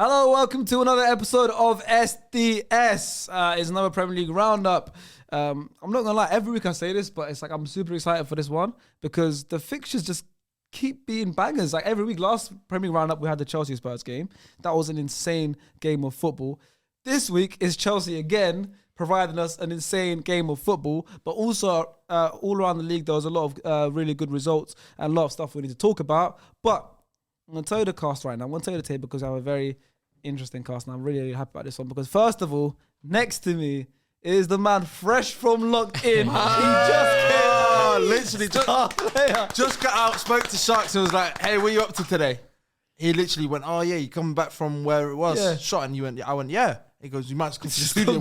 Hello, welcome to another episode of SDS. It's another Premier League Roundup. I'm not going to lie, every week I say this, but it's like I'm super excited for this one because the fixtures just keep being bangers. Like every week, last Premier League Roundup, we had the Chelsea Spurs game. That was an insane game of football. This week is Chelsea again, providing us an insane game of football, but also all around the league, there was a lot of really good results and a lot of stuff we need to talk about. But I'm going to tell you the cast right now. I'm going to tell you the table because I have a very interesting cast and I'm really, really happy about this one because first of all, next to me is the man fresh from locked in. He just just got out, spoke to Sharks and was like, hey, what are you up to today? He literally went, oh yeah, you coming back from where it was? Yeah. Shot, and you went, yeah. I went, yeah. He goes, you might just come to the studio.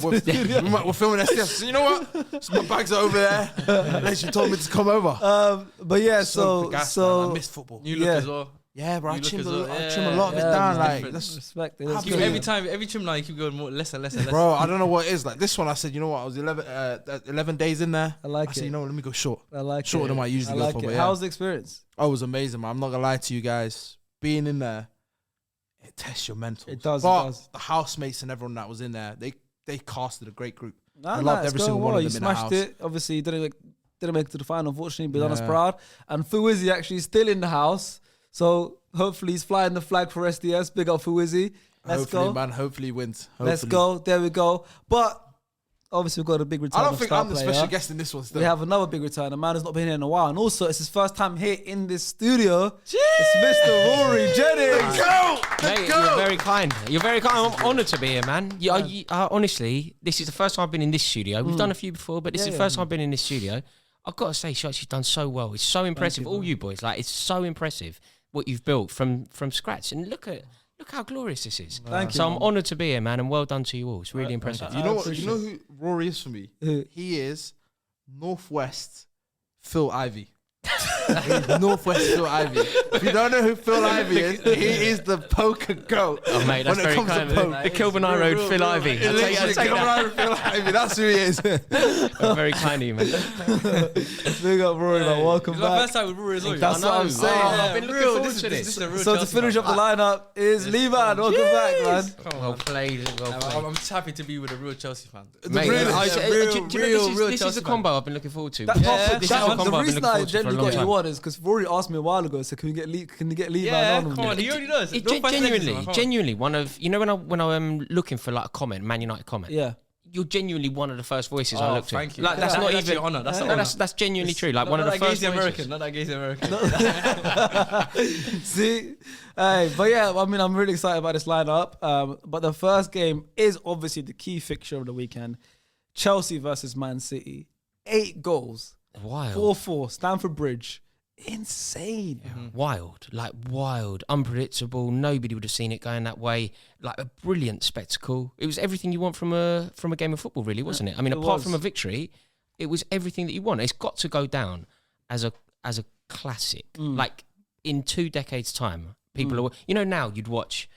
We're filming SDS. So you know what? So my bags are over there. Literally told me to come over. But yeah, so so I miss football. You look as well. Yeah, bro, I You trim look a as lot of it yeah, down. it's Like, different. that's Respect it. Every trim now, you keep going more, less and less. bro, I don't know what it is. Like this one, I said, you know what? I was 11 days in there. I like I said, it. you know what? Let me go short. I like Shorter it. than what I usually go for. But yeah. How's the experience? Oh, it was amazing, man. I'm not gonna lie to you guys. Being in there, it tests your mental. It does. But It does. the housemates and everyone that was in there, they casted a great group. I loved every single one of You them in the smashed house. it. Obviously, you didn't make it to the final, unfortunately, but done us Yeah. proud. And Fuizzi actually still in the house. So hopefully he's flying the flag for SDS. Big up Fuizzi. Let's Hopefully, go. man. Hopefully he wins. Let's Hopefully. go. There we go. But obviously we've got a big return. I don't of think star I'm the player. special guest in this one still. We have another big return. A man who's not been here in a while. And also, it's his first time here in this studio. It's Mr. Rory Jennings. Mate, you're very kind. You're very kind. I'm honoured to be here, man. Honestly, this is the first time I've been in this studio. We've done a few before, but this is the first time I've been in this studio. I've got to say, Sharks, you've done so well. It's so impressive. All you boys, like, it's so impressive what you've built from scratch. And look how glorious this is. Thank you. So I'm honoured to be here, man, and well done to you all. It's really impressive. You know what? You know who Rory is for me? Who? He is Northwest Phil Ivey. He's Northwest Phil Ivey. If you don't know who Phil Ivey is, he is the poker goat. Oh, mate, that's when it very comes to kind. poke. The Kilburn High Road, Phil Ivey. I'll take Literally, come that. on, Phil Ivey. That's who he is. I'm very kind of you, man. Big up Rory, man. Welcome It's my back. first time with Rory as well. That's what I'm saying. I've been looking forward to This this. is a real So to Chelsea finish fan. up the lineup is Lee Man. Welcome back, man. Well played. I'm just happy to be with a real Chelsea fan. Mate, Really? this is the combo I've been looking forward to. That This is proper- the that- combo the I've been reason looking I forward to for a generally long got you time. on is because Rory asked me a while ago, so can we get Lee Man Yeah, on? come on, he already does. It Don't fight genuinely one of, you know, when I'm looking for like a comment, Man United comment. Yeah. You're genuinely one of the first voices I Oh, look to. thank you. Like that's not That's even an honour. That's an no, honour. that's genuinely true. Like one of Not the that first Gazy voices. American. Not that Gazy American. See? Hey, but yeah, I mean, I'm really excited about this lineup. But the first game is obviously the key fixture of the weekend. Chelsea versus Man City. 8 goals. Wild. 4-4. Stamford Bridge. Insane. Wild, unpredictable. Nobody would have seen it going that way. Like a brilliant spectacle. It was everything you want from a game of football, really, wasn't it? I mean, apart from a victory, it was everything that you want. It's got to go down as a classic. Like in 2 decades' time, people are. You know, now you'd watch.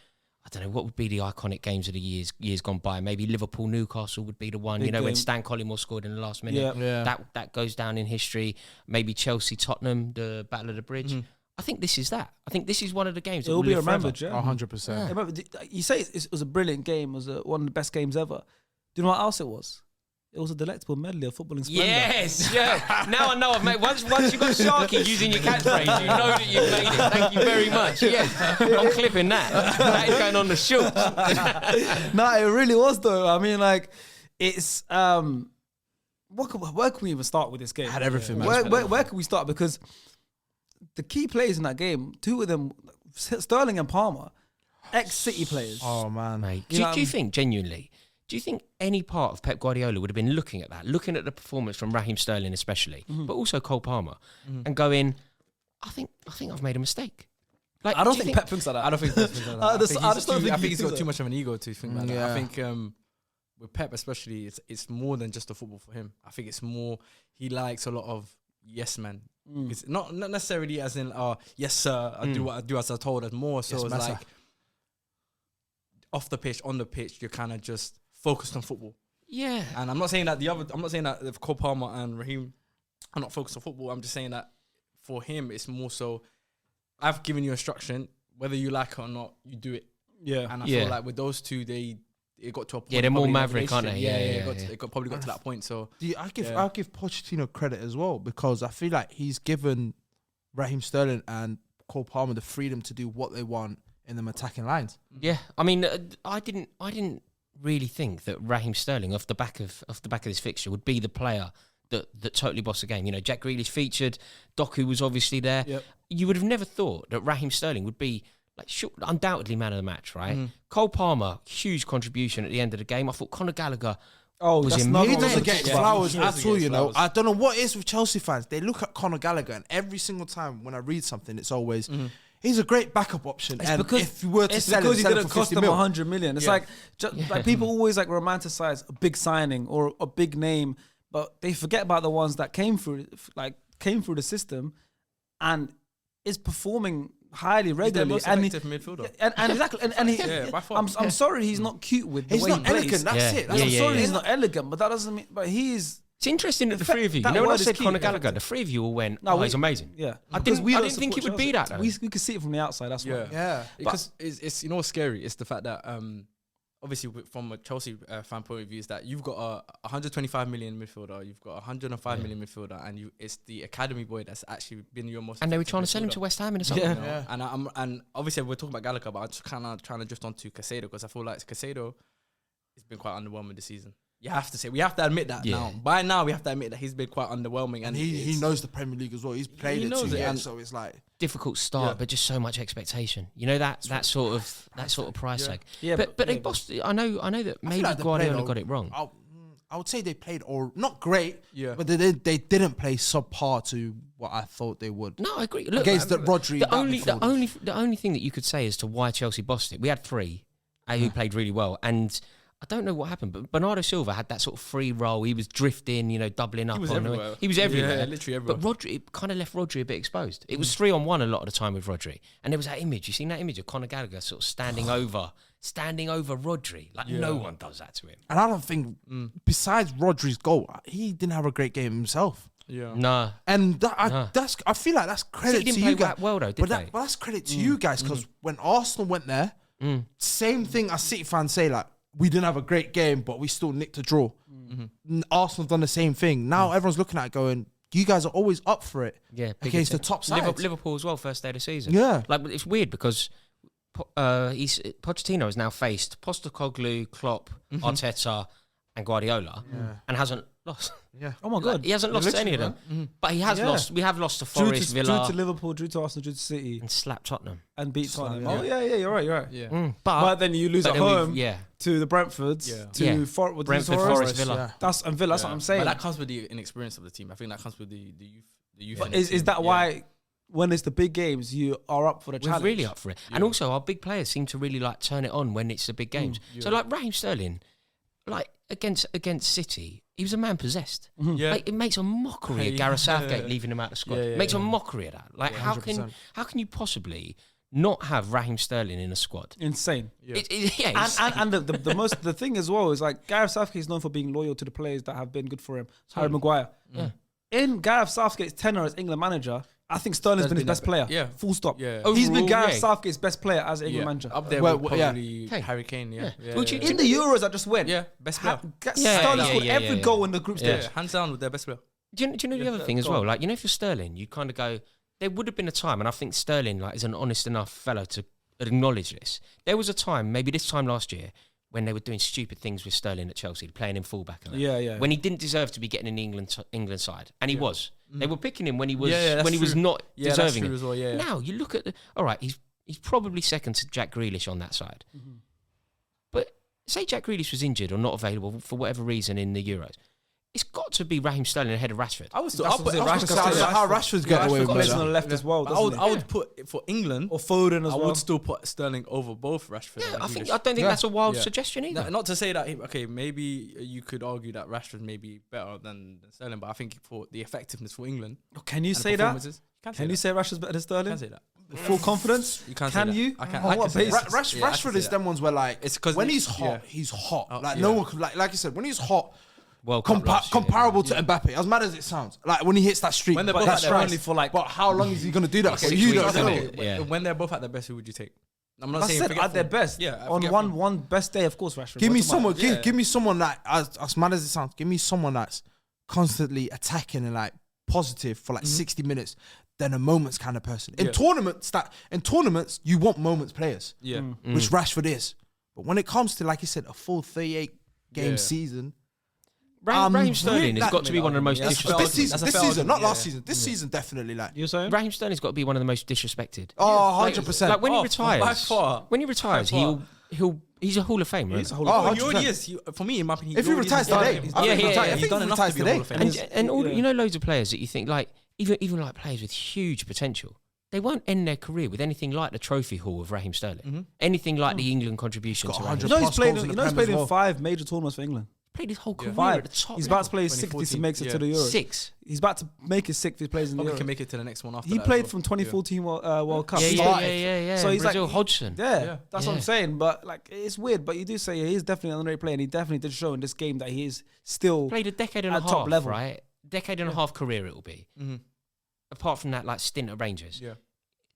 I don't know what would be the iconic games of the years gone by. Maybe Liverpool, Newcastle would be the one. Big you know, game. when Stan Collymore scored in the last minute. Yeah. That goes down in history. Maybe Chelsea, Tottenham, the Battle of the Bridge. I think this is that. I think this is one of the games It that will be live remembered, forever. yeah. 100%. I remember, you say it was a brilliant game. It was one of the best games ever. Do you know what else it was? It was a delectable medley of footballing splendor. Yes, yeah. Now I know I've made. Once you got Sharky using your catchphrase, you know that you've made it. Thank you very much. Yes, I'm clipping that. That is going on the shoot. No, it really was though. I mean, like, it's where can we even start with this game? Had everything, man. Where can we start? Because the key players in that game, 2 of them, Sterling and Palmer, ex-City players. Oh man, Mate, You do know, you think genuinely? Do you think any part of Pep Guardiola would have been looking at that, looking at the performance from Raheem Sterling especially, but also Cole Palmer, and going, I think I've made a mistake. Like, I don't do you think Pep thinks like that. I don't think Pep thinks like that. I just don't think I he think he's got thinks too much of an ego to think like that. Yeah. I think with Pep especially, it's more than just a football for him. I think it's more, he likes a lot of yes men. It's not necessarily as in yes sir, I do what I do as I told. It's more so Yes, it's massa. like off the pitch, on the pitch, you're kind of just focused on football. Yeah. And I'm not saying that if Cole Palmer and Raheem are not focused on football. I'm just saying that for him, it's more so, I've given you instruction, whether you like it or not, you do it. Yeah. And I Yeah. feel like with those two, it got to a point. Yeah, they're more probably in their maverick, aren't they? relationship. Yeah. It probably got to that point. So I'll give Pochettino credit as well, because I feel like he's given Raheem Sterling and Cole Palmer the freedom to do what they want in them attacking lines. Yeah, I mean, I didn't really think that Raheem Sterling off the back of this fixture would be the player that totally bossed the game. You know, Jack Grealish featured, Doku was obviously there. Yep. You would have never thought that Raheem Sterling would be undoubtedly man of the match, right? Cole Palmer, huge contribution at the end of the game. I thought Conor Gallagher. Oh, Was that's he not He what doesn't we're get talking about. flowers He at doesn't all, get you know. flowers. I don't know what it is with Chelsea fans. They look at Conor Gallagher, and every single time when I read something, it's always, he's a great backup option. It's And because if you were to it's sell because him, he sell him didn't for cost 50 them mil. 100 million. It's like people always like romanticize a big signing or a big name, but they forget about the ones that came through the system and is performing highly regularly. most effective midfielder. And exactly, and he, by far. I'm sorry he's not cute with the He's way not he plays. elegant, that's Yeah. it. That's I'm Yeah, sorry yeah. he's not elegant, but that doesn't mean. But he is. It's interesting that the three of you, That when I word is said key. Conor Gallagher, the three of you all went, No, he's amazing. Yeah, I Because didn't think it support would be Chelsea. that, though. We could see it from the outside. That's why. Yeah. Because it's you know what's scary? It's the fact that obviously from a Chelsea fan point of view is that you've got a 125 million midfielder, you've got a 105 million midfielder, and it's the academy boy that's actually been your most. And they were effective trying to sell him midfielder. to West Ham in a summer. Yeah. You know? And obviously we're talking about Gallagher, but I'm just kind of trying to drift onto Caicedo because I feel like Caicedo has been quite underwhelming this season. You have to say, we have to admit that now. By now, we have to admit that he's been quite underwhelming, And he knows the Premier League as well. He's played He it knows 2 it, years, and- so it's like Difficult start, but just so much expectation. You know that sort of price tag. Yeah, but they bossed. I know that I feel maybe like they Guardiola played got it wrong. I would say they played not great, Yeah. but they didn't play subpar to what I thought they would. No, I agree. Look, Against the Rodri, the that midfield. only thing that you could say as to why Chelsea bossed it, we had three who played really well, and I don't know what happened, but Bernardo Silva had that sort of free role. He was drifting, doubling up. He was everywhere. He was everywhere. Yeah, literally everywhere. But Rodri, it kind of left Rodri a bit exposed. It was 3-on-1 a lot of the time with Rodri, and there was that image. You seen that image of Conor Gallagher sort of standing over Rodri, like no one does that to him. And I don't think, besides Rodri's goal, he didn't have a great game himself. Yeah. Nah. And I feel like that's credit didn't to play you guys. that well, though, did but they? but that's credit to you guys, because when Arsenal went there, same thing as City fans say, like, we didn't have a great game, but we still nicked a draw. Arsenal's done the same thing. Now everyone's looking at it going, you guys are always up for it against the top side. Liverpool as well, first day of the season. Yeah. Like, it's weird because Pochettino has now faced Postecoglou, Klopp, Arteta, and Guardiola, and hasn't lost. Yeah. Oh my god, Like, he hasn't lost to any of them, but he has lost. We have lost to Forest, drew Villa, to Liverpool, drew to Arsenal, drew to City, and slapped Tottenham. and beat Tottenham. yeah. Oh yeah, you're right. Yeah. But then you lose but at then home we've- to the Brentfords, Yeah. to Brentford, Brentford, Forest, Villa. Yeah. That's Villa. That's what I'm saying. But that comes with the inexperience of the team. I think that comes with the youth. The youth. But in the is team. that Yeah. why when it's the big games you are up for the We're challenge? really up for it. And also, our big players seem to really like turn it on when it's the big games. So, like Raheem Sterling, like against City, he was a man possessed. Yeah. Like, it makes a mockery of Gareth Southgate leaving him out of the squad. Yeah, It makes a mockery of that. Like, how can you possibly not have Raheem Sterling in a squad? Insane. And The thing as well is like Gareth Southgate is known for being loyal to the players that have been good for him. Harry Maguire. In Gareth Southgate's tenure as England manager, I think Sterling's been his best player. Yeah. Full stop. Yeah. He's been Overall, Gareth yeah. Southgate's best player as England manager. Up there Well, with yeah. probably Okay. Harry Kane. Yeah. Would you- In the Euros that just went, best player. Sterling scored every goal in the group stage. Yeah, hands down with their best player. Do you know the other thing as go well? on. Like, if you're Sterling, you kind of go, there would have been a time, and I think Sterling like is an honest enough fellow to acknowledge this. There was a time, maybe this time last year, when they were doing stupid things with Sterling at Chelsea, playing him fullback. And that. Yeah. When he didn't deserve to be getting in the England side, and he was. They were picking him when he was that's when he was true. not Yeah, that's deserving true it. as well. Yeah. Now you look at all right, he's probably second to Jack Grealish on that side. But say Jack Grealish was injured or not available for whatever reason in the Euros, it's got to be Raheem Sterling ahead of Rashford. I was That's what Rashford- how Rashford's getting away with plays that. on the left as well. I would, doesn't I he? would put for England. Or Foden as I well. would still put Sterling over both Rashford. Yeah, and I don't Grealish. think that's a wild Yeah. suggestion either. Not to say that maybe you could argue that Rashford may be better than Sterling, but I think for the effectiveness for England, Can you and the say that? performances, Can you say Rashford's better than You Sterling? can say that. Full confidence? You can't Can say that. you? I can. On I what can say basis? that. Yeah, I can Rashford say is that. them ones where like It's 'cause when they- he's hot, yeah. he's hot. Like yeah. no one could like you said, when he's hot, World Cup last year. comparable to Mbappe. As mad as it sounds, like when he hits that streak, When they're but both that's at their right. only for like. But how long is he gonna do that? Like for? 6 You weeks, don't isn't know. it? Yeah. When they're both at their best, who would you take? I'm not I saying said at their forgetful. best. Yeah, On forgetful. one best day, of course, Rashford. Give me What's the matter? someone. Give me someone that, as mad as it sounds, give me someone that's constantly attacking and like positive for like 60 minutes. Then a moments kind of person. In tournaments, you want moments players. Yeah. Which Rashford is. But when it comes to, like you said, a full 38 game season, Raheem Sterling has got to be one of the most disrespected. this season, not last season. This season, definitely. Like, You saying? Raheem Sterling's got to be one of the most disrespected. oh, 100%. Like when he by retires, far. when he retires, By far. he's a Hall of Famer. He's a isn't Hall Oh, of He 100%. already is. For me, in my opinion, If he retires today, he's I think done he he's done enough to be a Hall of today. Famer. and all, you know, loads of players that you think like even like players with huge potential, they won't end their career with anything like the trophy haul of Raheem Sterling, anything like the England contribution He's to got Raheem. 100 You know he's plus played. goals in You the know he's Prem played as in well. 5 major tournaments for England. Played his whole career 5. at the top. He's about to level. play his 60 to 2014, makes it to the yeah. Euros. 6. He's about to make his 6th. He plays in the Probably can Euros. make it to the next one after He that played as from well. 2014 World Cup. Yeah, He yeah, started. yeah. So he's Brazil like Hodgson. Yeah, that's what I'm Yeah. saying. But like, it's weird. But you do say he's definitely an underrated player, and he definitely did show in this game that he is still Played a decade and a at half, top level. right? Decade and a half career it will be. Mhm. Apart from that, like stint at Rangers. Yeah.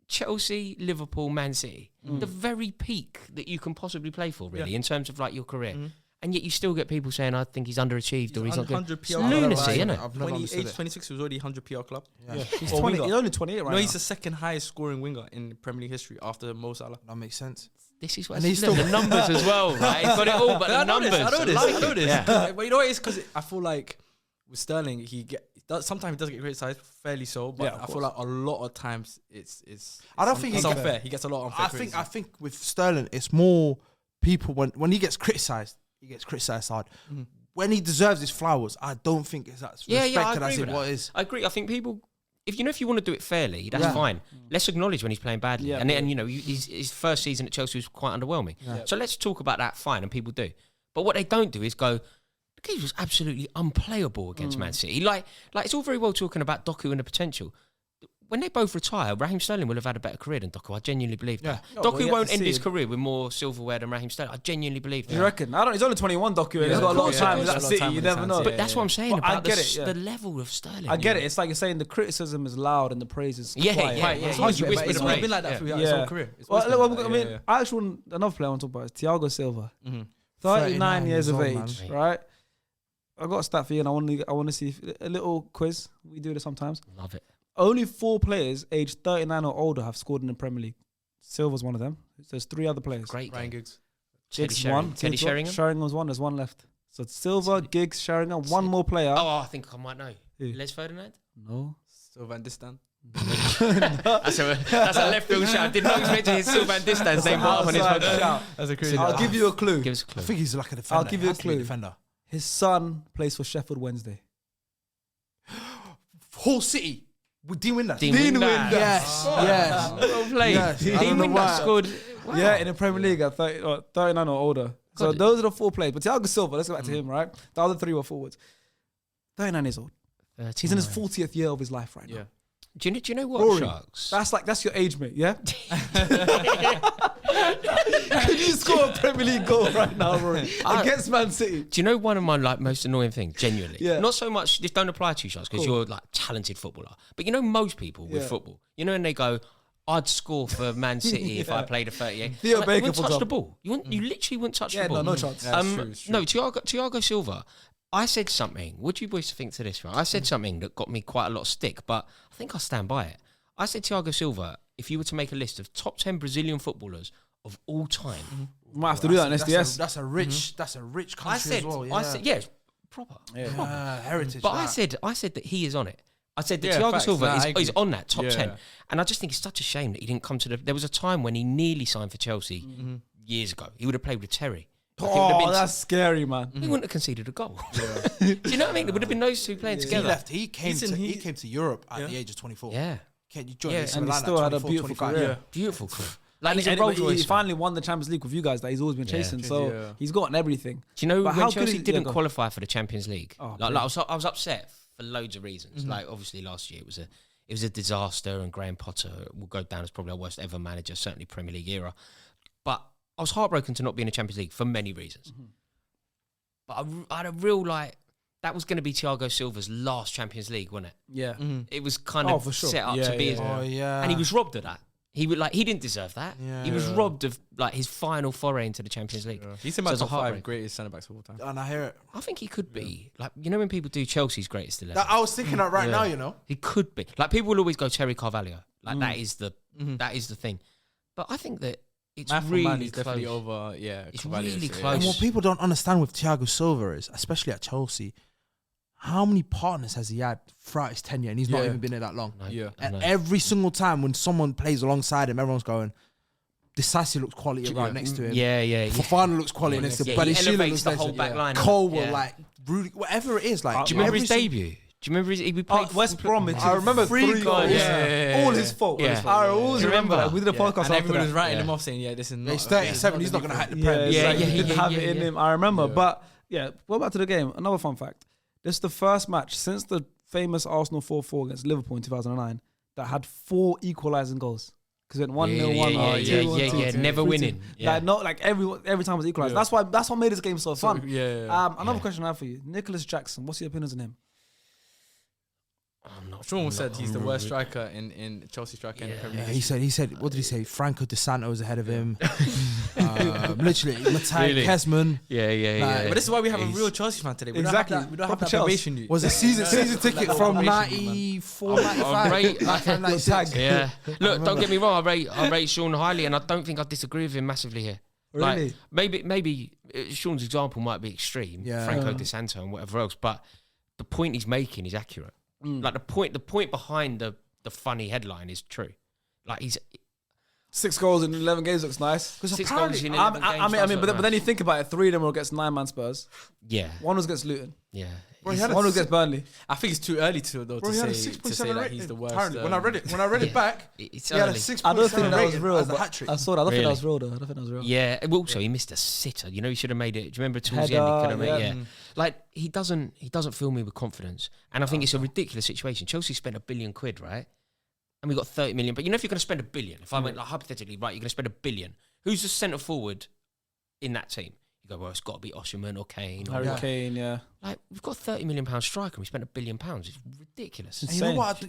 Chelsea, Liverpool, Man City, the very peak that you can possibly play for, really, in terms of like your career. And yet you still get people saying, I think he's underachieved or he's not good. 100 It's PR. lunacy, isn't it? I've never understood Age it. 26 was already 100 PR club. Yeah. He's Or 20. winger. He's only 28 right No, now. he's the second highest scoring winger in Premier League history after Mo Salah. That makes sense. This is what And it's he's the numbers as well, right? He's got it all, but the numbers. I know this. like I know it. this. Yeah. But you know what it is? Because I feel like with Sterling, sometimes he does get criticised, fairly so. But Yeah, of I feel like a lot of times it's I don't think it's he unfair. He gets a lot of unfair I think criticism. with Sterling, it's more people when he gets criticised, he gets criticised hard. When he deserves his flowers, I don't think it's as Yeah, respected I agree as with it that. what is. I agree. I think people, if you want to do it fairly, that's Yeah. fine. Let's acknowledge when he's playing badly. Yeah, and yeah. then, you know, his first season at Chelsea was quite underwhelming. So let's talk about that, fine, and people do. But what they don't do is go, he was absolutely unplayable against Man City. Like it's all very well talking about Doku and the potential. When they both retire, Raheem Sterling will have had a better career than Doku. I genuinely believe that. Oh, well, Doku you have won't to end see his it. career with more silverware than Raheem Sterling. I genuinely believe Do you that. reckon? He's only 21, Doku. He's Yeah, got a lot of of course, time. yeah, He's yeah. at He's got a lot of City. time You in never his know. hands, But that's what I'm saying But I about get it, yeah. the level of Sterling. I get it. It's like you're saying the criticism is loud and the praise is Yeah, quiet. yeah, It's yeah. always You whisper it's the always praise. been like that Yeah. throughout his whole career. It's Well, always been well, like I that, mean, yeah. I actually want another player I want to talk about is Thiago Silva. 39 39 years of years age, old, right? I got a stat for you, and I want to see a little quiz. We do this sometimes. Love it. Only 4 players aged 39 or older have scored in the Premier League. Silva's one of them. So there's 3 other players. Great. Ryan game. Giggs. Giggs Teddy one. Teddy Giggs one. Sheringham. Sheringham's one. There's one left. So it's Silva, Giggs, Sheringham. One more player. Oh, I think I might know. Who? Les Ferdinand? No. So Van Distan. That's a left field shout. I did not expect to hear Sylvain Distan's name put up on his Outside phone. shout. That's a crazy. I'll give you a clue. Give us a I clue. think he's like a defender. I'll give you He a has to be clue. defender. His son plays for Sheffield Wednesday. Hull City. With Dean Winders. Dean Winders. Yes. Yes. Well played. Yes. I don't Dean know Winders why. scored. Wow. Yeah, in the Premier League at 39 or older. So God. those are the 4 players. But Thiago Silva, let's go back to him, right? The other 3 were forwards. 39 years old. He's in his 40th year of his life right now. Yeah. Do you know what, Rory, Sharks? That's your age, mate, yeah? Can you score a Premier League goal right now, Rory? Against Man City. Do you know one of my most annoying things? Genuinely, Yeah. Not so much. This don't apply to you, Sharks, because you're like a talented footballer. But you know, most people with Yeah. football, and they go, "I'd score for Man City if I played a 38." Theo Like, Baker, you wouldn't for touch the example. ball. You literally wouldn't touch Yeah, the ball. no chance. Yeah, it's true, it's true. No, Thiago Silva. I said something. What do you boys think to this? Right? I said something that got me quite a lot of stick, but I think I stand by it. I said Thiago Silva, if you were to make a list of top 10 Brazilian footballers of all time, We might have to do that in SDS. That's a rich country I said, as well. I said, yeah, it's proper. Heritage. But that. I said that he is on it. I said that Yeah, Thiago facts. Silva Nah, I is agree. on that top Yeah. 10. And I just think it's such a shame that he didn't come to the... There was a time when he nearly signed for Chelsea years ago. He would have played with Terry. Like, it would have Oh, been- that's scary, man. he wouldn't have conceded a goal. Do you know what I mean? It would have been those two playing He together. left. He came Listen, he came to Europe at Yeah. the age of 24. Yeah. He joined Yeah, AC and he Milan still at had a 24, beautiful 25. career. Yeah. Beautiful career. Like, he's And a Rolls he Royce. fan. finally won the Champions League with you guys that he's always been chasing. So Yeah. he's gotten everything. Do you know But how when good Chelsea is- didn't yeah, go on. qualify for the Champions League? Oh, I was upset for loads of reasons. Like obviously last year it was a disaster, and Graham Potter will go down as probably our worst ever manager, certainly Premier League era. But I was heartbroken to not be in the Champions League for many reasons. But I had a real that was going to be Thiago Silva's last Champions League, wasn't it? Yeah. It was kind Oh, of for sure. set up Yeah, to be yeah, his, Oh yeah. and he was robbed of that. He didn't deserve that. He was robbed of like his final foray into the Champions League. He's in my top 5 greatest centre backs of all time. And I hear it. I think he could be like, you know, when people do Chelsea's greatest 11. I was thinking that right now. You know, he could be like, people will always go Terry Carvalho. Like that is the thing. But I think that it's really close. Definitely over. Yeah, it's Carvalho, really so, close. and what people don't understand with Thiago Silva is, especially at Chelsea, how many partners has he had throughout his tenure, and he's not even been there that long. And every single time when someone plays alongside him, everyone's going, Disasi looks quality right next to him. Fofana looks quality next to him. But he elevates the whole back line. Cole will like Rudy, whatever it is. Like, do you remember his debut? Do you remember he played West Bromwich? I remember 3 goals. All his fault. I always remember. We did a podcast. And everyone was writing him off saying, this is not. He's 37. He's not going to hack the Prem. He didn't have it in him. I remember. But go back to the game. Another fun fact. This is the first match since the famous Arsenal 4-4 against Liverpool in 2009 that had 4 equalising goals. Because it went 1-0, 1-0, never winning. Like every time it was equalised. That's what made this game so fun. Another question I have for you, Nicholas Jackson. What's your opinions on him? Sean said he's the worst striker in Chelsea striker in the Premier League. He said, what did he say? Franco De Santo is ahead of him. Literally, Matthias Kesman. But this is why we have a real Chelsea fan today. We don't have that probation youth. Was a season ticket from 94, 95. Look, don't get me wrong. I rate Sean highly, and I don't think I disagree with him massively here. Really? Like, maybe Sean's example might be extreme, Franco De Santo and whatever else, but the point he's making is accurate. Like the point behind the funny headline is true. Like he's 6 goals in 11 games looks nice. Because 6 goals in 11 games. I mean, but then you think about it. 3 of them were against 9-man Spurs. Yeah. 1 was against Luton. Yeah. 1 was against Burnley. I think it's too early to say that he's the worst. When I read it back, it's he had a early. 6.7 I don't think that was rating real. as a hat-trick. I saw that. I don't think that was real though. I don't think that was real. Yeah. Also, he missed a sitter. You know, he should have made it. Do you remember towards the end? He could have made it. Like he doesn't fill me with confidence, and I think it's a ridiculous situation. Chelsea spent £1 billion, right? And we got 30 million. But you know, if you're going to spend £1 billion, if I went like hypothetically, right, you're going to spend £1 billion. Who's the centre forward in that team? You go, well, it's got to be Osimhen or Kane. Harry Kane, Like we've got £30 million striker, and we spent £1 billion. It's ridiculous. And you know what?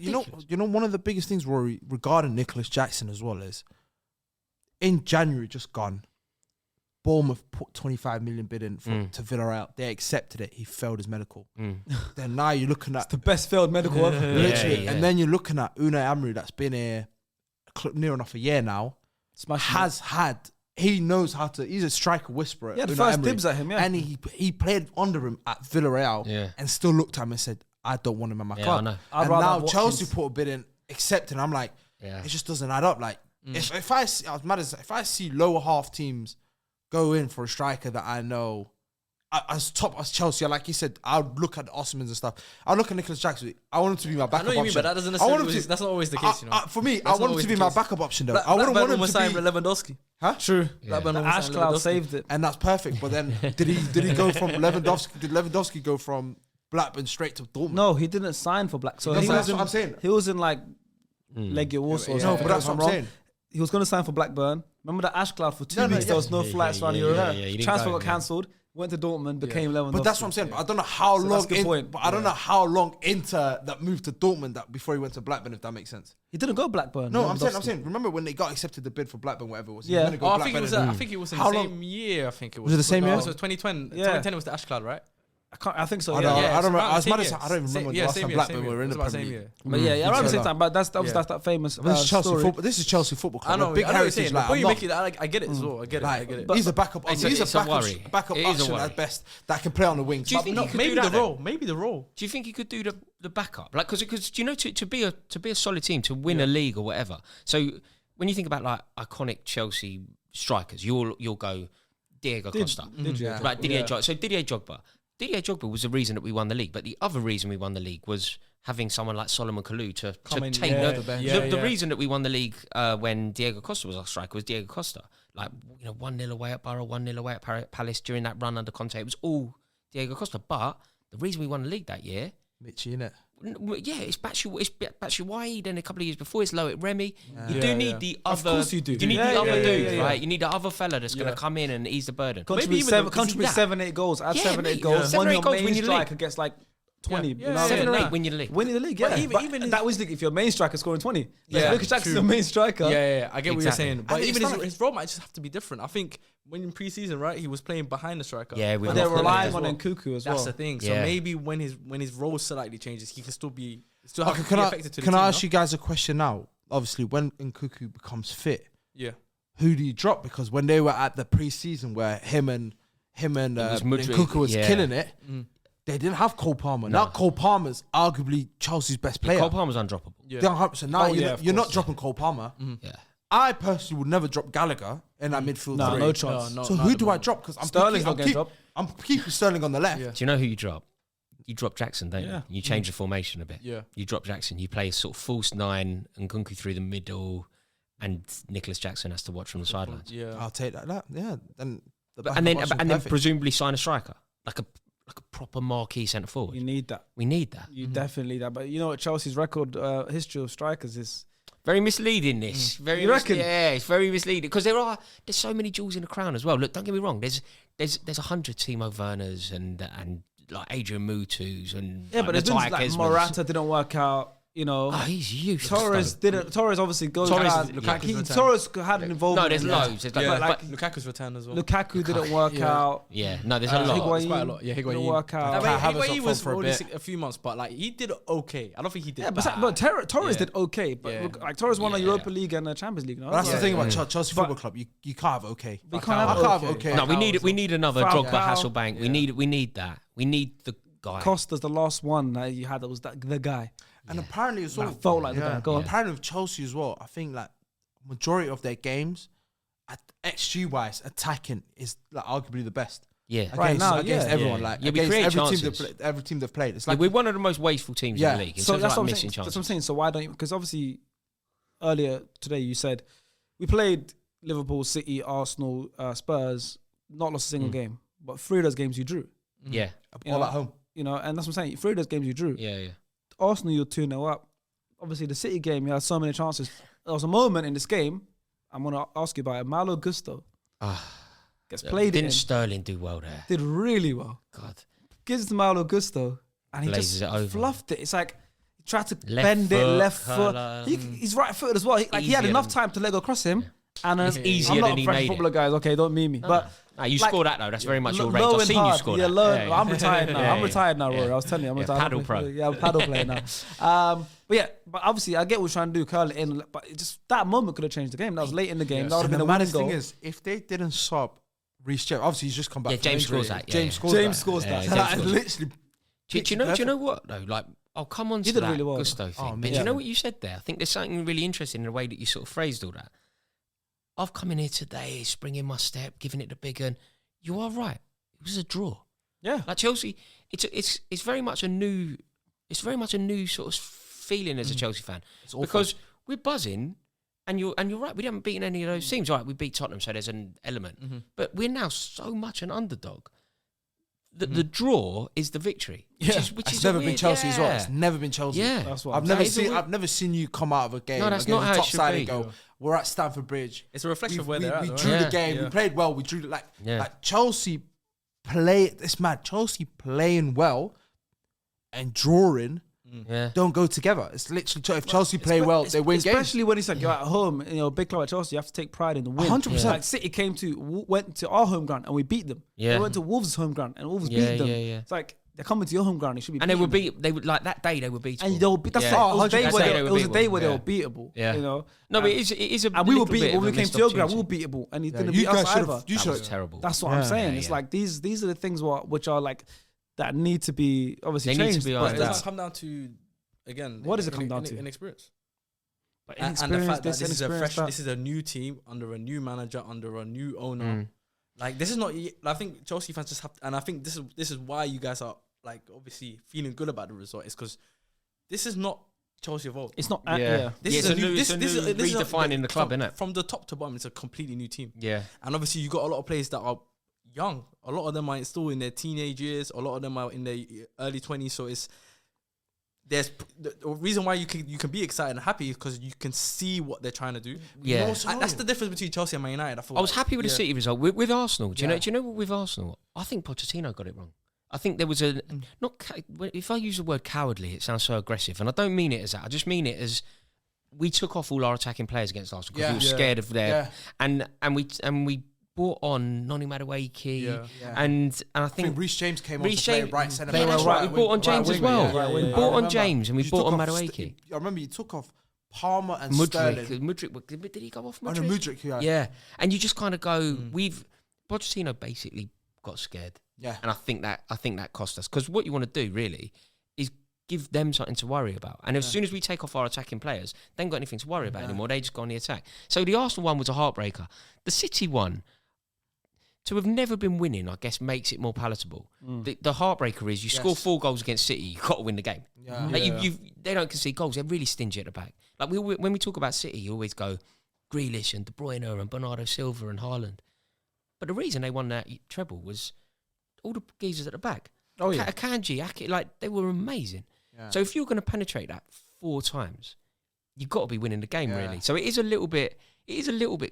You know, one of the biggest things, Rory, regarding Nicholas Jackson as well is, in January just gone, Bournemouth put 25 million bid in to Villarreal. They accepted it. He failed his medical. Then now you're looking at the best failed medical ever. Literally. And then you're looking at Unai Emery, that's been here near enough a year now. He knows how to. He's a striker whisperer. Yeah, the first dibs at him. Yeah, and he played under him at Villarreal, and still looked at him and said, "I don't want him in my club." I know. And now Chelsea put a bid in, accepting. I'm like, it just doesn't add up. Like, if I see lower half teams go in for a striker that I know as top as Chelsea, like you said, I would look at the Osmans and stuff. I look at Nicholas Jackson. I want him to be my backup option. I know you mean, but that doesn't necessarily. That's not always the case, you know. For me, I want him to be my backup option, though. I wouldn't want him to be Lewandowski. Huh? True. Yeah. Ash Cloud saved it, and that's perfect. But then, did he go from Lewandowski? Did Lewandowski go from Blackburn straight to Dortmund? No, he didn't sign for Black. So that's what I'm saying. He was in like Legia Warsaw. No, but that's what I'm saying. He was going to sign for Blackburn. Remember that Ash Cloud for 2 weeks? There was no flights around Europe. Transfer got cancelled. Went to Dortmund, became Lewandowski. But that's what I'm saying. But I don't know how long. But I don't know how long into that move to Dortmund that before he went to Blackburn, if that makes sense. He didn't go Blackburn. No, I'm saying. Remember when they got accepted the bid for Blackburn, whatever it was? Yeah. I think it was in the same year. I think it was. Was it the same year? It was 2020. 2010 was the Ash Cloud, right? I think so. I don't remember. I don't even remember the last time Blackburn were in the Premier League. But around the same time. But that's that famous. This is Chelsea Football Club. I know. Big heritage. I get it as well. I get it. He's a backup. He's a backup option at best that can play on the wings. Do you think he could maybe do that? Maybe the role. Do you think he could do the backup? Like, because do you know to be a solid team, to win a league or whatever. So when you think about like iconic Chelsea strikers, you'll go Diego Costa, like Didier Drogba. So Didier Drogba was the reason that we won the league, but the other reason we won the league was having someone like Solomon Kalou to take the reason that we won the league when Diego Costa was our striker was Diego Costa. Like, 1-0 away at Borough, 1-0 away at Palace during that run under Conte. It was all Diego Costa. But the reason we won the league that year, Mitchie, innit? Yeah, it's Batshuayi, and a couple of years before it's Loic Remy. You do need the other. Of course you do. You need the other dude, right? You need the other fella that's going to come in and ease the burden. Contribute 7-8 goals. Add 7-8 goals. 7-8 goals when your main striker gets like 20. Yeah. You know what I 7 mean? or 8 Nah. win your league. Winning the league, yeah. But even that was if your main striker scoring 20. Yeah, Lucas Jackson's true. the main striker. Yeah, I get what you're Exactly. saying. But think even it's not his role might just have to be different. I think when in pre-season, right, he was playing behind the striker. Yeah, But they're Hoffman relying as on well. Nkunku as well. That's the thing. So Yeah. maybe when his role slightly changes, he can still be Okay, be can I effective to the can team, I no? ask you guys a question now? Obviously, when Nkunku becomes fit, Yeah. who do you drop? Because when they were at the pre-season where him and was Mudryk, Nkunku was yeah. killing it, Mm. they didn't have Cole Palmer. No. Now Cole Palmer's arguably Chelsea's best player. Cole Palmer's undroppable. Yeah. They're 100%. Now Oh, yeah, of you're not course, dropping Cole Palmer. Yeah. I personally would never drop Gallagher in that midfield No, three. no chance. No, So not who at the do I moment. drop? Because Sterling's not getting dropped. I'm keeping Sterling on the left. Yeah. Do you know who you drop? You drop Jackson, don't Yeah. you? You change the formation a bit. Yeah. You drop Jackson. You play a sort of false 9 and Nkunku through the middle, and Nicholas Jackson has to watch from the sidelines. Yeah. I'll take that. Yeah. Then And then presumably sign a striker, like a proper marquee centre forward. You need that. We need that. You definitely need that. But you know what Chelsea's record history of strikers is? Very misleading. This very You reckon? Yeah, it's very misleading because there's so many jewels in the crown as well. Look, don't get me wrong. There's 100 Timo Werners and like Adrian Mutus and Yeah, but there's Matthias like Kesmans. Morata didn't work out. You know, Oh, he's useless. Torres though. didn't. Torres obviously goes Torres down. is- Lukaku's He- returned. Torres had an involvement. No, there's in that. loads. There's Yeah, like- Lukaku's returned as well. Lukaku didn't work out. Yeah, no, there's a lot. Higuain It's quite a lot. Yeah, didn't Higuain. work out. Nah, Havertz but up Higuain front was for a only bit. a few months, but like he did okay. I don't think he did Yeah, bad. but Torres Yeah. did okay. But Yeah. look, like Torres won a Yeah. Europa League and a Champions League. No? That's the Like, thing about Chelsea But- Football Club. You can't have okay. We I can't have have okay. okay. No, we need another Falcao. Drogba, Hasselbank. We need that. We need the guy. Costa's the last one that you had that was the guy. And apparently as well, That felt like the guy. Go on. apparently with Chelsea as well, I think like majority of their games, at XG wise, attacking is like arguably the best. Yeah, Right now, against yeah. everyone, Yeah. like Yeah, we against create every team, chances. every team they've played. It's Yeah, like we're one of the most wasteful teams Yeah. in the league. In So terms that's of what I'm like missing saying. That's chances. what I'm saying. So why don't you? Because obviously earlier today you said we played Liverpool, City, Arsenal, Spurs, not lost a single game, but 3 of those games you drew. Yeah, You all know, at home. You know, and that's what I'm saying. 3 of those games you drew. yeah. Arsenal, you're 2-0 up. Obviously, the City game, you had so many chances. There was a moment in this game, I'm going to ask you about it. Malo Gusto gets played in, Didn't Sterling do well there? did really well. God, Gives it to Malo Gusto, and he Blazes just it over. fluffed it. It's like he tried to Left bend it, foot, left foot. colour. He's right-footed as well. He had Easier enough than- time to let go across him. And It's easier I'm not than a he French made it. footballer, guys. Okay, don't mean me. But you like, score that though. That's very much your range. low I've and seen you hard. score Yeah, that. low. Yeah, I'm retired now. I'm yeah. retired now, Rory. I was telling you, I'm Yeah, retired. paddle pro. Yeah, I'm a paddle player now. But obviously, I get what we're trying to do, curl it in. But it just that moment could have changed the game. That was late in the game. That would have And been the a winning maddest goal. thing is, if they didn't sub Reece James, obviously he's just come back. Yeah, from James injury. scores that, yeah, James yeah. scores James that. scores Yeah, that. James Like, scores. literally. Do you know what though? Like, I'll come on to did that really well. Gusto thing. Oh, but man. do you know what you said there? I think there's something really interesting in the way that you sort of phrased all that. I've come in here today, springing my step, giving it the big one. You are right. It was a draw. Yeah. Like Chelsea, it's very much a new sort of feeling as a Chelsea fan because we're buzzing, and you're right. We haven't beaten any of those teams. Right, we beat Tottenham, so there's an element. But we're now so much an underdog. The draw is the victory. Which It's is never a been weird- Chelsea as well. yeah. It's never been Chelsea. Yeah, That's what I've I'm never saying. seen. I've never seen you come out of a game. No, that's against not the how it top should side be. and go, we're at Stamford Bridge. It's a reflection of where we they're at. we though, drew right? the game. Yeah. We played well. We drew like Yeah. Chelsea play. It's mad. Chelsea playing well and drawing Yeah. don't go together. It's literally if Chelsea play well, they win games. Especially when it's like you're at home, big club at Chelsea, you have to take pride in the win. 100%. Like City went to our home ground and we beat them. Yeah. They went to Wolves' home ground and Wolves Yeah, beat them. yeah. It's like they're coming to your home ground. It should be. And they would beating them. be. They would like that day. They would beat. And they'll be. That's Yeah. like, it was a day That's where day they- they it were was a day where they were beatable. beatable. Yeah. No, but it is a. and we were little bit beatable of when a we came missed to your ground. We were opportunity. beatable, and he Yeah, didn't you beat us guys should either. have. You That should was have. terrible. That's what I'm saying. Yeah, It's yeah. like these are the things which are like that need to be obviously They need to changed. be but on It that. it's- doesn't come down to again. What does it come down to? Inexperience. but And the inexperience, fact that this this is a inexperience, fresh, that. this is a new team under a new manager, under a new owner. Like this is not. I think Chelsea fans just have, and I think this is why you guys are like obviously feeling good about the result. Is because this is not Chelsea of old. It's not. Yeah. This Yeah, is it's a new. it's This is redefining the club, from, innit? From the top to bottom, it's a completely new team. Yeah. And obviously, you got a lot of players that are young. A lot of them are still in their teenage years. A lot of them are in their early 20s. So there's the reason why you can be excited and happy because you can see what they're trying to do. Yeah. And that's the difference between Chelsea and Man United. I I was happy with the City result. With Arsenal, do you Yeah. know with Arsenal? I think Pochettino got it wrong. I think there was a if I use the word cowardly, it sounds so aggressive, and I don't mean it as that. I just mean it as we took off all our attacking players against Arsenal because we were scared of their and we brought on Noni Madueke, and I think Reece James came on to play right centre back. That's right. We brought on James as well. We brought on James and we brought on Madueke. I remember you took off Palmer and Mudryk. Sterling. Mudryk, did he go off Mudryk? Oh, no, Mudryk, yeah. And you just kind of go, Pochettino basically got scared. Yeah. And I think that cost us. Because what you want to do, really, is give them something to worry about. And as soon as we take off our attacking players, they ain't got anything to worry about anymore. They just go on the attack. So the Arsenal one was a heartbreaker. The City one, to have never been winning, I guess, makes it more palatable. The heartbreaker is you score 4 goals against City, you've got to win the game. Yeah. Like they don't concede goals. They're really stingy at the back. Like when we talk about City, you always go Grealish and De Bruyne and Bernardo Silva and Haaland. But the reason they won that treble was all the geezers at the back. Oh yeah, Akanji, like they were amazing. Yeah. So if you're going to penetrate that 4 times, you've got to be winning the game really. So it is a little bit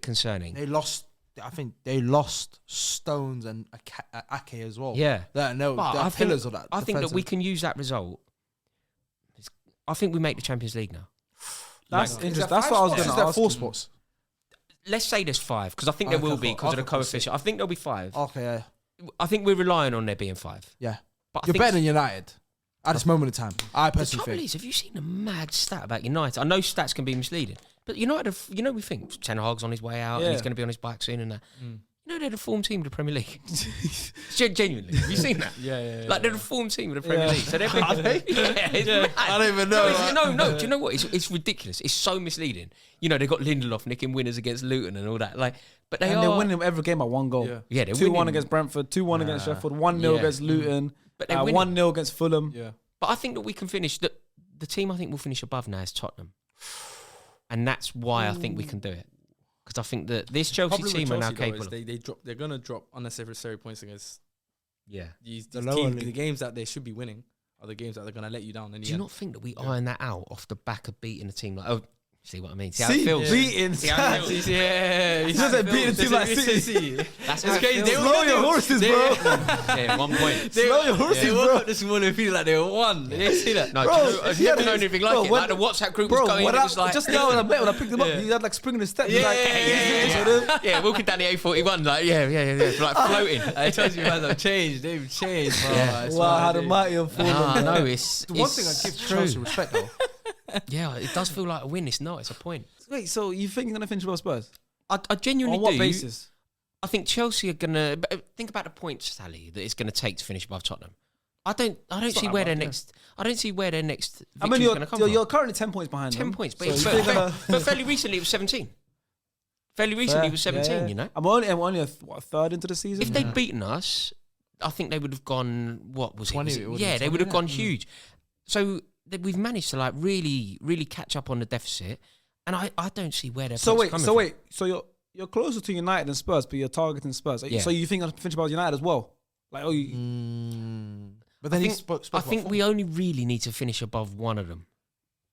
concerning. I think they lost Stones and Ake as well. Yeah, they're pillars of that. I think that we can use that result. I think we make the Champions League now. That's interesting. That's what I was going to ask. 4 spots. Let's say there's 5 because I think there will be because of the coefficient. I think there'll be 5. Okay, yeah. I think we're relying on there being 5. Yeah, but you're better than United at this moment in time. I personally the trouble is, have you seen a mad stat about United? I know stats can be misleading, but United, we think Ten Hag's on his way out and he's going to be on his bike soon and that. They're the form team of the Premier League. Genuinely, have you seen that? Yeah. Like they're the form team of the Premier League. So they're Are they? I don't even know. No. Do you know what? It's ridiculous. It's so misleading. They've got Lindelof nicking winners against Luton and all that. But they're winning every game by 1 goal. Yeah, they're 2-1 against Brentford, 2-1 against Sheffield, 1-0 against Luton, but 1-0 against Fulham. Yeah. But I think that we can finish. The team I think will finish above now is Tottenham, and that's why I think we can do it. Because I think that this Chelsea team are now capable. They're going to drop unnecessary points against these the teams. The games that they should be winning are the games that they're going to let you down. Do you not think that we iron that out off the back of beating a team like... See what I mean? See how it feels? Beating. Yeah. He said beating a team like City. That's how it feels. Slow your horses, bro. Yeah, 1 point. Slow your horses, They bro. woke up this morning feeling like they were won. Did you see that? No, have you ever known anything like it? Like the WhatsApp group was going, it was like... Just now when I picked him up, he had like spring in his step. Yeah, walking down the A41, like, like floating. I told you guys have changed. They've changed, bro. Wow, how the mighty have fallen. No, it's the one thing I give Chelsea respect, though. Yeah, it does feel like a win. It's not. It's a point. Wait, so you think you're going to finish above Spurs? I genuinely do. On what basis? I think Chelsea are going to... Think about the points tally that it's going to take to finish above Tottenham. I don't see where their next... I don't see where their next victory is going to come from. You're currently 10 points behind 10 them. points. But fairly recently, it was 17. Fairly recently, it was 17, you know? I'm only a third into the season. If they'd beaten us, I think they would have gone... What was 20, it? Yeah, they would have gone huge. So we've managed to like really, really catch up on the deficit, and I don't see where they're coming from. So you're closer to United than Spurs, but you're targeting Spurs. Yeah. So you think I'll finish above United as well? Like, But then I think we only really need to finish above one of them,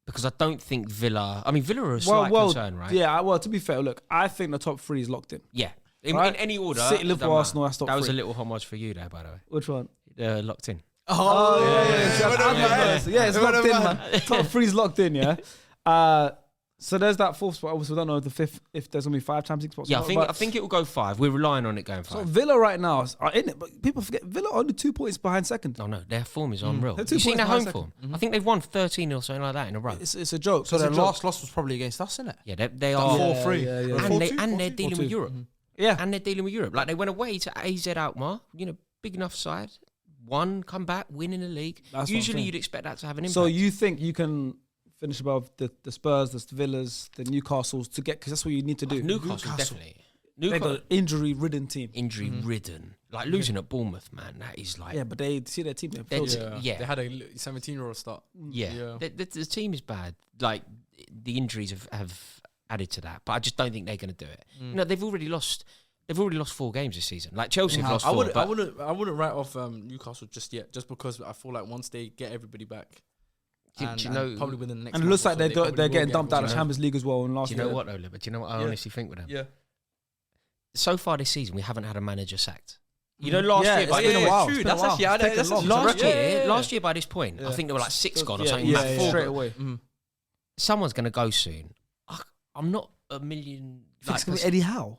because I don't think Villa. I mean, Villa are a slight concern, right? Yeah. Well, to be fair, look, I think the top 3 is locked in. Yeah. In any order. City, Liverpool, Arsenal, that's top 3. That was a little homage for you there, by the way. Which one? Locked in. Yeah, it's locked in, man. Top 3's locked in, yeah. So there's that 4th spot. Obviously, we don't know the 5th if there's gonna be 5 Champions League spots. Yeah, I think it will go 5. We're relying on it going 5. So Villa right now are in it, but people forget Villa are only 2 points behind second. Oh no, their form is unreal. They're 2 You've seen points their home behind form. second. I think they've won 13 or something like that in a row. It's a joke. So their last loss was probably against us, isn't it? Yeah, they are 4-3. And they're dealing with Europe. Yeah, and they're dealing with Europe. Like they went away to AZ Alkmaar, big enough side. Won, come back, win in the league. Usually you'd expect that to have an impact. So you think you can finish above the Spurs, the Villas, the Newcastles to get, because that's what you need to do. Newcastle. Definitely. They've got an injury-ridden team. Injury-ridden. Like losing at Bournemouth, man, that is like... Yeah, but they see their team. They had a 17-year-old start. Yeah. The team is bad. Like, the injuries have added to that. But I just don't think they're going to do it. They've already lost 4 games this season. Like Chelsea have lost 4. I wouldn't write off Newcastle just yet, just because I feel like once they get everybody back, do you know, probably within the next. And it looks like they're getting dumped out of Champions League as well. Do you know what though, But do you know what I honestly think with them? Yeah. So far this season, we haven't had a manager sacked. You know, last year, it's by been a while. True. It's been That's a while. actually It's taken long. last year by this point, I think there were like 6 gone or something. Yeah, like 4 straight gone. away. Someone's gonna go soon. I'm not a million. It's gonna be Eddie Howe.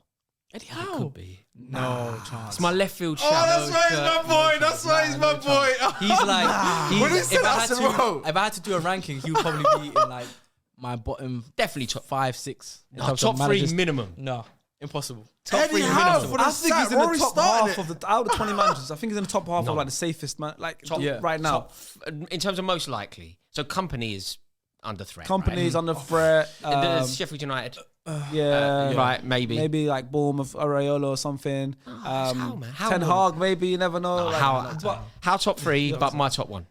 Eddie It Howe. could be. No chance. It's my left field shout. that's why he's my boy. That's why he's my boy. He's like, When he if said I had that, I said, bro. if I had to do a ranking, he would probably be in like my bottom Definitely top 5, 6. in No, terms of top 3 managers. minimum. No, impossible. Top Eddie 3 Howe minimum. for the I think he's sack. in the Rory top started half it. of the out of the 20 managers. I think he's in the top half No. of like the safest man, like Top- right now. In terms of most likely. So company is under threat. Companies under threat. Right? There's Sheffield United. Yeah, right, maybe. maybe like Bournemouth, Areola or something. How, man? How Ten long? Hag, maybe you never know. Like, How top 3, but my top 1.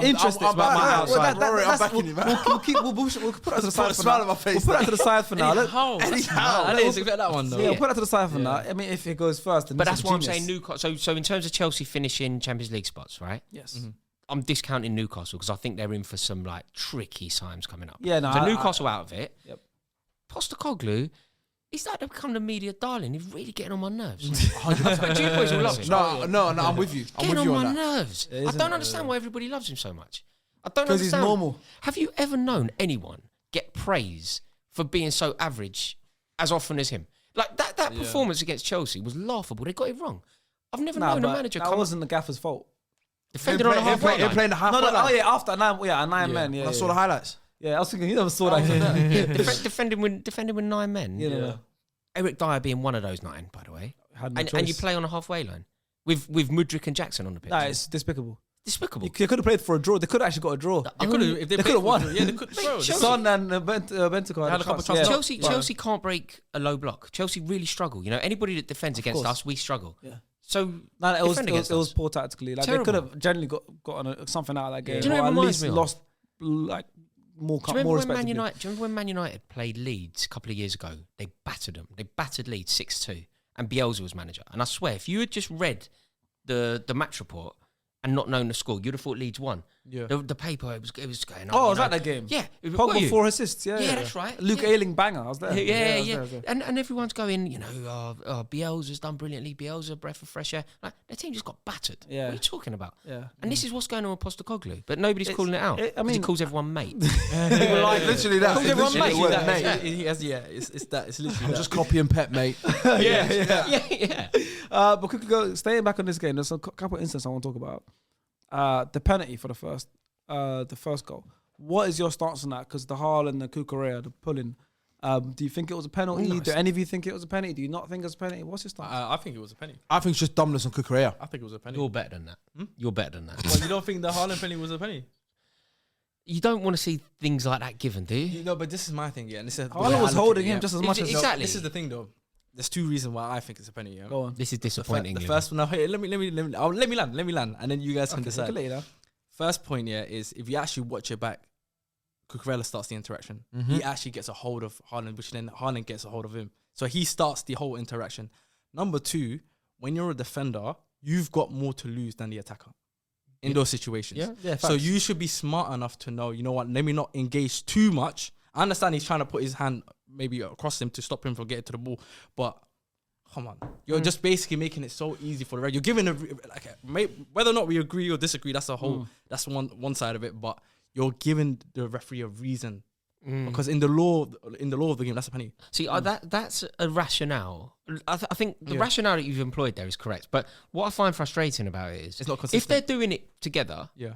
Interesting. I'm but back. outside. Rory, I'm backing you, man. We'll put that to the side for smile now. on my face, We'll put that to the side for now. Let- How? Eddie Howe. I didn't expect that one though. Yeah, we'll put that to the side for now. I mean, if it goes first, then But this that's is why I'm genius. saying Newcastle. So in terms of Chelsea finishing Champions League spots, right? Yes. I'm discounting Newcastle because I think they're in for some like tricky times coming up. Yeah, no, So I- Newcastle out of it. Yep. Postecoglou, he's like become the media darling. He's really getting on my nerves. Do you boys all love him? No, I'm with you. I'm Getting with you on on my that. nerves. It I isn't, don't understand why everybody loves him so much. I don't 'Cause he's understand. normal. Have you ever known anyone get praise for being so average as often as him? Like that performance against Chelsea was laughable. They got it wrong. I've never known a but manager that come wasn't the gaffer's fault. defended on a halfway Him line. playing the half. No, oh yeah, after a 9 men. Yeah, I saw the highlights. Yeah, I was thinking you never saw that. Defending with 9 men. Yeah. Eric Dyer being one of those 9, by the way. Had no And you choice. play on a halfway line with Mudryk and Jackson on the pitch. Nah, it's despicable. Despicable. They could have played for a draw. They could have actually got a draw. They could have. If they They played could have won. Yeah, they could. Bro, Chelsea- Son and Bentancur had a couple chance. chances. Chelsea can't break a low block. Chelsea really struggle. You know, anybody that defends against course. us, we struggle. Yeah. So No, it was defend against us. poor tactically. Like Terrible. they could have generally got something out of that game. Do you know or what at reminds least me of? lost like more Do you more remember when respectively. do you remember when Man United played Leeds a couple of years ago? They battered them. They battered Leeds 6-2, and Bielsa was manager. And I swear, if you had just read the match report and not known the score, you'd have thought Leeds won. Yeah. The paper it was going on. Oh, you was know. that game? Yeah. Were Pogba you? 4 assists. Yeah, that's right. Luke Yeah. Ayling banger. I was there. Yeah. I was there. And everyone's going, you know, Bielsa's done brilliantly. Bielsa, breath of fresh air. Like, their team just got battered. Yeah. What are you talking about? Yeah. And this is what's going on with Postecoglou, but nobody's It's- calling it out. I 'cause he mean- calls everyone mate. Literally that. Calls everyone mate. Literally That, mate. mate. He has, it's that. It's literally that. Just copy and pet, mate. yeah. But quickly go staying back on this game. There's a couple of instances I want to talk about. The penalty for the first goal. What is your stance on that? Because the Haaland and the Cucurella, the pulling. Do you think it was a penalty? No, Do any of you think it was a penalty? Do you not think it's a penalty? What's your stance? I think it was a penny. I think it's just dumbness on Cucurella. I think it was a penny. You're better than that. You're better than that. Well, you don't think the Haaland penny was a penny? You don't want to see things like that given, do you? You know, but this is my thing, yeah. And this is the way Haaland I was look at holding it, him yeah. just as much as Exactly. This is the thing, though. There's 2 reasons why I think it's a penny. Yeah. Go on. This is The disappointing. first one. Now, hey, let me land, and then you guys can decide. Later. First point, yeah, is if you actually watch it back, Cucurella starts the interaction. He actually gets a hold of Haaland, which then Haaland gets a hold of him. So he starts the whole interaction. Number 2, when you're a defender, you've got more to lose than the attacker in those situations. Yeah, So facts. you should be smart enough to know, you know what, let me not engage too much. I understand he's trying to put his hand maybe across him to stop him from getting to the ball, but come on, you're just basically making it so easy for the red. You're giving whether or not we agree or disagree, that's a whole that's one side of it, but you're giving the referee a reason because in the law of the game, that's a penny. See, that's a rationale. I think the rationale that you've employed there is correct. But what I find frustrating about it is It's not if consistent. they're doing it together, Yeah.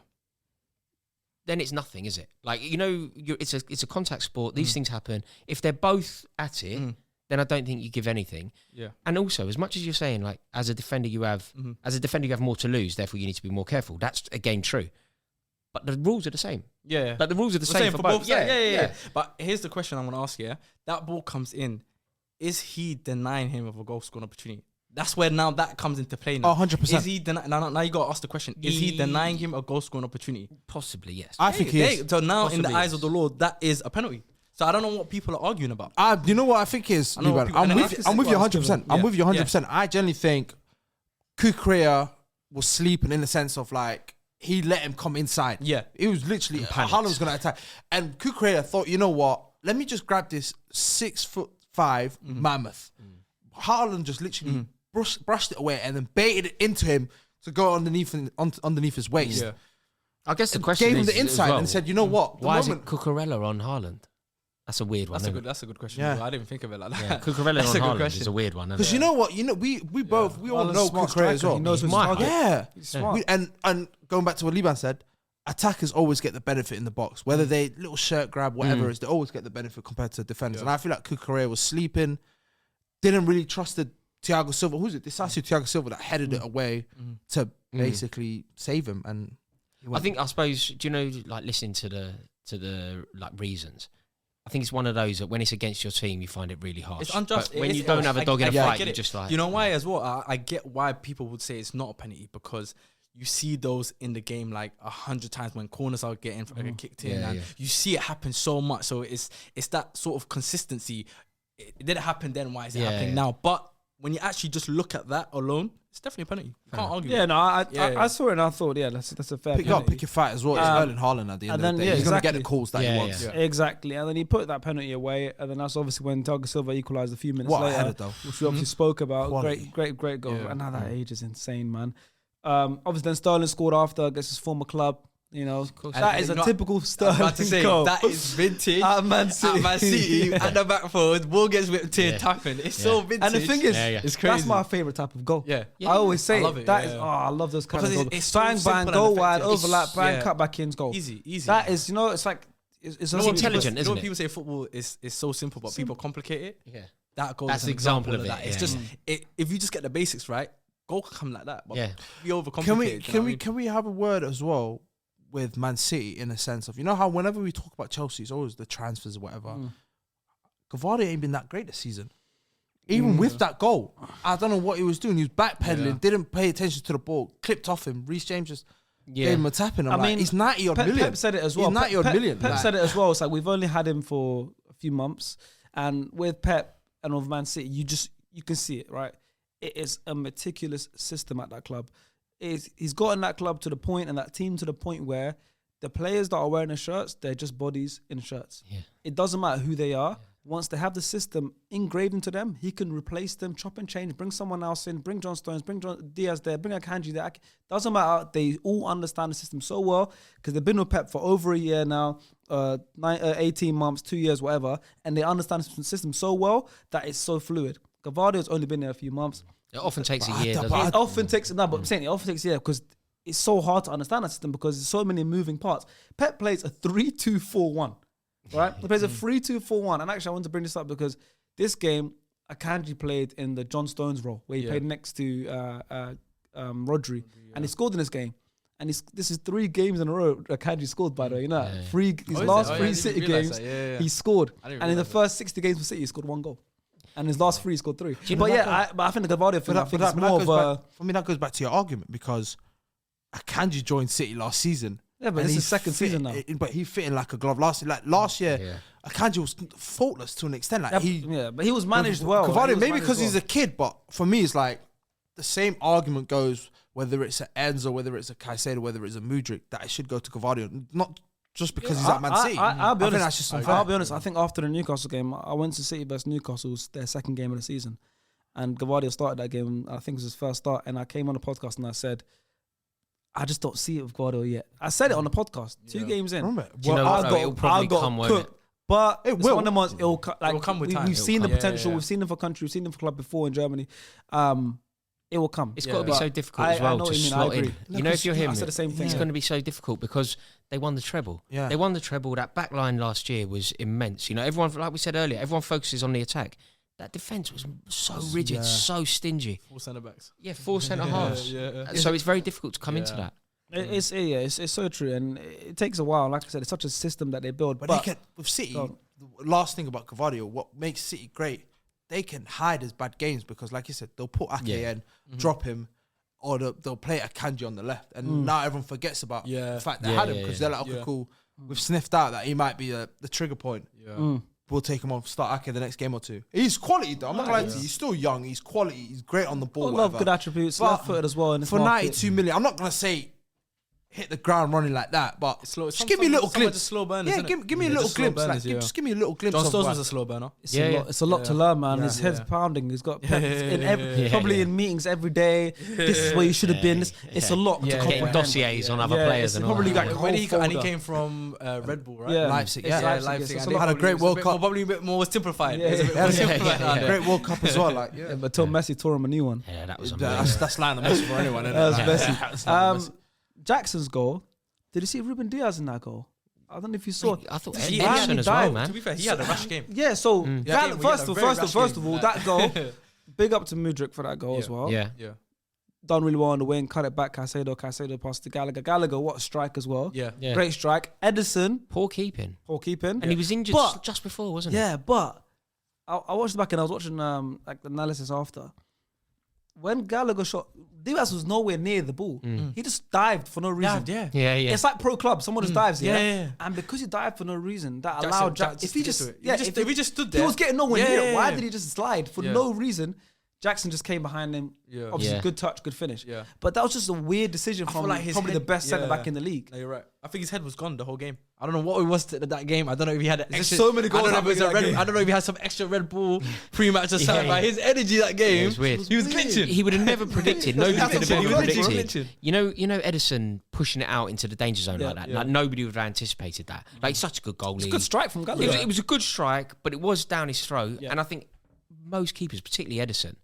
then it's nothing, is it? Like, you know, it's a contact sport. These things happen. If they're both at it, then I don't think you give anything. Yeah. And also, as much as you're saying, like, as a defender you have more to lose, therefore you need to be more careful. That's again true. But the rules are the same. Yeah. Like the rules are the same for both. Yeah. But here's the question I'm going to ask you. Yeah? That ball comes in. Is he denying him of a goal scoring opportunity? That's where now that comes into play now. 100%. Is he now you got to ask the question. Is he denying him a goal scoring opportunity? Possibly, yes. I think he is. So now in the Possibly, eyes of the law, that is a penalty. So I don't know what people are arguing about. You know what I think is, I know what Liban? people- and then I'm with you 100%. I'm Yeah. with you 100%. I generally think Cucurella was sleeping in the sense of like, he let him come inside. Yeah. It was literally, Haaland was going to attack. And Cucurella thought, you know what? Let me just grab this 6'5" mammoth. Haaland just literally brushed it away and then baited it into him to go underneath his waist. Yeah. I guess the question Gave him is the as insight well, and said, you know what? why is it Cucurella on Haaland? That's a weird one. That's a good question. Yeah. I didn't think of it like that. Yeah, Cucurella on Haaland is a weird one. Because you know what? We all know Cucurella as well. He knows He's what's smart. target. Yeah. He's smart. And going back to what Liban said, attackers always get the benefit in the box. Whether they little shirt grab, whatever it is, they always get the benefit compared to defenders. And I feel like Cucurella was sleeping, didn't really trust the Thiago Silva. Who's it? Decisive Thiago Silva that headed it away to basically save him. And I suppose, do you know, like listening to the like reasons, I think it's one of those that when it's against your team, you find it really harsh. It's unjust. But when It you is don't harsh. have a dog in a I fight, get you're it. just like... You know why as well? I get why people would say it's not a penalty, because you see those in the game like 100 times when corners are getting kicked in, and you see it happen so much. So it's that sort of consistency. It didn't happen then. Why is it happening now? But when you actually just look at that alone, it's definitely a penalty. You can't argue. Yeah, no, I saw it and I thought, that's a fair pick penalty. your fight as well. It's Erling Haaland at the end of the day. He's going to get the calls that he wants. Yeah. Exactly. And then he put that penalty away, and then that's obviously when Thiago Silva equalised a few minutes What a later, header, though. which we obviously spoke about. Quality. Great goal. Yeah. And now that age is insane, man. Obviously then Sterling scored after against his former club. You know, that is a typical Sterling about to say, goal. that is vintage. At Man City. At Man City, at the back forward, ball gets whipped in, tapping. It's so vintage. And the thing is, it's crazy. that's my favourite type of goal. Yeah. I always say I love it, that yeah. is, I love those kind Because of goals. it's so Bang, simple bang, and go wide, effective. overlap, bang, Yeah. cut back in, goal. Easy. That is, you know, it's like, it's intelligent, You know isn't when it? people say football is so simple, but people complicate it? Yeah. That goal That's is an an example of it, that. It's yeah. just, if you just get the basics right, goal can come like that. But we overcomplicate Can we it, you know what I mean? can we have a word as well with Man City in a sense of, you know how whenever we talk about Chelsea, it's always the transfers or whatever. Gavardi ain't been that great this season. Even with that goal, I don't know what he was doing. He was backpedaling, didn't pay attention to the ball, clipped off him. Reece James just gave him a tapping. I mean, he's 90 odd million. Pep said it as well. He's 90 odd million. Pep said it as well. It's like we've only had him for a few months, and with Pep and with Man City, you can see it, right? It is a meticulous system at that club. He's gotten that club to the point and that team to the point where the players that are wearing the shirts, they're just bodies in shirts. Yeah. It doesn't matter who they are. Once they have the system engraved into them, he can replace them, chop and change, bring someone else in, bring John Stones, bring Diaz there, bring Akanji there. Doesn't matter. They all understand the system so well because they've been with Pep for over a year now, 18 months, 2 years, whatever, and they understand the system so well that it's so fluid. Gavardio's only been there a few months. It often takes a year, doesn't it? It often takes but I'm saying it often takes a year because it's so hard to understand that system because there's so many moving parts. Pep plays a 3-2-4-1, right? He plays a 3-2-4-1. And actually, I want to bring this up because this game, Akanji played in the John Stones role where he played next to Rodri, and he scored in this game. And this is 3 games in a row Akanji scored, by the way. You know, his last 3 City games, he scored. And in the first 60 games for City, he scored 1 goal. And his last 3 he scored 3. But I think the Gavardio thing, I think it's more of a... For me, that goes back to your argument because Akanji joined City last season. Yeah, but this is second season now. But he fit in like a glove last year. Like last year, Akanji was faultless to an extent. Like but he was managed well. Gavardio, maybe because he's a kid, but for me, it's like the same argument goes whether it's a Enzo, whether it's a Caicedo, whether it's a Mudryk, that it should go to Gavardio. Not just because he's at Man City. I'll be honest. That's just unfair. I'll be honest. I think after the Newcastle game, I went to City versus Newcastle, their second game of the season, and Gavardio started that game. I think it was his first start, and I came on the podcast and I said, I just don't see it with Gavardio yet. I said it on the podcast 2 games in. Remember? Do you know what, though? It'll probably come, won't it? But it it's will. one of the ones. It'll come with time. We've seen the potential. Yeah. We've seen them for country. We've seen them for club before in Germany. It will come. It's got to be so difficult as well to slot in. You know, if you're him, I said the same thing. it's going to be so difficult because they won the treble. Yeah. They won the treble. That back line last year was immense. You know, everyone, like we said earlier, everyone focuses on the attack. That defence was so rigid, so stingy. 4 centre-backs. Yeah, 4 centre-halves. So it's very difficult to come into that. It's so true, and it takes a while. Like I said, it's such a system that they build. But they can, with City, the last thing about Gavardio, what makes City great, they can hide his bad games because, like you said, they'll put Ake in, drop him, or they'll play Akanji on the left, and now everyone forgets about the fact they had him because they're like, okay, cool, we've sniffed out that he might be the trigger point. We'll take him off, start Ake the next game or 2. He's quality though. I'm not going to lie to you. He's still young. He's quality. He's great on the ball. A lot of good attributes. Left-footed as well. In this for market. 92 million, I'm not going to say hit the ground running like that. But Slow. just give me a little glimpse. Just slow burners. Yeah, give me a little glimpse. Just give me a little glimpse. John of Stones what- was a slow burner. It's a lot to learn, man. His head's pounding. He's got probably in meetings every day. This is where you should have been. It's a lot to Getting comprehend. dossiers on other players it's and all probably that. like a When whole and he folder. came from Red Bull, right? Yeah. Leipzig, It's yeah. Leipzig. It's had a great World Cup. Probably a bit more simplified. Yeah, It's a bit yeah, more yeah, simplified yeah, now, yeah. yeah. Great World Cup as well. Like, Yeah, but till Messi tore him a new one. Yeah, that was amazing. that's like the message for anyone. That was Isn't it? Messi. Jackson's goal. Did you see Ruben Diaz in that goal? I don't know if you saw. I thought He Edison as well, died. man. To be fair, he had a rash game. Yeah, so Yeah, first he had a very of rash all, game. that goal. Big up to Mudryk for that goal as well. Yeah. Yeah. Done really well on the wing, cut it back. Caicedo passed to Gallagher. Gallagher, what a strike as well. Yeah. Yeah. Great strike. Edison, Poor keeping. poor keeping. And he was injured But- just before, wasn't he? Yeah, but I watched it back and I was watching like the analysis after. When Gallagher shot, Diaz was nowhere near the ball. He just dived for no reason. Yeah. Yeah, yeah. It's like pro club. Someone just dives, yeah? Yeah. And because he dived for no reason, that Jackson- allowed Jack- Jack. If he to just, get to it. yeah, If he just stood there, he was getting nowhere Yeah, near. yeah, it. Why yeah. did he just slide for Yeah. no reason? Jackson just came behind him. Yeah. Obviously, Yeah. good touch, good finish. Yeah. But that was just a weird decision I from feel like his probably head- the best centre back yeah. in the league. No, you're right. I think his head was gone the whole game. I don't know what it was to that game. I don't know if he had There's extra. so many goals I don't know if it was happening in that game. I don't know if he had some extra Red Bull pre-match or something. Yeah. But his energy that game, it was weird. he was glitching. He would have never predicted. Nobody That's could have what ever he was predicted. glitching. You know Edison pushing it out into the danger zone like that. yeah. Like nobody would have anticipated that. Like he's such a good goalie. It's a good strike from Gallagher. It was a good strike, but it was down his throat. Yeah. And I think most keepers, particularly Edison,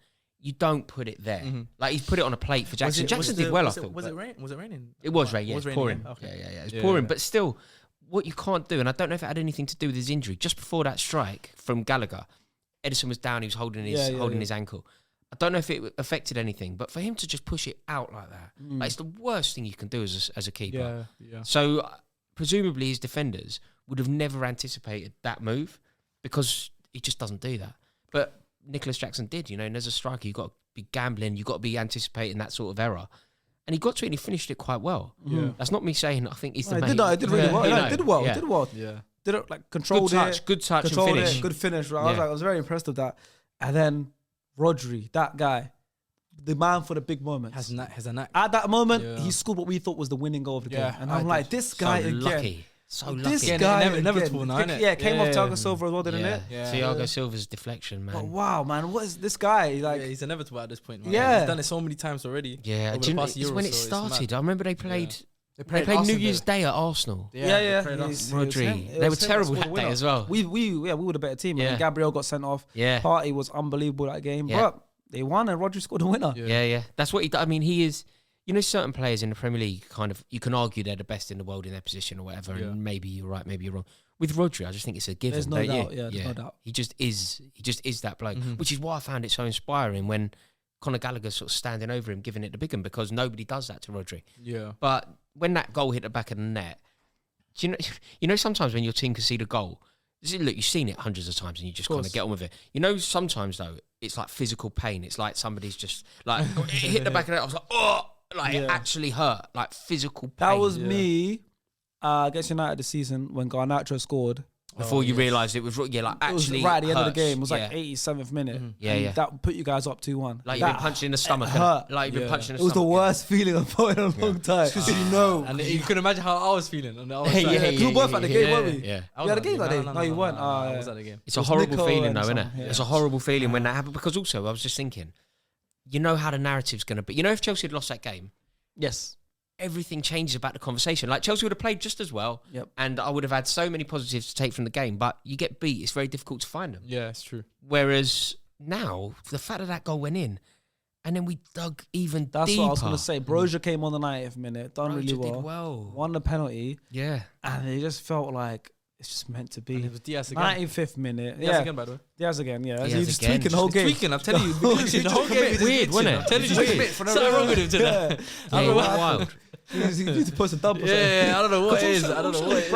you don't put it there. Like he's put it on a plate for Jackson. Jackson did well, I thought. Was but it rain? Was it raining? It was rain, yeah. It was raining, pouring. yeah? Okay. Yeah. It was Yeah, pouring. yeah. But still, what you can't do, and I don't know if it had anything to do with his injury, just before that strike from Gallagher, Edison was down, he was holding his ankle. I don't know if it affected anything, but for him to just push it out like that, like it's the worst thing you can do as a keeper. Yeah. So presumably his defenders would have never anticipated that move because he just doesn't do that. But Nicholas Jackson did, and as a striker, you've got to be gambling, you've got to be anticipating that sort of error. And he got to it and he finished it quite well. Yeah. That's not me saying I think he's the He main. did really well. You Yeah, know, did well. yeah. Did well. Yeah. Did it like controlled Good touch and controlled finish. it, good finish. Right? Yeah. I was very impressed with that. And then Rodri, that guy, the man for the big moments. Has a knack. At that moment, Yeah. he scored what we thought was the winning goal of the game. Yeah, And I I'm like, did. this guy So again. lucky. So lucky. This Again, guy inevitable now, again. innit? Yeah, came off Yeah. Thiago Silva as well, didn't it? Yeah. Thiago Silva's deflection, man. But wow, man, what is this guy like? Yeah, he's inevitable at this point. Man. Yeah. He's done it so many times already. Yeah, over do you the know, past it's year when or it so, it's started. mad. I remember they played New Arsenal Year's Day. Day at Arsenal. Yeah. they played us. He's- it was him. Rodri. It They were was him that terrible scored that the day winner. as well. We were the better team. Yeah. And Gabriel got sent off. Yeah. Partey was unbelievable that game. Yeah. But they won and Rodri scored the winner. Yeah. That's what he does. I mean, he is. Certain players in the Premier League, kind of, you can argue they're the best in the world in their position or whatever, and maybe you're right, maybe you're wrong. With Rodri, I just think it's a given. There's no don't doubt. you? Yeah, there's no doubt. He just is that bloke, which is why I found it so inspiring when Conor Gallagher's sort of standing over him, giving it the big one, because nobody does that to Rodri. Yeah. But when that goal hit the back of the net, do you know sometimes when your team concede a goal, look, you've seen it hundreds of times and you just kind of get on with it. Sometimes though, it's like physical pain. It's like somebody's just like it hit the back of the net. I was like, oh, like it actually hurt, like physical pain. That was me against United this season when Garnacho scored. Before you realised it was like It was actually right at the end of the hurts. game. It was like Yeah. 87th minute. Yeah, And yeah. that put you guys up 2-1. Like you've been punched in the stomach. hurt. Like you've been punched in the It was the stomach. worst feeling I've felt in a long time. Because you know. And you can imagine how I was feeling. And I was Yeah, like, yeah, we were both at the game, yeah, weren't we? yeah. I You had a was at game that day? No, you weren't. I yeah. was at the game. It's a was horrible Nico feeling and though, isn't it? some- yeah. It's a horrible feeling when that happened, because also I was just thinking, how the narrative's going to be. If Chelsea had lost that game, Yes. everything changes about the conversation. Like Chelsea would have played just as well, Yep. and I would have had so many positives to take from the game, but you get beat, it's very difficult to find them. Yeah, it's true. Whereas now, the fact that goal went in, and then we dug even That's deeper. what I was going to say. Brozier came on the 90th minute, done really Brozier well, did well. won the penalty, Yeah. and it just felt like it's just meant to And be. it was Diaz again. 95th minute. Diaz again, by the way. Diaz again, yeah. Diaz He's just again. tweaking the whole He's game. tweaking, I'm telling you. The whole game is Weird, wasn't it? I'm telling you, Weird. weird. Something wrong with him today. Yeah, it was wild. He needs to post a double. Yeah, I don't know what it is. I don't know what it is.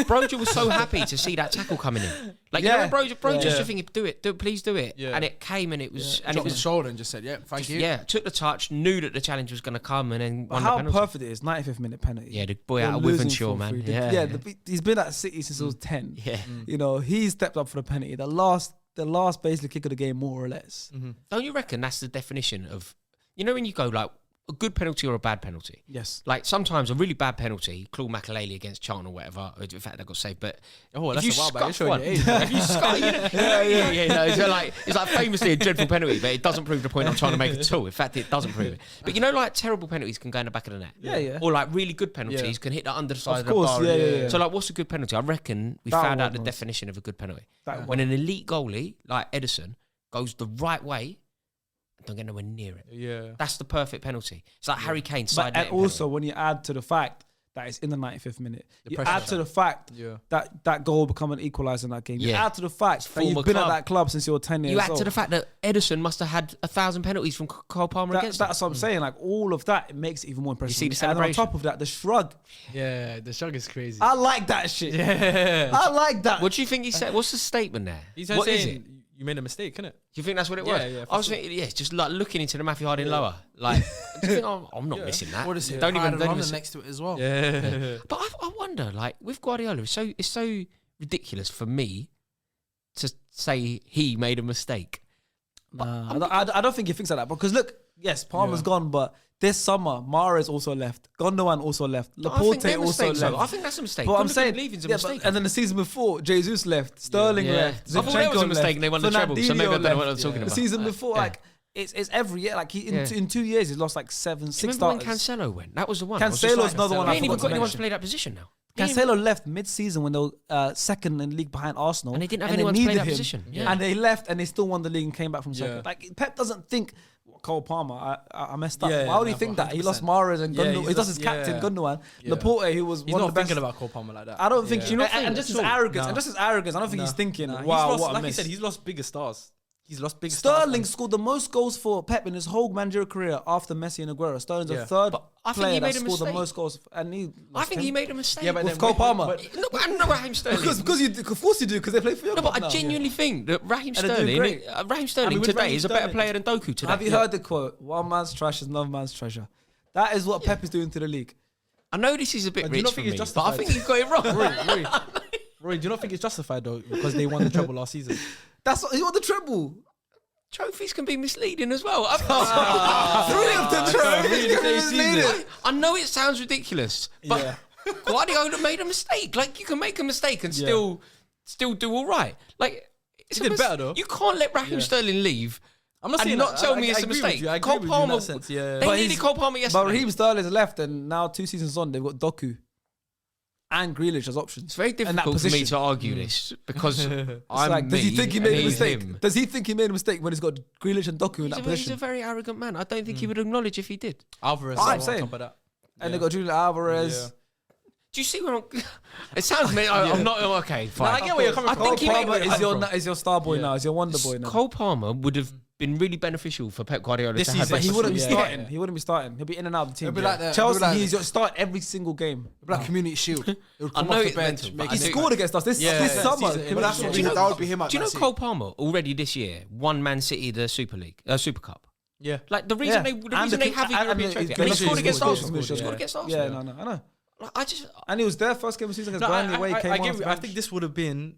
Brozier was so happy to see that tackle coming in. Like, Yeah. Brozier Yeah. just thinking, do it, please do it. Yeah. And it came and it was, and it Dropped was, his shoulder and just said, "Yeah, thank you." yeah, took the touch, knew that the challenge was going to come, and then But won how the penalty. perfect it is, 95th minute penalty. Yeah, the boy out of They're losing Wivenshaw, for man. free. Yeah. He's been at City since he was 10. Yeah. He stepped up for the penalty. The last basically kick of the game, more or less. Don't you reckon that's the definition of, when you go like, a good penalty or a bad penalty. Yes. Like sometimes a really bad penalty, Claude Makelele against Charlton or whatever. In fact, that got saved. But that's if you a while back. You're scuff showing one, your age. if you scuff, no, it's like famously a dreadful penalty, but it doesn't prove the point I'm trying to make at all. In fact, it doesn't prove it. But like terrible penalties can go in the back of the net. Yeah. Or like really good penalties can hit the underside of the course, bar. yeah. So like, what's a good penalty? I reckon we That found out one the was- definition of a good penalty. That When an elite goalie like Edison goes the right way and don't get nowhere near it. Yeah. That's the perfect penalty. It's like Harry Kane But side and also when you add to the fact that it's in the 95th minute, you pressure add to the fact Yeah. that goal become an equaliser in that game. You Yeah. add to the fact that you've Former been at club. that club since you were 10 years you old. add to the fact that Edison must have had 1,000 penalties from Cole Palmer against him. That's what I'm saying. Like all of that, it makes it even more impressive. see the And on celebration? top of that, the shrug. Yeah, the shrug is crazy. I like that shit. Yeah. I like that. What do you think he said? What's the statement there? He's What is saying it? you made a mistake, innit? Do you think that's what it Yeah, was? yeah, for I was sure. thinking, it's just like looking into the Matthew Harding lower. Like, do you think I'm not missing that? What is it? Don't Pride even, and don't London even next to it as well. Yeah. But I wonder, like with Guardiola, it's so ridiculous for me to say he made a mistake. Nah, I don't think he thinks like that. Because look, yes, Palmer's gone, but this summer, Mahrez also left. Gondogan also left. I think Laporte they're also mistakes, left. though. I think that's a mistake. But I'm Gundogan saying, leaving's a yeah, mistake. and then the season before, Jesus left, Sterling Yeah. left, I thought that was a Zinchenko mistake left, and they won the treble, so maybe I don't know what I'm Fernandinho talking left. about. The season before, Yeah. like it's every year. Like in 2 years, he's lost like Do you six remember when starters. Cancelo went? That was the one. I was just Cancelo's like, another one I We ain't even forgot got to anyone to mention. play that position now. Cancelo left mid-season when they were second in the league behind Arsenal, And they didn't have anyone to play needed that him. position. Yeah. And they left, and they still won the league and came back from Yeah. second. Like Pep doesn't think Cole Palmer, I messed up. Yeah, Why would he no, think that? He lost 100%. Mahrez and Yeah, Gundogan. he's He lost his not- captain yeah. Gundogan. Yeah. Laporte, who was He's one not of the best. thinking about Cole Palmer like that. I don't think. Yeah. You know, and just his arrogance, Nah. and just his arrogance. I don't think Nah. he's thinking, Nah, he's wow, lost, what a like miss. you said, he's lost bigger stars. He's lost bigger stars. Sterling scored the most goals for Pep in his whole managerial career after Messi and Aguero. Sterling's the Yeah. third But I think player he that made a scored the mistake. most goals, and he. I lost think him. he made a mistake. Yeah, but with then Cole Palmer. No, but I know Raheem Sterling. Because you, of course you do, because they play for your No, club but I now. genuinely think that Raheem And they're doing Sterling, great. Raheem Sterling with today Raheem is a better Sterling- player than Doku today. Have you heard the quote? One man's trash is another man's treasure. That is what Pep is doing to the league. I know this is a bit Do you rich not for think me, it's but I justified? think you've got it wrong. Roy, do you not think it's justified though? Because they won the treble last season. That's what, he won the treble. Trophies can be misleading as well. Three of the trophies. really can be crazy season. misleading. I know it sounds ridiculous, but Yeah. Guardiola made a mistake. Like you can make a mistake and still do all right. Like it's He did better, though. You can't let Raheem Sterling leave. I'm not And saying not that. tell I me it's a agree with mistake. you. I agree Cole with you in Palmer- that sense. Yeah. They But needed he's- Cole Palmer yesterday. But Raheem Sterling's left, and now 2 seasons on, they've got Doku and Grealish as options. It's very in that difficult for me position. to argue this because It's I'm like, does he me think he and made a he's mistake? him. Does he think he made a mistake when he's got Grealish and Doku in that He's position? a very arrogant man. I don't think he would acknowledge if he did. Alvarez I'm on saying. top of that. And they got Julian Alvarez. Yeah. Do you see where I'm? It sounds me. I'm not okay. Fine. I get where you're coming I from. think Cole he made Palmer it is your star boy now. Is your wonder boy now. Cole Palmer would have been really beneficial for Pep Guardiola This to have. season. But he wouldn't be Yeah. starting. He wouldn't be starting. He'll be in and out of the team. It'll be like that. Chelsea, It'll be like he's your start every single game. Like Community Shield. It would I come know off the it's bench. mental, make but He I it think- scored against us this Yeah, summer. season. But that's what Do you know- that would be him at Do you know Man City. Cole Palmer already this year won Man City the Super League, Super Cup? Yeah. Like the reason Yeah. they And have the and European he's trophy, gonna and he scored score, against scored, Arsenal. scored, He scored yeah. against Arsenal. Yeah, no, I know. Like, I just And he was there first game of the season against Burnley away. Came I on give off you- the I bench. think this would have been.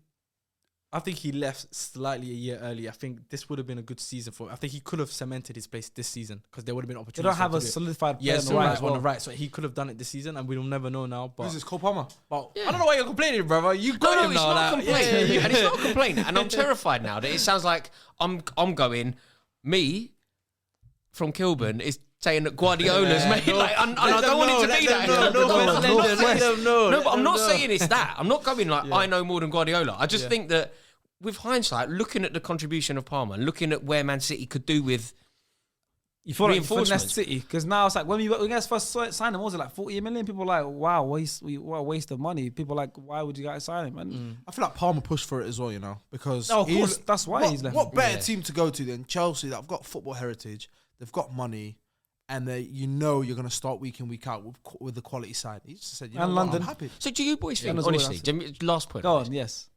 I think he left slightly a year early. I think this would have been a good season for him. I think he could have cemented his place this season because there would have been They opportunities. don't have for a him to do it. solidified player Yeah, on the so right right as well. on the right. So he could have done it this season, and we'll never know now. But, Who's this? Cole Palmer. but Yeah. I don't know why you're complaining, brother. You got No, him it's now. not a like, complaint. yeah, yeah. And it's not a complaint. And I'm terrified now that it sounds like I'm going, me from Kilburn is saying that Guardiola's made like, and I don't want it to be that. No, but I'm not saying it's that. I'm not going like I know more than Guardiola. I just think that with hindsight, looking at the contribution of Palmer, looking at where Man City could do with You feel like you reinforcements. finessed City because now it's like when you guys first signed him, what was it like 40 million? People were like, wow, what a waste of money. People were like, why would you guys sign him? And I feel like Palmer pushed for it as well, you know, because of he- course, that's why what, he's left. What better team to go to than Chelsea? That have got football heritage, they've got money, and you're going to start week in week out with the quality side. He just said, you know And what, London. I'm happy. So do you boys think, as well, honestly, last point, Go on, yes,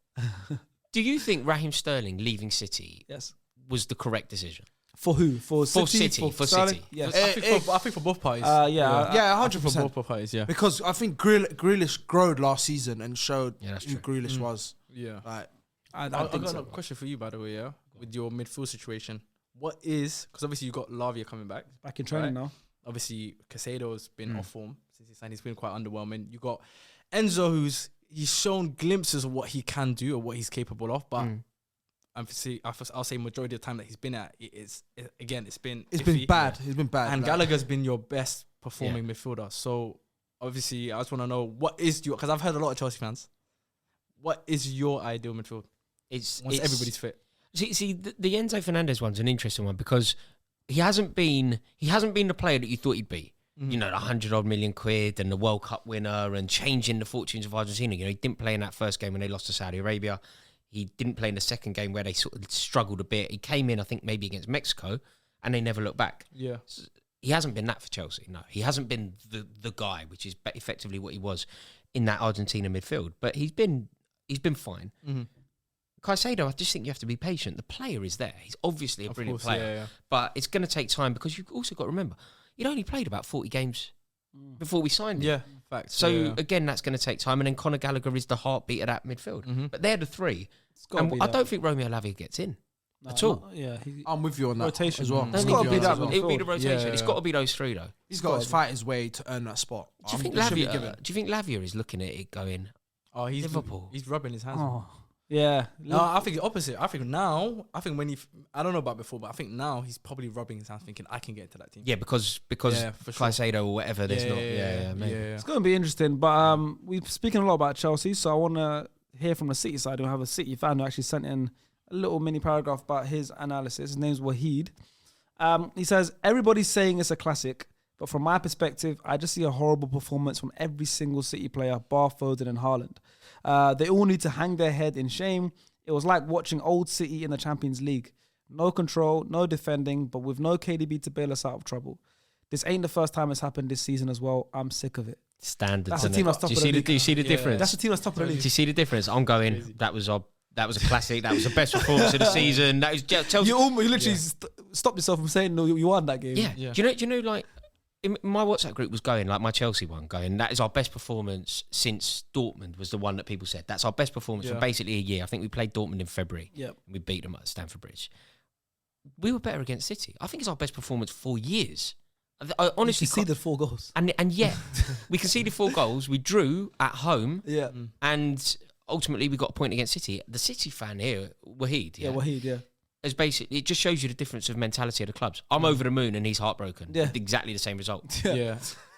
do you think Raheem Sterling leaving City yes. was the correct decision? For who? For City? City, for Sterling? City. Yes. I think for both parties. Yeah. Yeah, I think for 100%. both parties. Yeah. Because I think Grealish growed last season and showed that's who true. Grealish was. Yeah. Like, I I've think got so. a question for you, by the way. Yeah, with your midfield situation, what is because obviously you got Lavia coming back. Back in training Right. Obviously, Casado's been off form since he signed. He's been quite underwhelming. You got Enzo, he's shown glimpses of what he can do or what he's capable of, but I'll say majority of the time that he's been at, it's been bad. He's been bad. And Gallagher's been your best performing midfielder. So obviously, I just want to know because I've heard a lot of Chelsea fans. What is your ideal midfield? Once everybody's fit. See, the Enzo Fernandez one's an interesting one because he hasn't been the player that you thought he'd be. You know, the 100-odd million quid and the World Cup winner and changing the fortunes of Argentina. You know, he didn't play in that first game when they lost to Saudi Arabia. He didn't play in the second game where they sort of struggled a bit. He came in, I think, maybe against Mexico, and they never looked back. Yeah. So he hasn't been that for Chelsea. No, he hasn't been the guy, which is effectively what he was in that Argentina midfield. But he's been fine. Caicedo, I just think you have to be patient. The player is there. He's obviously a brilliant player, but it's going to take time because you've also got to remember, he'd only played about 40 games before we signed him. Yeah, facts. So again, that's going to take time. And then Conor Gallagher is the heartbeat of that midfield. But they're the three. And I don't think Romeo Lavia gets in at all. I'm with you on that rotation as well. It's got to be that. It'll be the rotation. It's got to be those three though. He's got to fight his way to earn that spot. Do you think Lavia is looking at it going, he's Liverpool? He's rubbing his hands. Yeah. No, I think the opposite. I think when I don't know about before, but I think now he's probably rubbing his hands thinking, I can get into that team. Yeah, because Caicedo or whatever, there's not. It's going to be interesting. But we're speaking a lot about Chelsea, so I want to hear from the City side. We have a City fan who actually sent in a little mini paragraph about his analysis. His name's Wahid. He says, everybody's saying it's a classic, but from my perspective, I just see a horrible performance from every single City player, bar Foden and Haaland. They all need to hang their head in shame. It was like watching old City in the Champions League. No control, no defending, but with no KDB to bail us out of trouble. This ain't the first time it's happened this season as well. I'm sick of it. Standards. That's the team that's top of the league. Do you see the difference? That's the team that's top of the league. Do you see the difference? I'm going, that was a classic. That was the best performance of the season. That was Chelsea. You literally stopped yourself from saying, no, you won that game. Yeah. Do you know, like, my WhatsApp group was going, like my Chelsea one, going, that is our best performance since Dortmund was the one that people said. That's our best performance for basically a year. I think we played Dortmund in February. Yeah. We beat them at Stamford Bridge. We were better against City. I think it's our best performance for years. I honestly conceded 4 goals. And yet, we conceded 4 goals. We drew at home. Yeah. And ultimately, we got a point against City. The City fan here, Wahid. Yeah, Wahid, yeah. Is basically, it just shows you the difference of mentality of the clubs. I'm over the moon and he's heartbroken. Yeah. Exactly the same result. Yeah.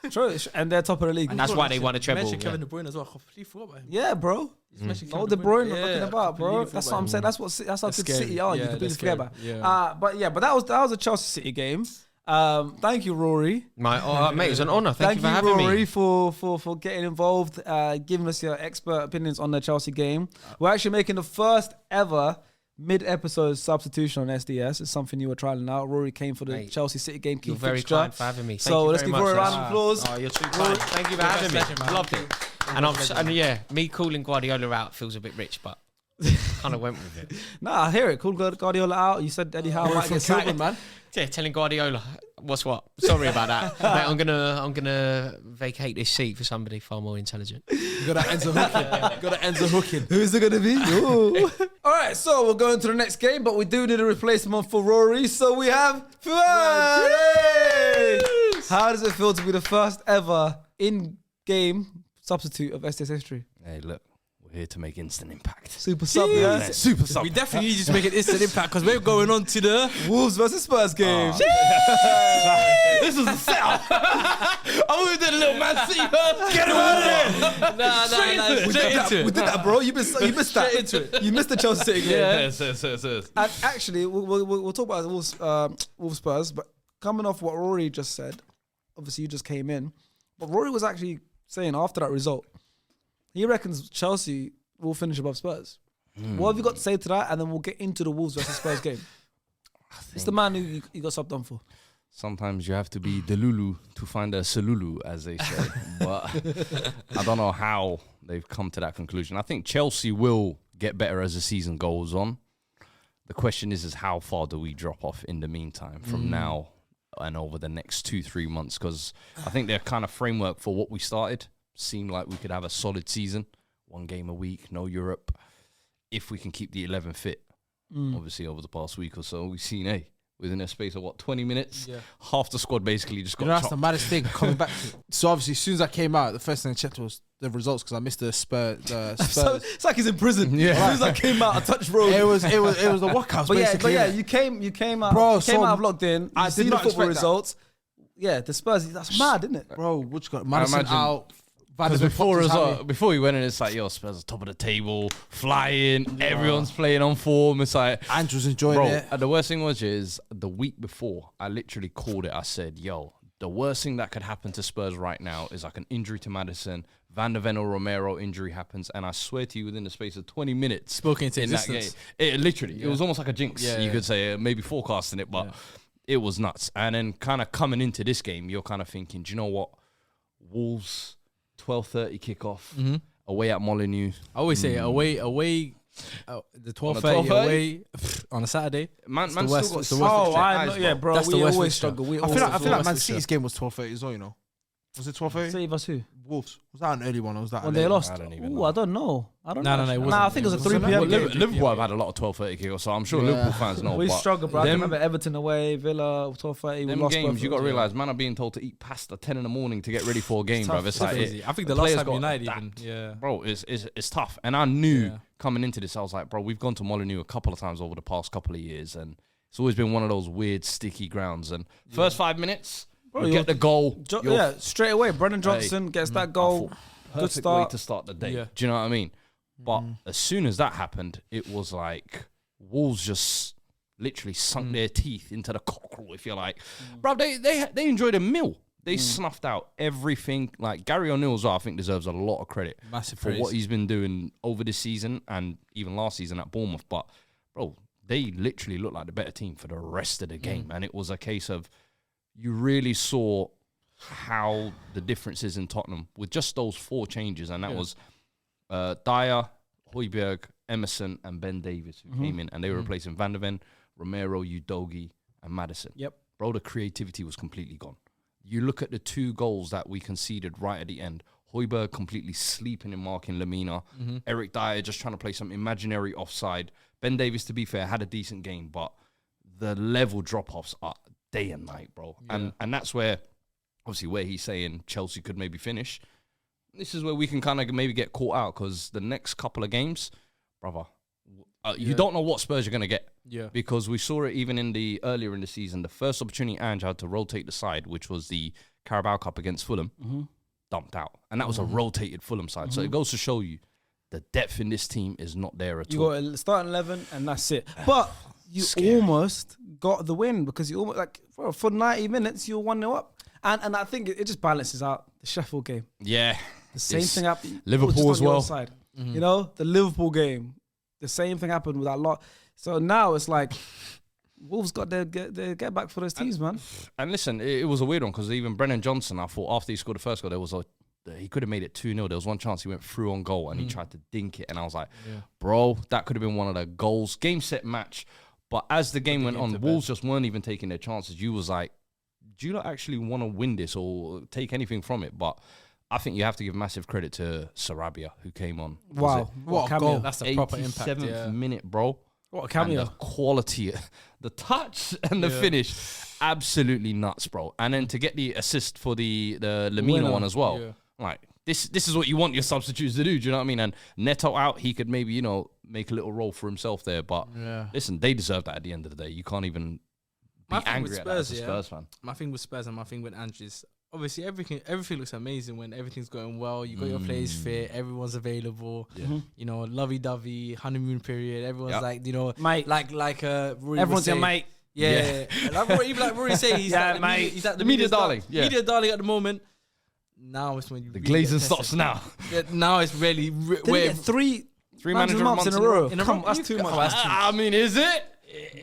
True. And they're top of the league. And that's why they won a treble. Mentioned Kevin De Bruyne as well. I completely forgot about him. Yeah, bro. Oh, De Bruyne we're talking about, bro. That's what I'm saying. That's how good City are. You completely forget about. But that was a Chelsea City game. Thank you, Rory. Mate, it was an honour. Thank you for having Rory, me. for getting involved, giving us your expert opinions on the Chelsea game. We're actually making the first ever mid-episode substitution on SDS. It's something you were trying out. Rory came for the Chelsea City game. You're very kind for having me. So let's give Rory a round of applause. Oh, you're too kind. Thank you for having me. Loved it. And me calling Guardiola out feels a bit rich, but kind of went with it. Nah, I hear it. Call Guardiola out. You said Eddie Howe might get sacked, man. Yeah, telling Guardiola what's what. Sorry about that. Mate, I'm gonna vacate this seat for somebody far more intelligent. You got to Enzo hooking. Who's it gonna be? All right, so we're going to the next game, but we do need a replacement for Rory. So we have Fuad. How does it feel to be the first ever in-game substitute of SDS history? Hey, look. Here to make instant impact. Super sub, yeah? Super sub. We definitely need you to make an instant impact because we're going on to the Wolves versus Spurs game. This was the setup. I would have done a little Man City. Get him out of there. Straight into it. We did that, bro. You missed that. Straight into it. You missed the Chelsea City game. Yes. And actually, we'll talk about the Wolves Spurs, but coming off what Rory just said, obviously you just came in, but Rory was actually saying after that result, he reckons Chelsea will finish above Spurs. What have you got to say to that? And then we'll get into the Wolves versus Spurs game. It's the man who you got subbed on for. Sometimes you have to be Delulu to find a Salulu, as they say. But I don't know how they've come to that conclusion. I think Chelsea will get better as the season goes on. The question is how far do we drop off in the meantime from now and over the next 2-3 months? Because I think their kind of framework for what we started seemed like we could have a solid season, 1 game a week, no Europe, if we can keep the 11 fit. Obviously, over the past week or so, we've seen, within a space of 20 minutes. Yeah. Half the squad basically just got That's the chopped. maddest thing coming back to. So obviously, as soon as I came out, the first thing I checked was the results because I missed the Spurs. So it's like he's in prison. Yeah. As soon as I came out, I touched road. It was the workouts. But basically. you came out. Bro, you came so out of locked in. I I did did the not football expect that. results. Yeah, the Spurs. That's mad, isn't it? Bro, what you got? Madison imagine- out. Because Van der before, Vaart as was well, happy. before we went in, it's like, yo, Spurs are top of the table, flying, everyone's playing on form. It's like, Andrew's enjoying bro, it. and the worst thing was is the week before, I literally called it. I said, yo, the worst thing that could happen to Spurs right now is like an injury to Maddison, Van der Ven or Romero injury happens, and I swear to you, within the space of 20 minutes, Spoken into in that game, existence. it literally, it was almost like a jinx. Yeah, you yeah. could say, maybe forecasting it, but it was nuts. And then kind of coming into this game, you're kind of thinking, do you know what? Wolves, 12:30 kickoff, away at Molineux. I always say away, the 12:30 12:30? away on a Saturday. Man, It's man the worst- still got it's the worst Oh, fixture. I know. Yeah, bro. That's the We worst always fixture. struggle. We I feel like always Man fixture. City's game was 12:30 as well. You know, was it 12:30? Save us who? Wolves. Was that an early one or was that? When a they late lost. I don't even Ooh, know. I don't know. I don't No, know. no, it Nah, wasn't. I think it was a It 3 wasn't. p.m. Well, game. Liverpool have had a lot of 12:30 kickoffs, so I'm sure Yeah. Liverpool fans know. We but struggle, bro. I can them- remember Everton away, Villa 12:30. We Them lost games, you got to both of them. realize, man are being told to eat pasta 10 in the morning to get ready for a game, tough. bruv. It's It's like, Crazy. I think the players last time got United adapt. even, yeah. Bro, it's tough. And I knew Yeah. coming into this, I was like, bro, we've gone to Molineux a couple of times over the past couple of years, and it's always been one of those weird, sticky grounds. And first 5 minutes, Bro, you you're- get the goal. you're Yeah, straight away. Brendan Johnson gets that goal. Good perfect way start. to start the day. Yeah. Do you know what I mean? But as soon as that happened, it was like Wolves just literally sunk their teeth into the cockerel, if you like. Bro, they enjoyed a meal. They snuffed out everything. Like Gary O'Neill as well, I think deserves a lot of credit Massive for praise. what he's been doing over this season and even last season at Bournemouth. But bro, they literally looked like the better team for the rest of the game. And it was a case of you really saw how the difference is in Tottenham with just those 4 changes, and that was Dyer, Højbjerg, Emerson, and Ben Davies who came in, and they were replacing Van der Ven, Romero, Udogie, and Maddison. Yep. Bro, the creativity was completely gone. You look at the 2 goals that we conceded right at the end. Højbjerg completely sleeping and marking Lamina. Eric Dyer just trying to play some imaginary offside. Ben Davies, to be fair, had a decent game, but the level drop-offs are day and night, bro. And that's where, obviously, where he's saying Chelsea could maybe finish. This is where we can kind of maybe get caught out because the next couple of games, brother, you don't know what Spurs you're going to get. Yeah. Because we saw it even earlier in the season. The first opportunity Ange had to rotate the side, which was the Carabao Cup against Fulham, dumped out. And that was a rotated Fulham side. So it goes to show you the depth in this team is not there at You all. got a starting 11, and that's it. But you Scary. almost got the win because you almost like for 90 minutes you're 1-0 up, and I think it just balances out the Sheffield game. Yeah. The same It's thing happened. Liverpool just on as your well. Side. You know, the Liverpool game, the same thing happened with that lot. So now it's like Wolves got their get back for those teams, man. And listen, it was a weird one because even Brennan Johnson, I thought after he scored the first goal, he could have made it 2-0. There was one chance he went through on goal and he tried to dink it. And I was like, bro, that could have been one of the goals. Game, set, match. But as the game went on, Wolves just weren't even taking their chances. You was like, do you not actually want to win this or take anything from it? But I think you have to give massive credit to Sarabia, who came on. Wow, what a cameo! That's a proper impact. 87th Yeah. minute, bro. What a And cameo! the quality, the touch and the finish, absolutely nuts, bro. And then to get the assist for the Lamina Winner. one as well. Yeah. Like, this is what you want your substitutes to do. Do you know what I mean? And Neto out, he could maybe, make a little role for himself there. But listen, they deserve that at the end of the day. You can't even be My thing angry with at that as Spurs, a yeah. Spurs fan. My thing with Spurs and my thing with Ange is obviously everything looks amazing when everything's going well. You got your players fit, everyone's available. Lovey-dovey, honeymoon period. Everyone's Yep. like, Mate. like Rory would Everyone's your say. mate. Yeah. And like Rory say, he's Yeah, like mate. he's like The media darling, yeah. Media darling at the moment. Now it's when you The really get glazing tested. stops now. Yeah, now it's really Did he where get three manager months in a row? In a Come, row? that's too much. I mean, is it?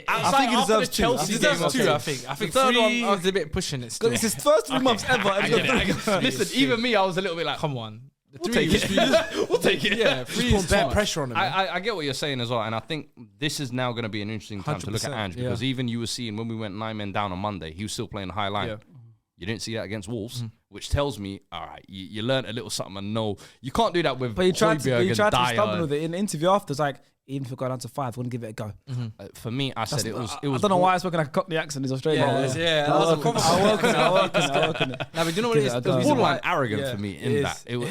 I think he deserves two. He deserves two. I think. The The third third one, one was a bit pushing it. Still. It's his first 3 months ever. and I he's get got it, I three. get it. Listen, even me, I was a little bit like, Come on, the we'll take it. We'll take it. Yeah, Just three put is bare too much. pressure on him. man. I get what you're saying as well, and I think this is now going to be an interesting time to look at 100%, Ange because even you were seeing when we went 9 men down on Monday, he was still playing the high line. Yeah. You didn't see that against Wolves, which tells me, all right, you learned a little something and no, you can't do that with But he tried to Højbjerg be and stubborn Dyer. with it in the interview after. It's like, even if we go down to 5, we're gonna give it a go. For me, I said it was. I don't know why I spoke like a Cockney accent. He's Australian. Yeah, that was a proper. I work on it. Now, but do you know what it is? Give it a The go. reason borderline why arrogant for me in that. It was,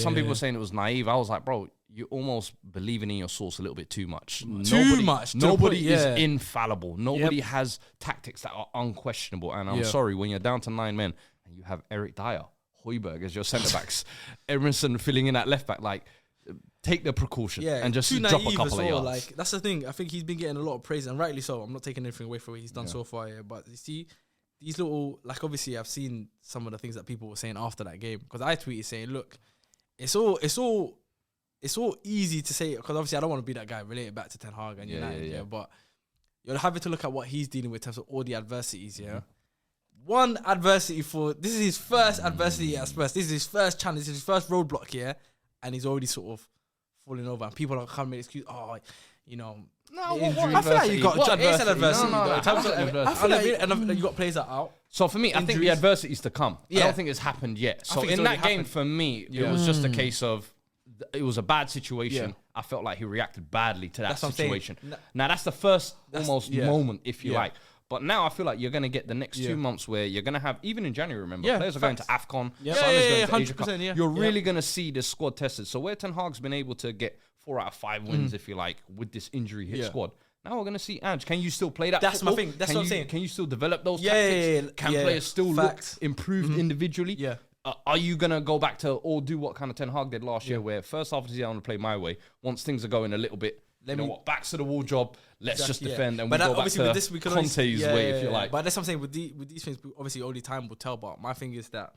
some people yeah. were saying it was naive. I was like, bro, you're almost believing in your source a little bit too much. Too much, to the Nobody point, is yeah. infallible. Nobody has tactics that are unquestionable. And I'm sorry, when you're down to 9 men and you have Eric Dyer, Højbjerg as your centre backs, Emerson filling in at left back, like, take the precaution and just too drop a naive couple as of well. yards. Like, that's the thing. I think he's been getting a lot of praise, and rightly so. I'm not taking anything away from what he's done so far here, but you see, these little, like, obviously, I've seen some of the things that people were saying after that game, because I tweeted saying, look, it's all easy to say, because obviously I don't want to be that guy related back to Ten Hag and United, but you're having to look at what he's dealing with in terms of all the adversities. One adversity this is his first adversity at Spurs. This is his first challenge. This is his first roadblock here, and he's already sort of falling over. And people are coming with excuse. Oh, you know, No, the injury I feel like you got What is an adversity? adversity? No, though? In terms of- adversity. I feel like and you got players that are out. So for me, I think the Injuries. adversity is to come. I Yeah. don't think it's happened yet. So think it's in that already game, happened. for me, it was just a case of it was a bad situation. Yeah. I felt like he reacted badly to that That's what I'm saying. situation. Now that's the first almost yeah. moment, if you Yeah. like. But now I feel like you're going to get the next 2 months where you're going to have, even in January, remember, Yeah, players are going to facts. AFCON, Yeah, some is going to 100%, Asia Cup. yeah. You're really going to see the squad tested. So where Ten Hag's been able to get 4 out of 5 wins, if you like, with this injury hit squad. Now we're going to see Ange. Can you still play that That's my football? thing. That's Can what I'm you- saying. Can you still develop those Yeah, tactics? Can yeah, players still facts. look improved individually? Yeah. Are you going to go back to or do what kind of Ten Hag did last year, where first half of the season I want to play my way. Once things are going a little bit, backs to the wall job. Let's just defend and but we that, go back obviously to with this we can only, Conte's way, if you like. But that's what I'm saying with these things. Obviously, only time will tell. But my thing is that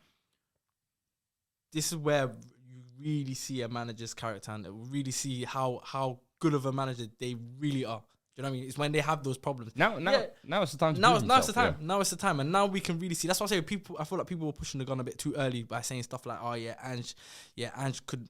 this is where you really see a manager's character and really see how good of a manager they really are. Do you know what I mean? It's when they have those problems. Now it's the time to Now prove it's the himself, time. Now it's the time, and now we can really see. That's why I say people. I feel like people were pushing the gun a bit too early by saying stuff like, "Oh yeah, Ange could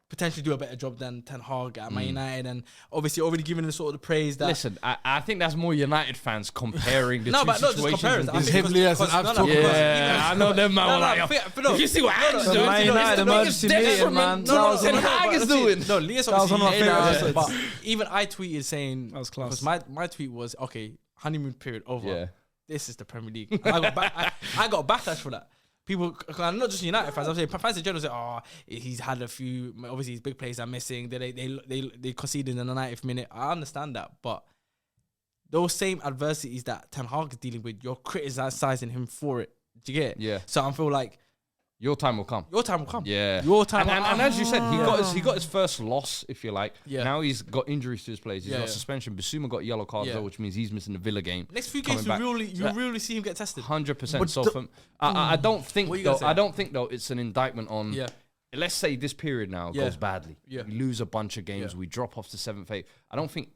potentially do a better job than Ten Hag at Man United," and obviously already giving the sort of the praise that. Listen, I think that's more United fans comparing the No, two but not just situations. comparing. and I things. think Himley as an because- absolute- Yeah, I know them man were like, but you see what Ange no, doing? Man You know, United it's the emergency biggest meeting, man. detriment That was Ten one of Hag is but doing. No, Leah's That was one of my obviously favourite hated it, episodes. but even I tweeted saying That was class. because my tweet was okay, honeymoon period over. Yeah. This is the Premier League. And I got backlash for that. People, not just United fans. I'm saying fans in general say, "Oh, he's had a few. Obviously, his big plays are missing. They conceded in the 90th minute." I understand that, but those same adversities that Ten Hag is dealing with, you're criticizing him for it. Do you get it? Yeah. So I feel like Your time will come. your time will come. Yeah, Your time. And as you said, he got his first loss, if you like. Yeah. Now he's got injuries to his players. He's Yeah, got yeah. suspension. Basuma got yellow cards, Yeah. though, which means he's missing the Villa game. Next few coming games, back. you really see him get tested. 100%. So I don't think What you though. gonna say? I don't think though it's an indictment on. Yeah. Let's say this period now Yeah. goes badly. Yeah. We lose a bunch of games. Yeah. We drop off to 7th, 8th. I don't think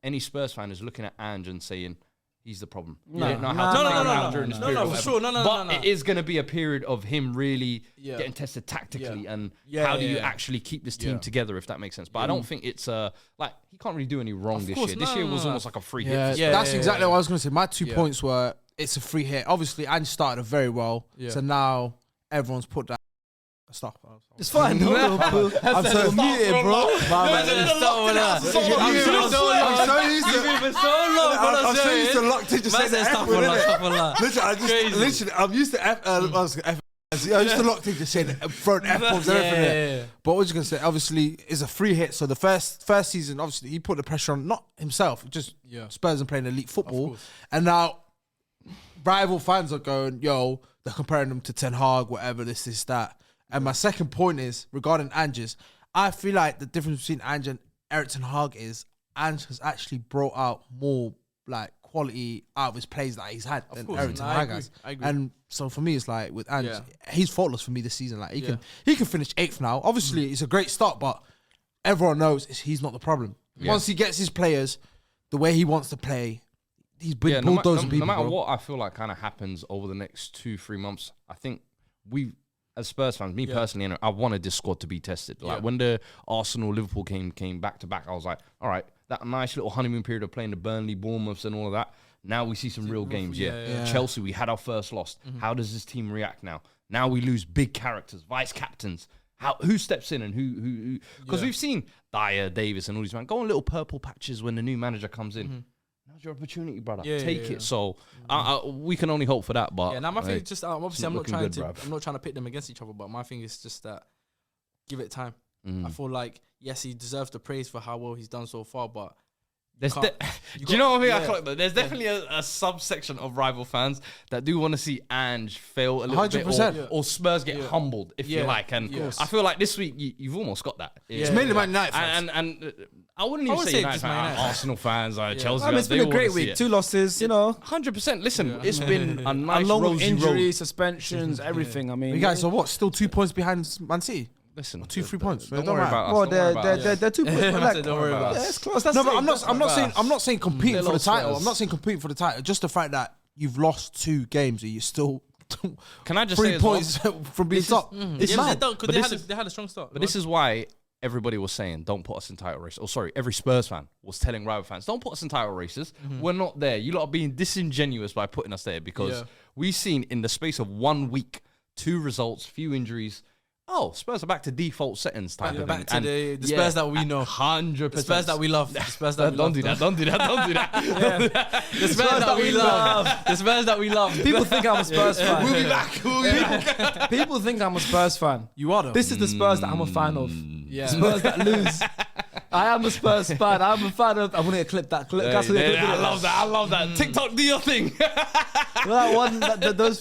any Spurs fan is looking at Ange and saying he's the problem. No. You don't know how No, to no, figure no, him out no, during no, this no. period. No, or for whatever. sure. No, But no. it is going to be a period of him really Yeah. getting tested tactically and Yeah, how do you yeah. actually keep this team Yeah. together, if that makes sense. But I don't think it's like he can't really do any wrong this course, year. This no, year no, was no. almost like a free hit. Yeah, for Yeah, that's yeah, exactly yeah. what I was going to say. My 2 Yeah. points were it's a free hit. Obviously, Ange started very well, Yeah. so now everyone's put that. Stop. It's fine. No, I'm so muted, bro. I'm so used to locked in just saying the F word, innit? Literally, I'm used to F. I used to locked in just saying throwing F bombs and everything. Yeah. But what was you gonna say? Obviously, it's a free hit. So the first season, obviously, he put the pressure on not himself, just Spurs and playing elite football. And now rival fans are going, "Yo, they're comparing them to Ten Hag, whatever. This, that." And my second point is regarding Ange's. I feel like the difference between Ange and Eric Ten Hag is Ange has actually brought out more like quality out of his plays that he's had than course. Eric No, Ten I Hag agree. has. I agree. And so for me, it's like with Ange, Yeah. he's faultless for me this season. Like he can finish 8th now. Obviously, it's a great start, but everyone knows he's not the problem. Once he gets his players the way he wants to play, he's been bulldozing people. No matter bro. what I feel like kind of happens over the next 2-3 months, I think we, as Spurs fans, me personally, and I wanted this squad to be tested. Like when the Arsenal Liverpool came back to back, I was like, all right, that nice little honeymoon period of playing the Burnley, Bournemouths, and all of that. Now we see some real games. Yeah. Chelsea, we had our first loss. How does this team react now? Now we lose big characters, vice captains. who steps in and who because we've seen Dyer, Davis, and all these man go on little purple patches when the new manager comes in. Now's your opportunity, brother. Take it. So we can only hope for that. But now my thing is just obviously I'm not trying to pit them against each other, but my thing is just that give it time. I feel like yes, he deserves the praise for how well he's done so far, but. Do you know what I mean? I feel like there's definitely a subsection of rival fans that do want to see Ange fail a little 100%. bit or Spurs get humbled, if you like. And I feel like this week you've almost got that. It's mainly Man United fans. And I wouldn't even say United fans, Arsenal fans, Chelsea I mean, fans. it's been a great week. 2 losses, you know. 100%. Listen, it's been a nice Along with rosy injuries, road. suspensions, everything. I mean, You guys are what? Still 2 points behind Man City? Listen, 2-3 points. Don't Don't worry matter. about us. well, Don't worry about us. they're 2 points back. Don't worry about Yeah, us. it's close. That's No, but it. I'm not saying competing for the title. Spurs. I'm not saying competing for the title. Just the fact that you've lost 2 games and you're still Can I just say 3 as well? points from being top. It's mad. They had a strong start. But this is why everybody was saying, don't put us in title races. Oh, sorry, every Spurs fan was telling rival fans, don't put us in title races. We're not there. You lot are being disingenuous by putting us there because we've seen in the space of 1 week, 2 results, few injuries. Oh, Spurs are back to default settings type of thing. Back to the Spurs that we know. 100%. The Spurs that we love. The Spurs that we Don't love. do that. Don't do that. Don't do that. The Spurs that we love. The Spurs that we love. People think I'm a Spurs fan. We'll be back. We'll be back. People think I'm a Spurs fan. You are though. This is the Spurs that I'm a fan of. Yeah. Spurs that lose. I am a Spurs fan. I'm a fan of. I'm gonna clip that. That's what I love that. I love that. TikTok, do your thing. that one. Those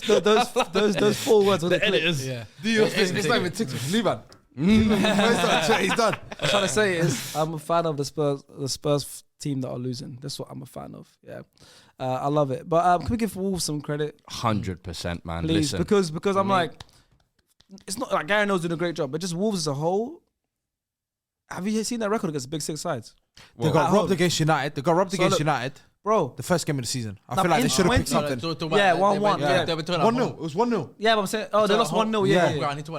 4 words. The editors. Yeah. Do your thing. It's not even TikTok. Leave it. He's done. I'm trying to say is I'm a fan of the Spurs team that are losing. That's what I'm a fan of. Yeah, I love it. But can we give Wolves some credit, 100%, man. please? Listen. Because I'm like, it's not like Gary Neville's doing a great job, but just Wolves as a whole. Have you seen that record against the big 6 sides? They got robbed against United. Bro. The first game of the season. I feel like they should have picked something. 1-1. Yeah. 1-0. It was 1-0. Yeah, but I'm saying, they lost 1-0. Yeah.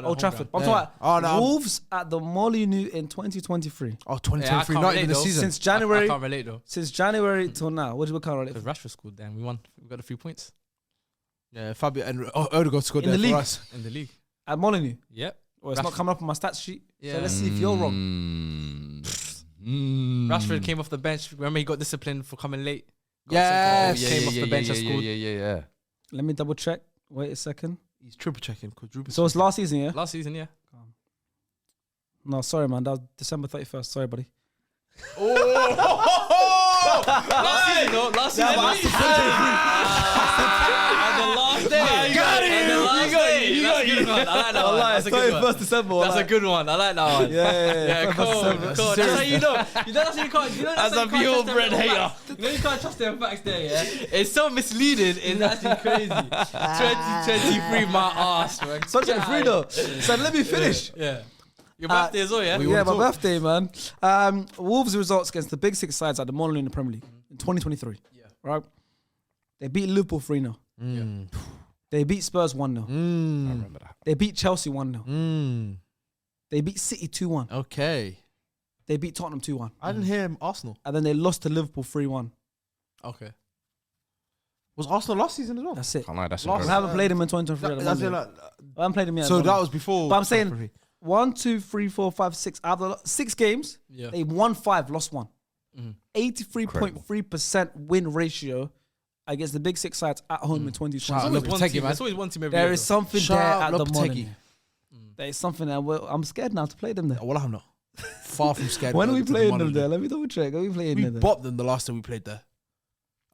Old Trafford. I'm talking about Wolves at the Molineux in 2023. Oh, 2023, not even the season. Since January. I can't relate though. Since January till now. What can't relate? Because Rashford scored then. We won. We got a few points. Yeah, Fabio and Odegaard scored In there the for league. us. In the league. At Molineux. Yep. Well, it's not coming up on my stats sheet. Yeah. So let's see if you're wrong. Rashford came off the bench. Remember he got disciplined for coming late. Yes. Came off the bench and scored. Yeah. Let me double check. Wait a second. He's triple checking. So it's last season, yeah? Last season, yeah. No, sorry, man. That was December 31st. Sorry, buddy. Last season, though. Last season. And the last day. got it. And the last day. You That's a good one. I like that one. That's a good one. 31st December. That's a good one. I like that one. Yeah. Cool. That's how you know. That's how you can't. As a purebred hater. You know you can't trust their facts there, yeah? It's so misleading. It's actually crazy. 2023, my ass, man. Such a free though. So let me finish. Yeah. Your birthday as well, yeah? Yeah, my birthday, man. Wolves' results against the big 6 sides at the Molineux in the Premier League in 2023. Yeah. Right? They beat Liverpool 3-0. They beat Spurs 1-0. I remember that. They beat Chelsea 1-0. They beat City 2-1. Okay. They beat Tottenham 2-1. I didn't hear him Arsenal. And then they lost to Liverpool 3-1. Okay. Was Arsenal last season as well? That's it. I know, that's I incredible. haven't played them in 2023. That's it, like, I haven't played them yet. so that was before. But I'm saying 1, 2, 3, 4, 5, 6. Out of the 6 games, Yeah. they won 5, lost 1. 83.3% win ratio against the big 6 sides at home in 2020. Shout out There's Lopetegui, always one team. man. There's always one team every There year. is something Shout there out at the Lopetegui. Molineux. There is something there. I'm scared now to play them there. Well, I'm not. Far from scared. When are we of the playing them Molineux. there? Let me double check. Are we playing We them there? bopped them the last time we played there.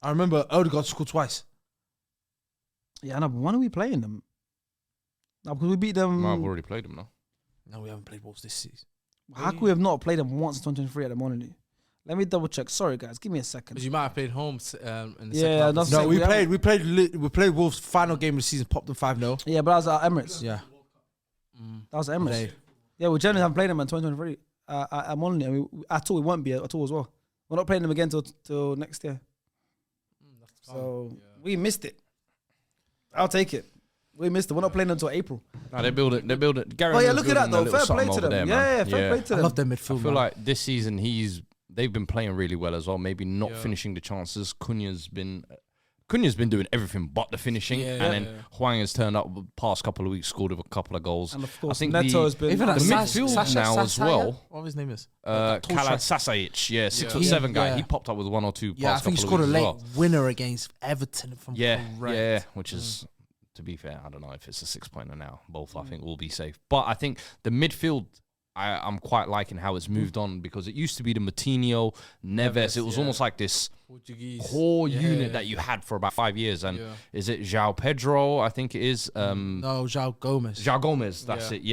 I remember Odegaard scored twice. Yeah, no, but when are we playing them? No, because we beat them. No, I've already played them now. No, we haven't played Wolves this season. How could we have not played them once in 2023 at the Molineux? Let me double check. Sorry, guys. Give me a second. Because you might have played home in the Yeah, second half. that's- No, saying we played Wolves final game of the season, popped them 5-0. Yeah, but that was at Emirates. Yeah. That was at Emirates. Yeah, we generally haven't played them in 2023 at Molineux. I thought we won't be at all as well. We're not playing them again till next year. So we missed it. I'll take it. We missed it. We're not playing them until April. No, they build it. Gary Oh yeah, Neville's look at that building a though. little Fair play to something them. over there, man. Fair play to I them. love their midfield. I feel like this season they've been playing really well as well. Maybe not finishing the chances. Cunha's Cunha's been doing everything but the finishing, Yeah, and then Hwang has turned up the past couple of weeks, scored with a couple of goals. And of course, I think Neto has been Even the that midfield now as well. What his name is? Khaled Sasaic, 6'7" guy. Yeah. He popped up with 1 or 2. Yeah, I past think he couple scored a of late weeks as well. winner against Everton. From Which is, to be fair, I don't know if it's a 6-pointer now. Both, I think, will be safe. But I think the midfield, I'm quite liking how it's moved on, because it used to be the Matinho, Neves. It was almost like this Portuguese core unit that you had for about 5 years. And is it João Pedro? I think it is. No, João Gomez. João Gomez, that's it,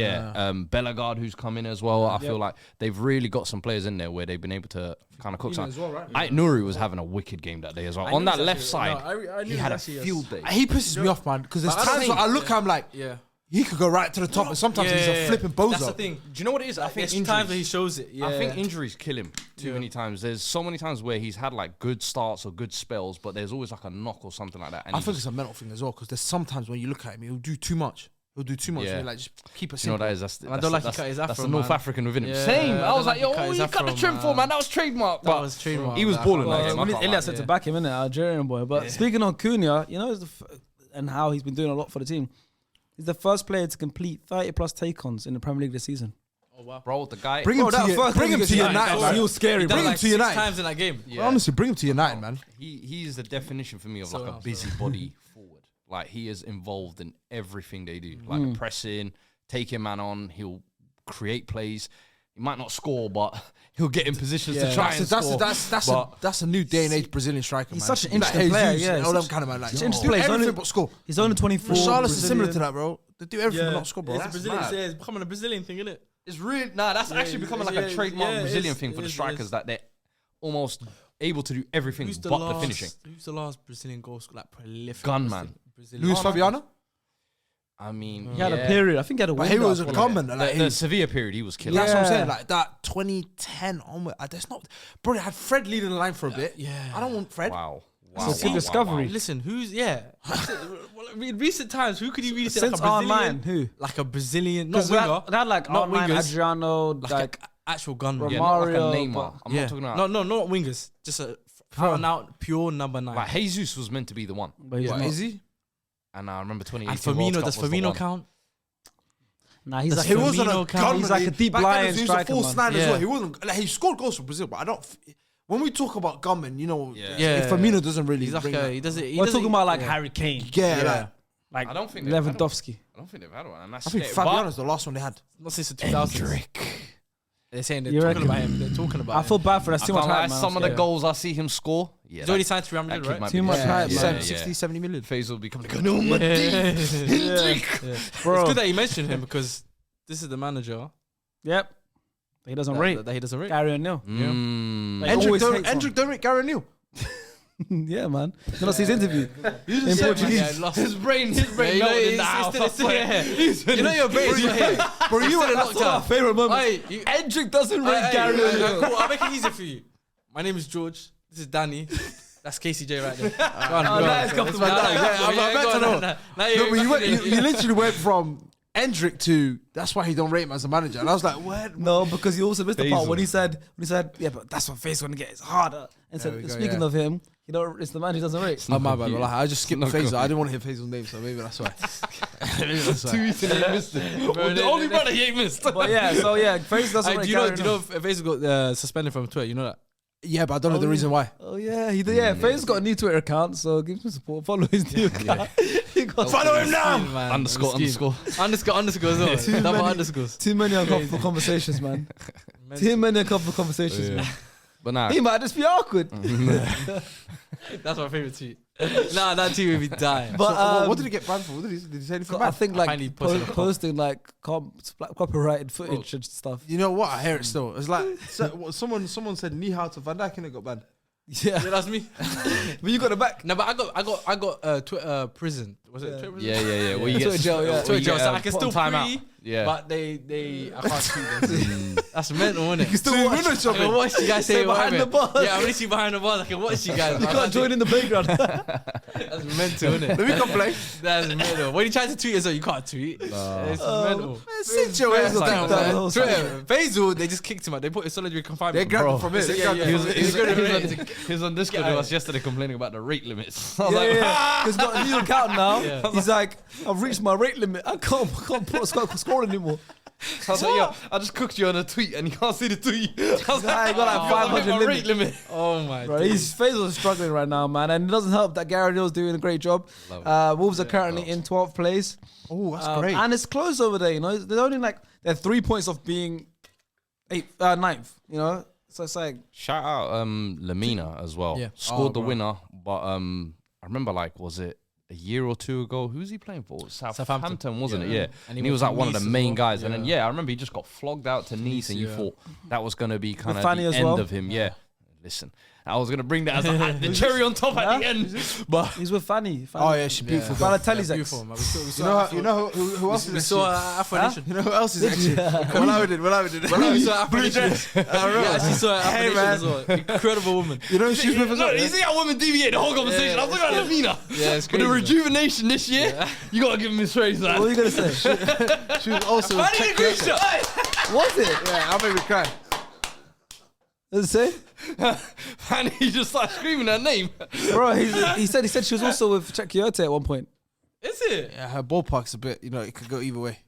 Bellegarde, who's come in as well. I feel like they've really got some players in there where they've been able to kind of cook something. Well, right? Ait Nouri was having a wicked game that day as well. On that left side, he had a field day. He pisses me off, man, because there's times where I look, I'm like, he could go right to the top, and sometimes he's a flipping bozo. That's the thing. Do you know what it is? I think There's times that he shows it. I think injuries kill him too many times. There's so many times where he's had like good starts or good spells, but there's always like a knock or something like that. And I think it's a mental thing as well, because there's sometimes when you look at him, he'll do too much. And you're like, just keep it you know simple. what that is? I don't like he cut his afro, That's the North man. African within him. Yeah, Same. I I was don't like, like he cut yo, his you got the afro, trim for, man. man. That was trademark. That was trademark. He was balling that game. I Well, can't Elias lie. had to back him, innit? Algerian boy. But speaking on Cunha, you know, and how he's been doing a lot for the team. He's the first player to complete 30+ take-ons in the Premier League this season. Oh wow. Bro, the guy. Bring him to United, man. He was scary. Bring him like to United. 6 times in that game. Yeah. Honestly, bring him to United, man. He's the definition for me of like a else, busybody forward. Like, he is involved in everything they do. Like the pressing, taking man on, he'll create plays. He might not score, but he'll get in positions to try and score. That's a new day and age Brazilian striker. He's man. such an interesting player. Yeah, all them kind of man. Like, interesting do player. everything but score. He's only 24. Richarlison is similar Brazilian. to that, bro. They do everything but not score, bro. It's a That's Brazilian. mad. It's becoming a Brazilian thing, isn't it? It's really that's actually becoming like a trademark Brazilian thing for the strikers, that they're almost able to do everything but the finishing. Who's the last Brazilian goal scorer, like prolific? Gunman. Brazilian. Luis Fabiano? I mean, He had a period. I think he had a But window. he was a gunman. Like, the Sevilla period, he was killing. that's what I'm Yeah. saying. Like that 2010 onward. There's not. Bro, they had Fred leading the line for a bit. Yeah. I don't want Fred. Wow. It's a good discovery. Listen, who's in recent times, who could you really say Since like a Brazilian? R9, who? Like a Brazilian, not Because they winger, had like not R9, wingers. Adriano, like like an actual gunman. Yeah, not like a Mario, Neymar. but- I'm not talking about No, not wingers. Just a out pure number 9. like Jesus was meant to be the one, but he's What, not. is he? and I remember 2018 And World Firmino, Cup does was the Firmino one. count? Nah, he's Does like He Firmino wasn't a count? gunman. He's like a deep Back then, line he was striker, a false man. 9 as Yeah. well. He wasn't. Like, he scored goals for Brazil, but I don't. When we talk about gunmen, you know, Yeah. Firmino doesn't really. He's like bring that. he does it. We're talking about like Harry Kane, Yeah. like I don't think they've had one. Lewandowski. I don't think they've had one, and that's I think scary. Fabiano's the last one they had. Not since the 2000s. They're saying they're You talking reckon? about him. They're talking about I feel him. bad for that. I Too much can't lie, hype, man. some of the Yeah. goals I see him score. Yeah, He's already signed to Real Madrid, right? Too much hype, man. 60, 70 million. Faisal will be coming. Yeah. Bro. It's good that you mentioned him because this is the manager Yep. He doesn't rate. that he doesn't rate. Gary O'Neill. Mm. Like, always hates Hendrick don't rate Gary O'Neill. Yeah, man. You not see his interview in Yeah, Portuguese. lost. His brain melted in the house. I swear. You know your brain's not here. Bro, you would have That's locked one of out. our favorite moments. Hey, you- Hendrick doesn't rate Hey, Gary hey, O'Neill. cool. I'll make it easier for you. My name is George. This is Danny. That's KCJ right there. Go on, Oh, go that on. is comfortable. Nah, nah, Yeah, I'm yeah, about go to on, know. nah, nah. Now No, but you literally went from Hendrick to that's why he don't rate him as a manager. And I was like, what? No, because you also missed the part Faisal. when he said, yeah, but that's what Face gonna get. It's harder. And There we so go, speaking yeah. of him, you know, it's the man who doesn't rate. Oh, my bad. Well, I just skipped Not Faisal. good. I didn't want to hear Faisal's name, so maybe that's why. Maybe that's why. The only brother he ain't missed. But yeah, so yeah, Face doesn't rate Do Gary you know O'Neill. if Faisal got suspended from Twitter? You know that? Yeah, but I don't know the reason why. Oh yeah, he did. Yeah, Face's got a new Twitter account, so give him support. Follow his new account. He got Follow him now. Underscore. Underscore as well. Double underscores. too many uncomfortable conversations, man. Too many uncomfortable conversations, man. But nah, He might just be awkward. That's my favorite tweet. Nah, that tweet made me die. But What did he get banned for? Did he say anything I bad? think like Apparently posted a cop. posting like copyrighted footage and stuff. You know what? I hear it still. It's like someone said knee how to Van Dijk and it got banned. Yeah, Yeah, that's me. but you got it back. No, but I got Twitter prison. Was it? Twitter? Yeah. Well, you Twitter get jail, yeah. Twitter jail. So I can still time pre, out. Yeah. but they I can't tweet them. That's mental, isn't it? You still watch. I can watch you guys say Stay behind the bars. Yeah, I'm literally behind the bars. I can watch you guys. You can't join in the playground. That's mental, isn't it? Let me complain. That's mental. When you try to tweet as well, you can't tweet. It's mental. Sit your ass Basil down, kicked out the man. whole Twitter, Basil, they just kicked him out. They put a solitary They confinement. grabbed him from it. Yeah, yeah. He was on Discord with us yesterday complaining about the rate limits. I was Yeah, like, yeah. He's got a new account now. Yeah. He's like, I've reached my rate limit. I can't score anymore. I was like, yo, I just cooked you on a tweet and you can't see the tweet. I was Nah, he got like 500 my limit. rate limit. Oh my Bro, god. his face was struggling right now, man, and it doesn't help that Gary Neal's doing a great job. Wolves are currently in 12th place. Oh, that's great. And it's close over there, you know. They're only like they're 3 points off being 9th, you know. So it's like Shout out Lamina as well. Yeah. Scored the winner, but I remember was it a year or two ago? Who's he playing for? Southampton, wasn't it? Yeah. And he was like one of the main guys. And then I remember he just got flogged out to Nice, and you thought that was gonna be kind of Fanny the as end well. of him. Yeah. Listen, I was gonna bring that as like, the cherry on top at the end, but he's with Fanny. Oh yeah, she's beautiful. girl. Balotelli's ex. Beautiful, man. You know who else is We saw Afro Nation. You know who else is actually? When I did. We saw Afro Nation. Yeah, she saw Afro Nation as well. Incredible woman. You know who she's with as well? you see how women deviate the whole conversation. I was looking at Lamina. Yeah, it's But crazy. the rejuvenation this year, you gotta give him his praise, man. What are you gonna say? She was also with Czech Kyoto. Was it? Yeah, I made me cry. Does it say? And he just started screaming her name. Bro, he said she was also with Czech Kyoto at one point. Is it? Yeah, her ballpark's a bit, it could go either way.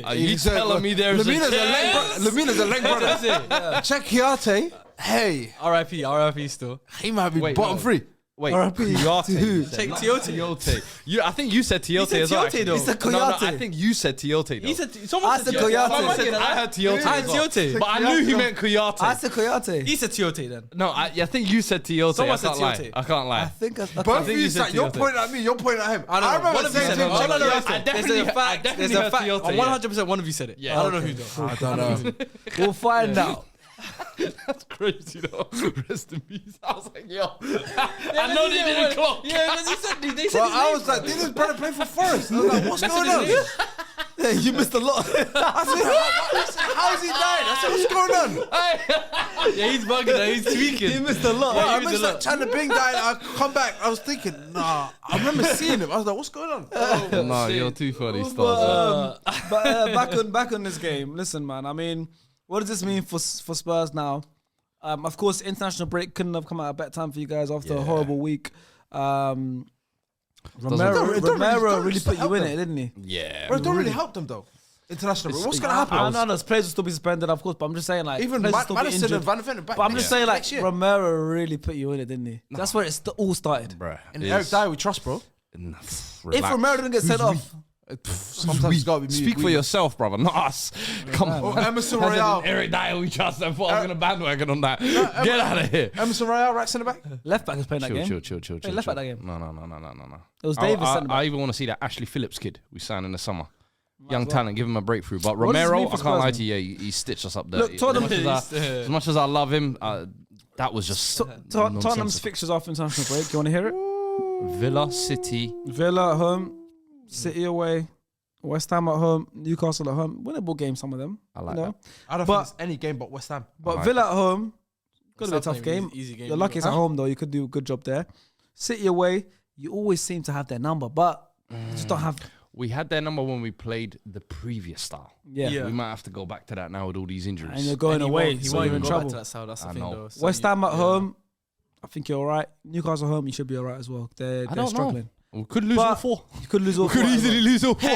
Are you telling me there's Lamina's a chance? Lamina's a leg brother. Czech Kyoto, hey, R.I.P. still. he might be Wait, bottom no. three. Wait, R.I.P. Kyoto. to who? Check Tiote. Tiote. I think you said Tiote said as well. Tiote, actually. though. He said No, Coyote. I think you said Tiote. Though. He said someone I said said Tiote. Coyote. I heard Tiote. I as had well. Tiote. But I knew he meant Coyote. I said Coyote. He said Tiote then. No, I think you said Tiote. Someone I said can't lie. Tiote. I can't I lie. think I Both of think you you said said, you're Tiote. pointing at me, you're pointing at him. I don't know. remember One of you saying said to him, it. check No, Kyoto. listen. I definitely There's a fact. I definitely There's a heard fact. Tiote, yeah. 100% one of you said it. Yeah. I don't know who though. I don't know. We'll find out. That's crazy though. Rest in peace. I was like, yo. I know they didn't clock. Yeah, because he said they said Bro, his I name. was like, did this brother play for Forest? I was like, what's going on? Yeah, you missed a lot. I said, how is he dying? I said, what's going on? Yeah, he's bugging now. He's tweaking. You missed a lot. Bro, Yeah, I he was missed a that lot. China Bing died. I come back. I was thinking, nah. I remember seeing him. I was like, what's going on? No, you're too funny, stars. But back on this game. Listen, man. I mean, what does this mean for Spurs now? Of course, international break couldn't have come at a better time for you guys after a horrible week. Romero really put you in it, didn't he? Yeah. Bro, it don't really help them though. International. What's going to happen? I know players will still be suspended, of course, but I'm just saying, like, Even players will still be Madison injured. and Van Ven are back. But I'm just saying, like, next year. Romero really put you in it, didn't he? That's where it all started. Bruh. And Eric Dyer, we trust, bro. If Romero didn't get sent off, Sometimes it's got to be me. Speak for yourself, brother, not us. Come on. Oh, Emerson Royale. Eric Dyer, we trust. I thought I was going to bandwagon on that. Get out of here. Emerson Royale, right centre back. left back was playing that game. Chill. Hey, left back that game. No. It was Davis centre back. I even want to see that Ashley Phillips kid we signed in the summer. Young as well. talent, give him a breakthrough. But What does this Romero, mean I for can't lie Spurs, to you, he stitched us up there. Look, Tottenham- as much as I love him, that was just Tottenham's nonsensical. fixtures off international break. You want to hear it? Villa, City. Villa at home, City away, West Ham at home, Newcastle at home. Winnable game, some of them. I like you know? that. I don't But- think it's any game but West Ham. But like Villa at home, could be a West Ham tough playing game. easy game. You're lucky it's at home though. You could do a good job there. City away, you always seem to have their number, but you just don't have. We had their number when we played the previous style. Yeah. We might have to go back to that now with all these injuries. And you're going away, He so won't you're even in go trouble. back to that style. That's the I thing, know. though. So West Ham at home, I think you're all right. Newcastle at home, you should be all right as well. They're don't know. struggling. We could lose But- all four. You could lose all. We could four as easily well. lose all four.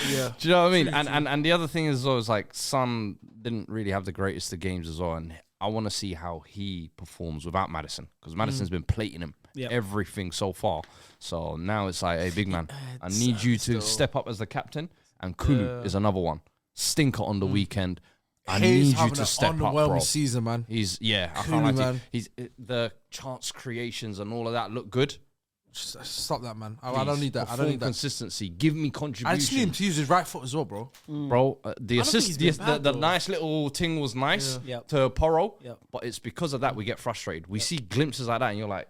Yeah. Do you know what I mean? And the other thing is, though, is like Son didn't really have the greatest of games as well. And I want to see how he performs without Madison, because Madison's been plating him Yeah. everything so far. So now it's like, hey, big man, I need you to step up as the captain. And Kulu is another one. Stinker on the weekend. I He's need you having to an step up, bro. underwhelming season, man. He's I Kulu, can't lie to you. man. He's the chance creations and all of that look good. Stop that, man. I Please, don't need that. I perform don't need that. consistency. Give me contribution. I just need him to use his right foot as well, bro. Bro, the don't think assist, he's been bad, the though. nice little thing was nice Yeah. Yep. to Porro, Yep. but it's because of that we get frustrated. We see glimpses like that, and you're like,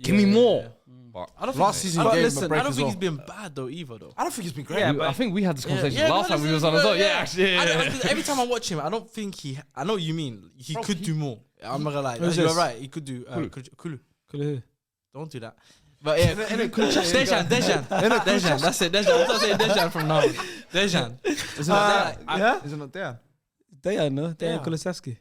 Give me more. But I don't Last think, season, I don't, he gave him a listen, break I don't as think well. he's been bad though either though. I don't think he's been great. Yeah, I think we had this conversation Yeah, last time we was on as well. Yeah, actually. I Yeah. don't- every time I watch him, I don't think I know what you mean. He could do more. I'm not gonna lie. Who's You're this? right. He could do. Kulu. Kulu. Don't do that. But yeah, Dejan. That's it. Dejan. I'm not saying Dejan from now. Dejan. Is it not there? Yeah? Is it not there? Dejan, no? Dejan Dejan. Kulusevski.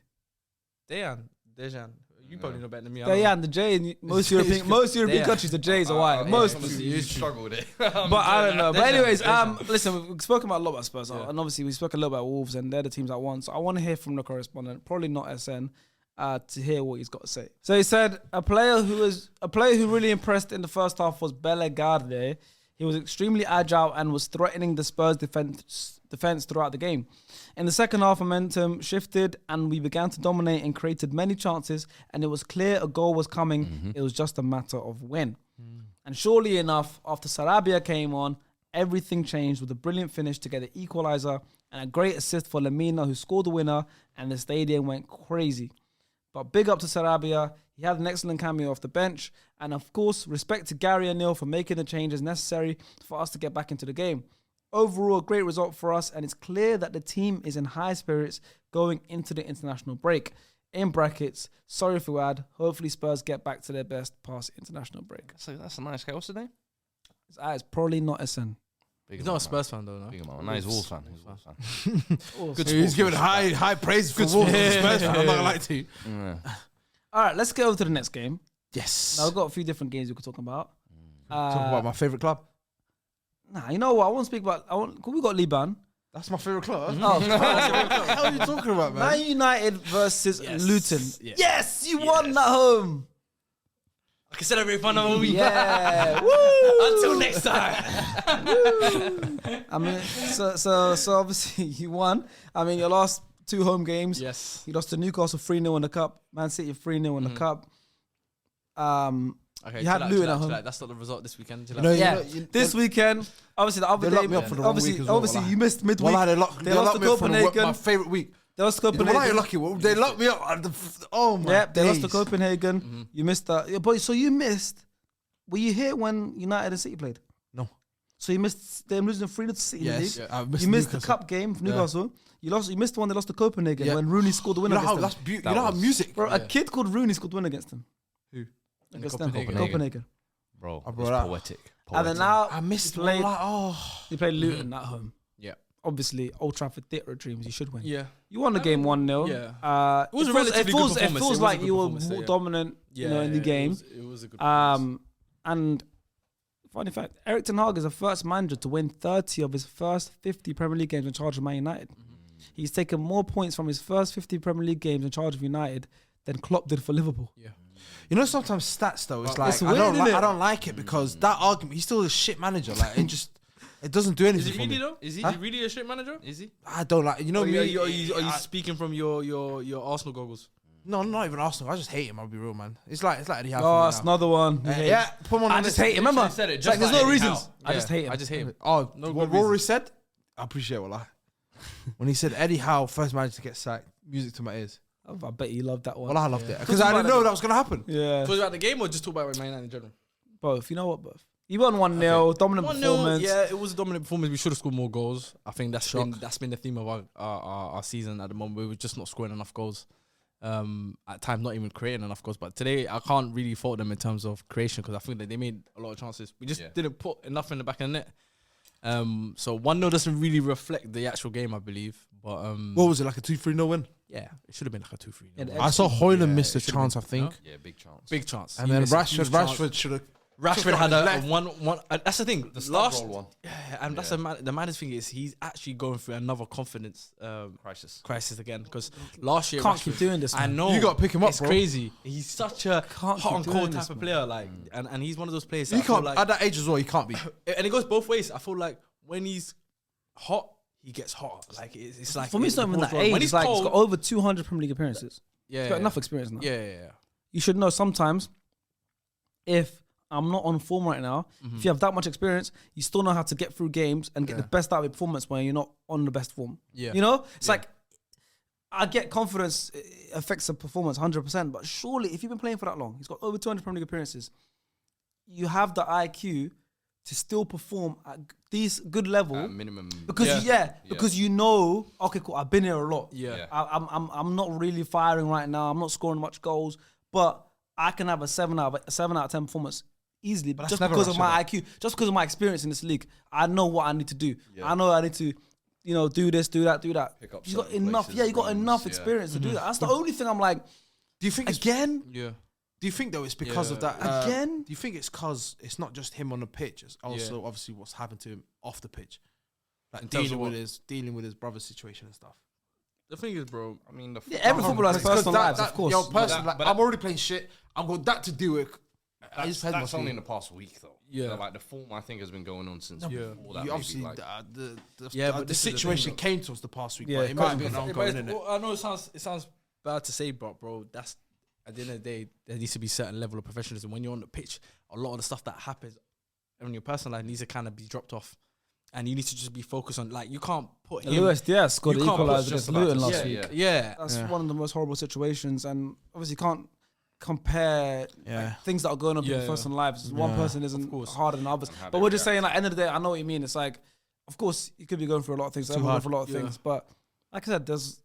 Dejan. You probably know better than me. Dejan, the J in most European countries, the J's are white. Most. You struggle with it. But I don't know. But anyways, listen, we've spoken about a lot about Spurs, and obviously we spoke a little about Wolves, and they're the teams that won. So I want to hear from the correspondent, probably not SN, to hear what he's got to say. So he said a player who really impressed in the first half was Bellegarde. He was extremely agile and was threatening the Spurs defense throughout the game. In the second half, momentum shifted and we began to dominate and created many chances, and it was clear a goal was coming. Mm-hmm. It was just a matter of when. And surely enough, after Sarabia came on, everything changed with a brilliant finish to get the equaliser and a great assist for Lemina, who scored the winner, and the stadium went crazy. But big up to Sarabia. He had an excellent cameo off the bench. And of course, respect to Gary O'Neill for making the changes necessary for us to get back into the game. Overall, a great result for us, and it's clear that the team is in high spirits going into the international break. In brackets, sorry for Fuad, hopefully Spurs get back to their best past international break. So that's a nice guy. What's his name? It's probably not SN. He's not a Spurs fan though, no? Big man. No, he's Wolves fan. He's Wolves fan. Good. He's giving high praise for Wolves. Spurs fan. I'm not gonna lie to you. Yeah. All right, let's get over to the next game. Yes. Now, I've got a few different games we could talk about. Talk about my favorite club. Nah, you know what? I want to speak about. We got Liban. That's my favorite club. Oh, What the hell are you talking about, man? Man United versus Luton. Yes. Yes, you won at home. I can celebrate fun of a week. Yeah. Woo. Until next time. I mean, so obviously you won. I mean, your last two home games. Yes. You lost to Newcastle 3-0 in the cup. Man City 3-0 in the cup. Okay, You had Luton at home. That's not the result this weekend. No, Yeah. This weekend, obviously the other They day, locked me up for the wrong week as well, obviously wallah. you missed midweek. Well, they lost locked to me up for Copenhagen. my favorite week. They lost to Well, you're Copenhagen. lucky. Well, they locked me up. Oh my. Yeah, they lost to days. Copenhagen. You missed that. Yeah, but so you missed. Were you here when United and City played? No. So you missed them losing 3-0 to City in the Yes. league. I You missed the Newcastle. cup game for Newcastle. You missed the one they lost to Copenhagen Yeah. when Rooney scored the You winner know how against that's them. you know how music. Bro, a kid called Rooney scored the winner against them. Who? Against them. Copenhagen. Copenhagen. Bro, I it's brought that. poetic. And then now I missed you played, one. you played Luton at home. Yeah. Obviously, Old Trafford theatre of dreams. You should win. Yeah. You won the game 1-0. Yeah. It was a relatively good It performance. feels It was like a good you were performance, more yeah. dominant, in the game. It was a good performance. And funny fact, Eric Ten Hag is the first manager to win 30 of his first 50 Premier League games in charge of Man United. He's taken more points from his first 50 Premier League games in charge of United than Klopp did for Liverpool. Yeah. You know, sometimes stats though, it's like It's weird, I innit? don't like it because that argument. He's still a shit manager. Like it doesn't do Is anything he for really me. though? Is he really a shit manager? Is he? I don't like. You know me. Are you speaking from your Arsenal goggles? No, not even Arsenal. I just hate him. I'll be real, man. It's like Eddie Howe. Oh, for me it's now. another one. You hate Yeah, him. put him on. I the just list. hate him. Remember, said it it's just like there's like no Eddie reasons. Howe. I just hate him. I just hate him. Oh, No what good Rory reasons. said, I appreciate what when he said Eddie Howe first manager to get sacked. Music to my ears. I bet you loved that one. Well, I loved it because I didn't know that was gonna happen. Yeah, Talk about the game or just talk about Man United in general? both. You know what? Both. You won 1-0, dominant 1-0, performance. yeah, it was a dominant performance. We should have scored more goals. I think that's been the theme of our season at the moment. We were just not scoring enough goals. At times, not even creating enough goals. But today, I can't really fault them in terms of creation because I think that they made a lot of chances. We just didn't put enough in the back of the net. So 1-0 doesn't really reflect the actual game, I believe. But What was it, like a 2-3-0 win? yeah, it should have been like a 2-3. Yeah, I saw Hoyland missed a chance, I think, Yeah, big chance. Big chance. and He then missed a huge chance. Rashford should have. Rashford had a left. one. That's the thing. The Last roll one. Yeah, and that's the maddest thing is he's actually going through another confidence Crisis. again because last year Can't Rashford- keep doing this. I man. know You gotta pick him up, It's bro. crazy. He's such a Can't hot keep and doing cold this, type of man. player. Like, and he's one of those players. He That I feel can't like, at that age as well. He can't be. and it goes both ways. I feel like when he's hot, he gets hot. Like it's like For me, it's not even that age. When It's he's like cold, he's got over 200 Premier League appearances. yeah, He's got enough experience now. Yeah. You should know sometimes if I'm not on form right now, if you have that much experience, you still know how to get through games and get the best out of your performance when you're not on the best form. Yeah. You know? It's like, I get confidence affects the performance 100%, but surely if you've been playing for that long, he's got over 200 Premier League appearances, you have the IQ to still perform at these good level At minimum. because because you know, okay, cool, I've been here a lot. Yeah. I'm not really firing right now. I'm not scoring much goals, but I can have a 7 out of 10 performance easily, that's just never because of my rational. IQ, just because of my experience in this league. I know what I need to do. I know I need to, do this, do that. Pick up You got certain enough. places, Yeah, you got runs, enough yeah. experience to do that. That's the only thing I'm like. Do you think Again? Yeah. Do you think though it's because of that? Again? Do you think it's because it's not just him on the pitch? It's also obviously what's happened to him off the pitch, like terms dealing of with his brother's situation and stuff. The thing is, bro. I mean, Every footballer has personal lives, of course. Yo, personally, But I'm already playing shit. I've got that to do with. That's only in the past week, though. Yeah. So, like the form I think has been going on since Yeah. before that. You obviously, maybe, like, but the this is the thing, situation though. came to us the past week. Yeah, but it might be an But ongoing, it's- innit? I know it sounds bad to say, but bro, that's at the end of the day, there needs to be a certain level of professionalism. When you're on the pitch, a lot of the stuff that happens in your personal life needs to kind of be dropped off, and you need to just be focused on, like, you can't put him. Lewis Diaz scored you the can't put equaliser just against about Luton to last say, week. Yeah, That's one of the most horrible situations, and obviously you can't compare like, things that are going on in Yeah. personal lives. One person isn't course. harder than others. how But they we're just react. saying, like, end of the day, I know what you mean. It's like, of course, you could be going through a lot of things. Everyone's going through a lot of Yeah. things. But like I said, there's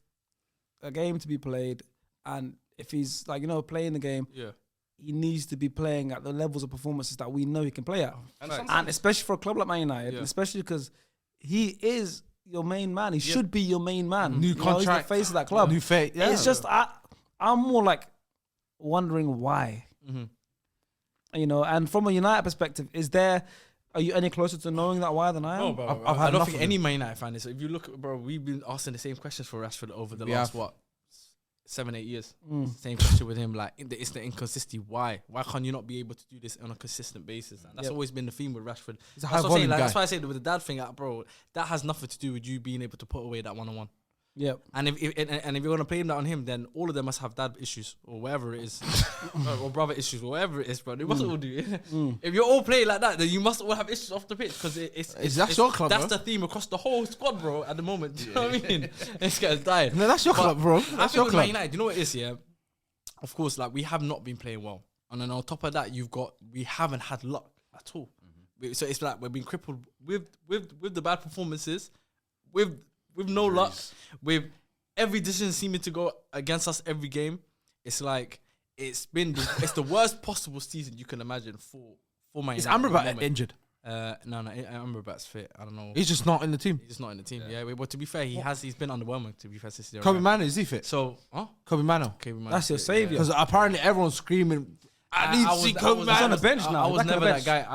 a game to be played, and if he's like playing the game, yeah. he needs to be playing at the levels of performances that we know he can play at. And And especially for a club like Man United, Yeah. especially because he is your main man. He should be your main man. New He's contract, the face of that club. new fate. Yeah, It's just I'm more like wondering why. And from a United perspective, are you any closer to knowing that why than I am? No, bro. I've had I don't enough think of any Man United fan is. If you look, bro, we've been asking the same questions for Rashford over the We last have. 7-8 years. Same question with him. Like, it's the inconsistency. Why can you not be able to do this on a consistent basis? And that's always been the theme with Rashford. He's a That's high what I'm saying, volume like, guy. that's why I say with the dad thing, bro, that has nothing to do with you being able to put away that one-on-one. Yep. And if you're gonna blame that on him, then all of them must have dad issues or whatever it is, or brother issues or whatever it is, bro. They must all do it. If you're all playing like that, then you must all have issues off the pitch because That's your club, That's bro. the theme across the whole squad, bro. At the moment, do you know what I mean? This guy's dying. No, that's your club, bro. I That's think your with club. Man United, you know what it is, yeah. Of course, like we have not been playing well, and then on top of that, we haven't had luck at all. So it's like we've been crippled with the bad performances, with no luck, with every decision seeming to go against us every game. It's like it's the worst possible season you can imagine for Man United. Is at the Amrabat moment. injured? No, Amrabat's fit. I don't know. He's just not in the team. He's just not in the team. Yeah, but to be fair, he's been underwhelming. To be fair, since Kobe Mano, is he fit? So, Kobe Mano. That's your saviour. Because apparently everyone's screaming, I need to see Kobe He's on Mano. the bench now. I was Back on the never that bench.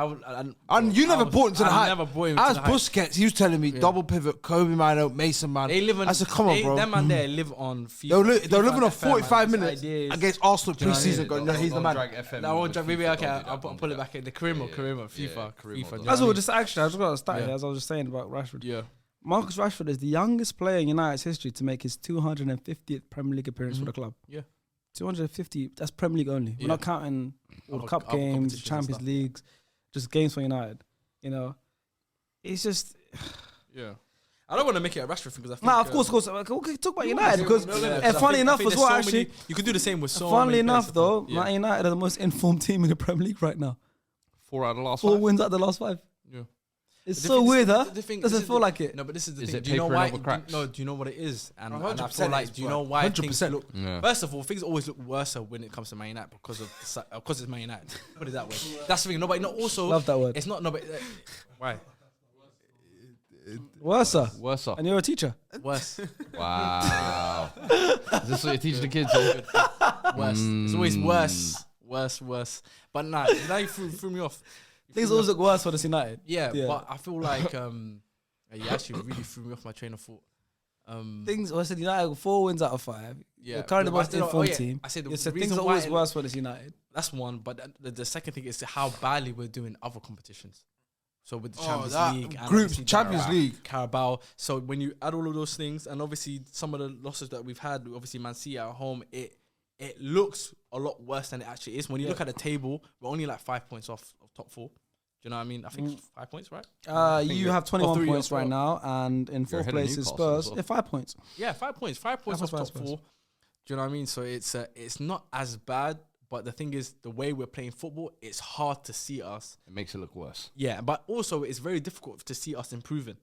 guy. And you never brought him to the I height. never brought him As to the height. Busquets, he was telling me double pivot, Kobe Mano, Mason Mount. They live on. I said, come on, bro. Them man there live on FIFA. They're living on FIFA, 45 man. minutes This idea is- against Arsenal Do you know what I pre-season. mean? Going, no, he's the man. That won't drag. Maybe okay. I'll pull it back in the Karim or FIFA. FIFA. That's what just actually, I just got to start here, as I was just saying about Rashford. Yeah. Marcus Rashford is the youngest player in United's history to make his 250th Premier League appearance for the club. Yeah. 250, that's Premier League only. We're not counting all the cup other games, competitions and Champions stuff. Leagues, just games for United. It's just... Yeah. I don't want to make it a Rashford thing because I think. Nah, of course. Okay, talk about United because, and funny enough as well, actually, you could do the same with so funnily many enough players. though, Yeah. Man United are the most informed team in the Premier League right now. 4 out of the last 4 5. wins out of the last 5. Yeah. It's The so thing- weird, the- huh? the thing- Doesn't this is feel the- like it. No, but this is the Is thing. it Do you know paper why? and over cracks? No, do you know what it is? And I 100% feel like, is, do you bro. know why? 100% look. Yeah. First of all, things always look worse when it comes to Man United because it's Man United. Put it that way. That's the thing. Nobody. No, also Love that word. It's not nobody. Why? Worse, sir. Worse off. And you're a teacher. Worse. Wow. Is this what you teach the kids? Yeah? Worse. It's always worse. But nah, now you threw me off. Things always look worse for this United. Yeah, but I feel like you actually really threw me off my train of thought. I said United got 4 wins out of 5. Yeah, You're currently the but I most said- informed yeah, team. I said the You said reason things are why always it- worse for this United. That's one, but the second thing is how badly we're doing other competitions. So with the Oh, Champions that League, and group obviously Champions Carabao- League. Carabao. So when you add all of those things, and obviously some of the losses that we've had, obviously Man City at home, it looks a lot worse than it actually is. When you look at the table, we're only like 5 points off of top 4. Do you know what I mean? I think it's 5 points, right? You have 21 3 points or right 4. now, and in You're 4th ahead of place is Newcastle as Spurs. well. Yeah, 5 points. Yeah, 5 points. 5 points That's off what top Spurs. 4. Do you know what I mean? So it's not as bad, But the thing is, the way we're playing football, it's hard to see us. It makes it look worse. Yeah, but also it's very difficult to see us improving.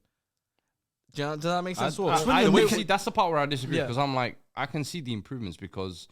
Does that make sense? That's the part where I disagree, because I'm like, I can see the improvements because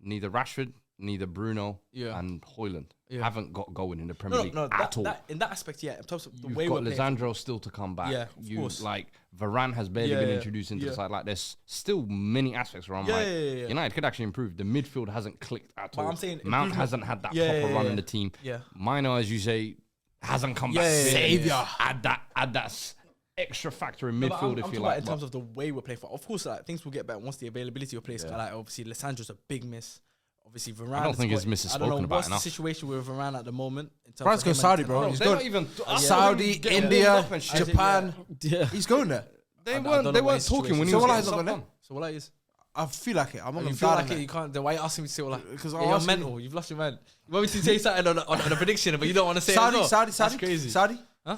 neither Rashford, neither Bruno, and Højlund haven't got going in the Premier League at all. In that aspect, in terms of the You've way got we're Lisandro still to come back. Yeah, of course. Like Varane has barely been introduced into the side. Like there's still many aspects where I'm United could actually improve. The midfield hasn't clicked at all. I'm saying Mount hasn't had that proper run in the team. Yeah. Minor, as you say, hasn't come back. Savior. Add that extra factor in midfield, if you like. In terms of the way we're playing, of course, like, things will get better once the availability of players. Like obviously, Lisandro's a big miss. Obviously, Varane. I don't think his miss is spoken about enough. What's the situation with Varane at the moment? Varane's going Saudi, bro. He's going Saudi, India, Japan. Yeah, he's going there. They weren't talking when he was getting stuff done. So what is? I feel like it. I'm not You gonna feel die like on it? that. You can't. Then why are you asking me to say like? Because You're mental. You've lost your mind. You want me to say something on a prediction, but you don't want to say Saudi, it as well? Saudi, That's crazy. Saudi. Huh?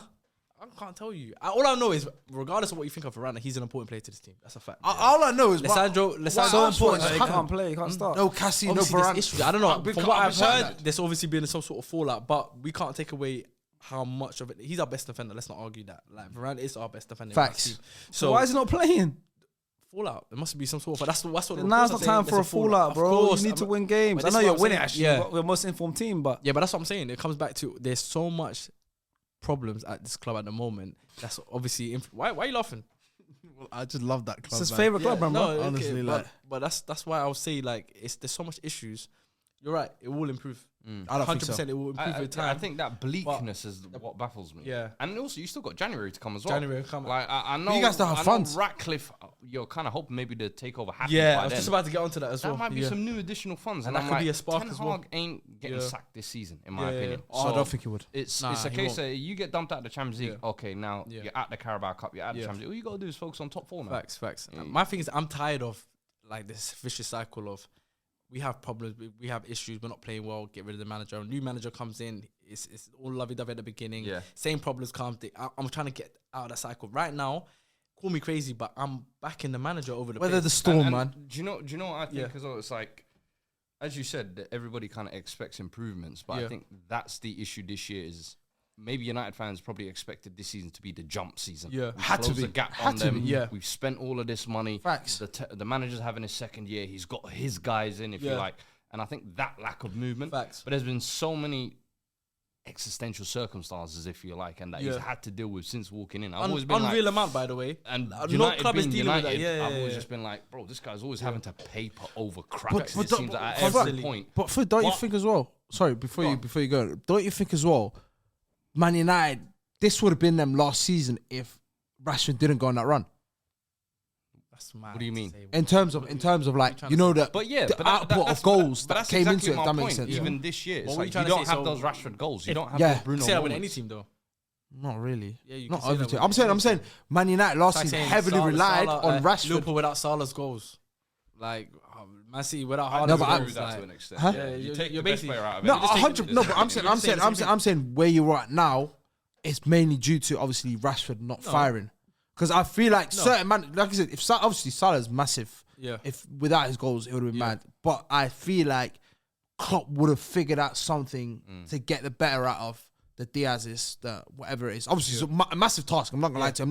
I can't tell you. All I know is, regardless of what you think of Varane, he's an important player to this team. That's a fact. All I know is Lisandro. so important that he happened? can't play. He can't start. No Cassie, no Obviously, there's Varane. issues. I don't know. We From can't what I've understand heard, that. there's obviously been some sort of fallout, but we can't take away how much of it. He's our best defender. Let's not argue that. Like Varane is our best defender. Facts. So why is he not playing? Fallout. There must be some sort of. That's what. Now's not time for a fallout, bro. You need to win games. I But know this is you're what I'm winning. saying. Actually, Yeah. we're the most informed team, but Yeah, but that's what I'm saying. It comes back to there's so much problems at this club at the moment. That's obviously. Why are you laughing? I just love that it's club. his man. favorite club, man. No, bro. okay, honestly, but that's why I would say like there's so much issues. You're right. It will improve. I don't think so. 100%. It will improve with I time. think that bleakness is what baffles me. Yeah. And also, you still got January to come as well. January will come. Like, I know you guys don't have funds. Ratcliffe, you're kind of hoping maybe the takeover happens Yeah, by I was then. just about to get onto that as well. That might be Yeah. some new additional funds. And And that I'm could like, be a spark Ten as well. Hag ain't getting Yeah. sacked this season, in my Yeah, opinion. yeah. Oh, I don't think he would. It's Nah, a he case won't. that you get dumped out of the Champions League. Yeah. Okay, now Yeah. you're at the Carabao Cup, you're at the Yeah. Champions League. All you got to do is focus on top four now. Facts. Yeah. My thing is, I'm tired of like this vicious cycle of we have problems, we have issues, we're not playing well. Get rid of the manager. A new manager comes in, it's all lovey-dovey at the beginning. Yeah. Same problems come. I'm trying to get out of that cycle right now. Call me crazy, but I'm backing the manager over the. Whether the pace. storm, And man. Do you know what I think Yeah. as well? It's like, as you said, that everybody kind of expects improvements, but Yeah. I think that's the issue this year is maybe United fans probably expected this season to be the jump season. Yeah. We've Had to closed be. the gap Had on to them. be. Yeah. We've spent all of this money. Facts. The manager's having his second year. He's got his guys in, if you Yeah. like. And I think that lack of movement. Facts. But there's been so many existential circumstances, if you like, and that he's had to deal with since walking in. I've always been Unreal like, amount, by the way. and No United club is being dealing with United, that. Yeah, I've yeah, always yeah. just been like, bro, this guy's always having to paper over crap. But It seems that at constantly. every point. But don't you What? think as well? Sorry, before you go, don't you think as well? Man United, this would have been them last season if Rashford didn't go on that run. That's mad. What do you mean? to say. In terms of like, you know, the But yeah, the but output of goals but that that's came exactly into it. my If that point. makes sense. Even this year, it's What were you like trying you to don't say? have So those Rashford goals. You don't have Yeah. those Bruno Say that with moments. any team though. Not really. Yeah, you Not can say every that team. with I'm saying, Man United last It's like season saying heavily relied Salah, on Rashford. Liverpool without Salah's goals. Like Man City without I Haaland's No, but agree goals. with that like- to an extent. Huh? Yeah, Yeah, you you're take the best basically- player out of No, it. just taking 100. the No, piss. but I'm saying where you're at now, it's mainly due to obviously Rashford not firing. Because I feel like certain man, like I said, if obviously Salah's massive. Yeah. If without his goals, it would have been mad. But I feel like Klopp would have figured out something to get the better out of the Diaz's, the whatever it is. Obviously, it's a massive task. I'm not gonna lie to you.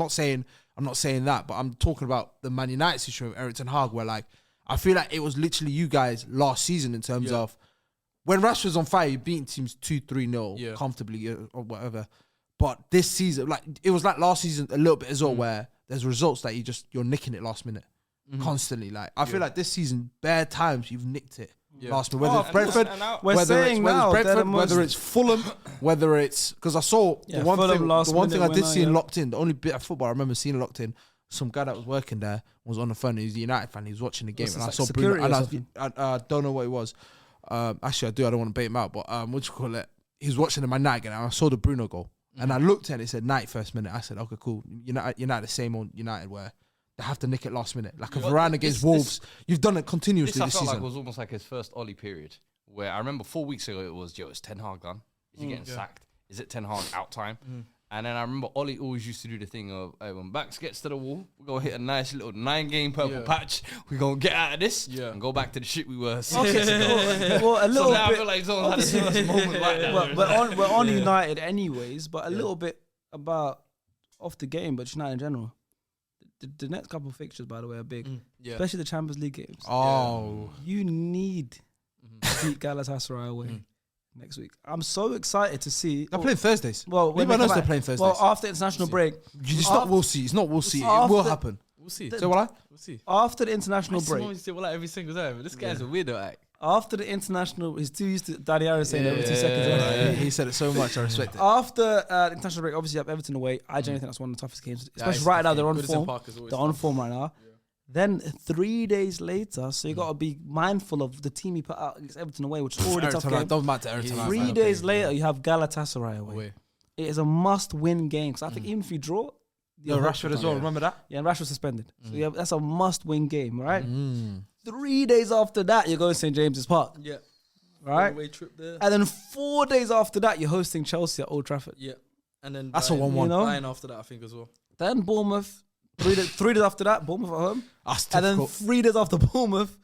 I'm not saying that, but I'm talking about the Man United situation with Eric Ten Hag, where like I feel like it was literally you guys last season in terms of when Rashford's on fire, you're beating teams 2-3-0 comfortably or whatever. But this season, like it was like last season a little bit as well, where there's results that you're nicking it last minute constantly. Like I feel like this season, bare times you've nicked it last minute. Whether it's Brentford, whether it's Fulham, whether it's because I saw the one thing I did see in Locked In. The only bit of football I remember seeing Locked In. Some guy that was working there was on the phone. He's a United fan. He was watching the game, and I saw Bruno. And I don't know what it was. Actually, I do. I don't want to bait him out, but what do you call it? He was watching the Man United game, and I saw the Bruno goal. And I looked at it, it said 91st minute. I said, okay, cool. United the same old United where they have to nick it last minute. Like a Varane against Wolves. You've done it continuously I this felt season. like it was almost like his first Ollie period. Where I remember 4 weeks ago it was, it's Ten Hag done. Is he getting sacked? Is it Ten Hag out time? And then I remember Ollie always used to do the thing of, hey, when Bax gets to the wall, we're going to hit a nice little 9-game purple patch. We're going to get out of this and go back to the shit we were 6 years ago. Well, a little So now bit. I feel like someone had a similar moment like that. We're on United anyways, but a little bit about off the game, but United in general. The next couple of fixtures, by the way, are big, especially the Champions League games. Oh, You need to beat Galatasaray away next week. I'm so excited to see. they're playing Thursdays. Well, when Everyone they knows come they're back. playing Thursdays. Well, after international break. It's not we'll see. It's not we'll see. It will After- happen. We'll see. So what? We'll see. After the international break. Someone say well every single time. This guy's a weirdo. Like. After the international, he's too used to Daddy Aaron saying every 2 seconds. He said it so much. I respect it. After the international break, obviously you have Everton away. I genuinely think that's one of the toughest games, especially right now. They're on form. They're on form right now. Then 3 days later, so you got to be mindful of the team you put out against Everton away, which is already a tough game. Don't matter. Everton. 3 days later, you have Galatasaray away. It is a must-win game. Because I think even if you draw, Yo, Rashford as well. Remember that? Yeah, and Rashford suspended. So yeah, that's a must-win game, right? 3 days after that, you're going to St James's Park. Yeah. Right? Away trip there. And then 4 days after that, you're hosting Chelsea at Old Trafford. Yeah. And then That's a 1-1. You know? Bayern after that, I think, as well. Then Bournemouth. 3 days after that, Bournemouth at home. That's And then difficult. 3 days after Bournemouth,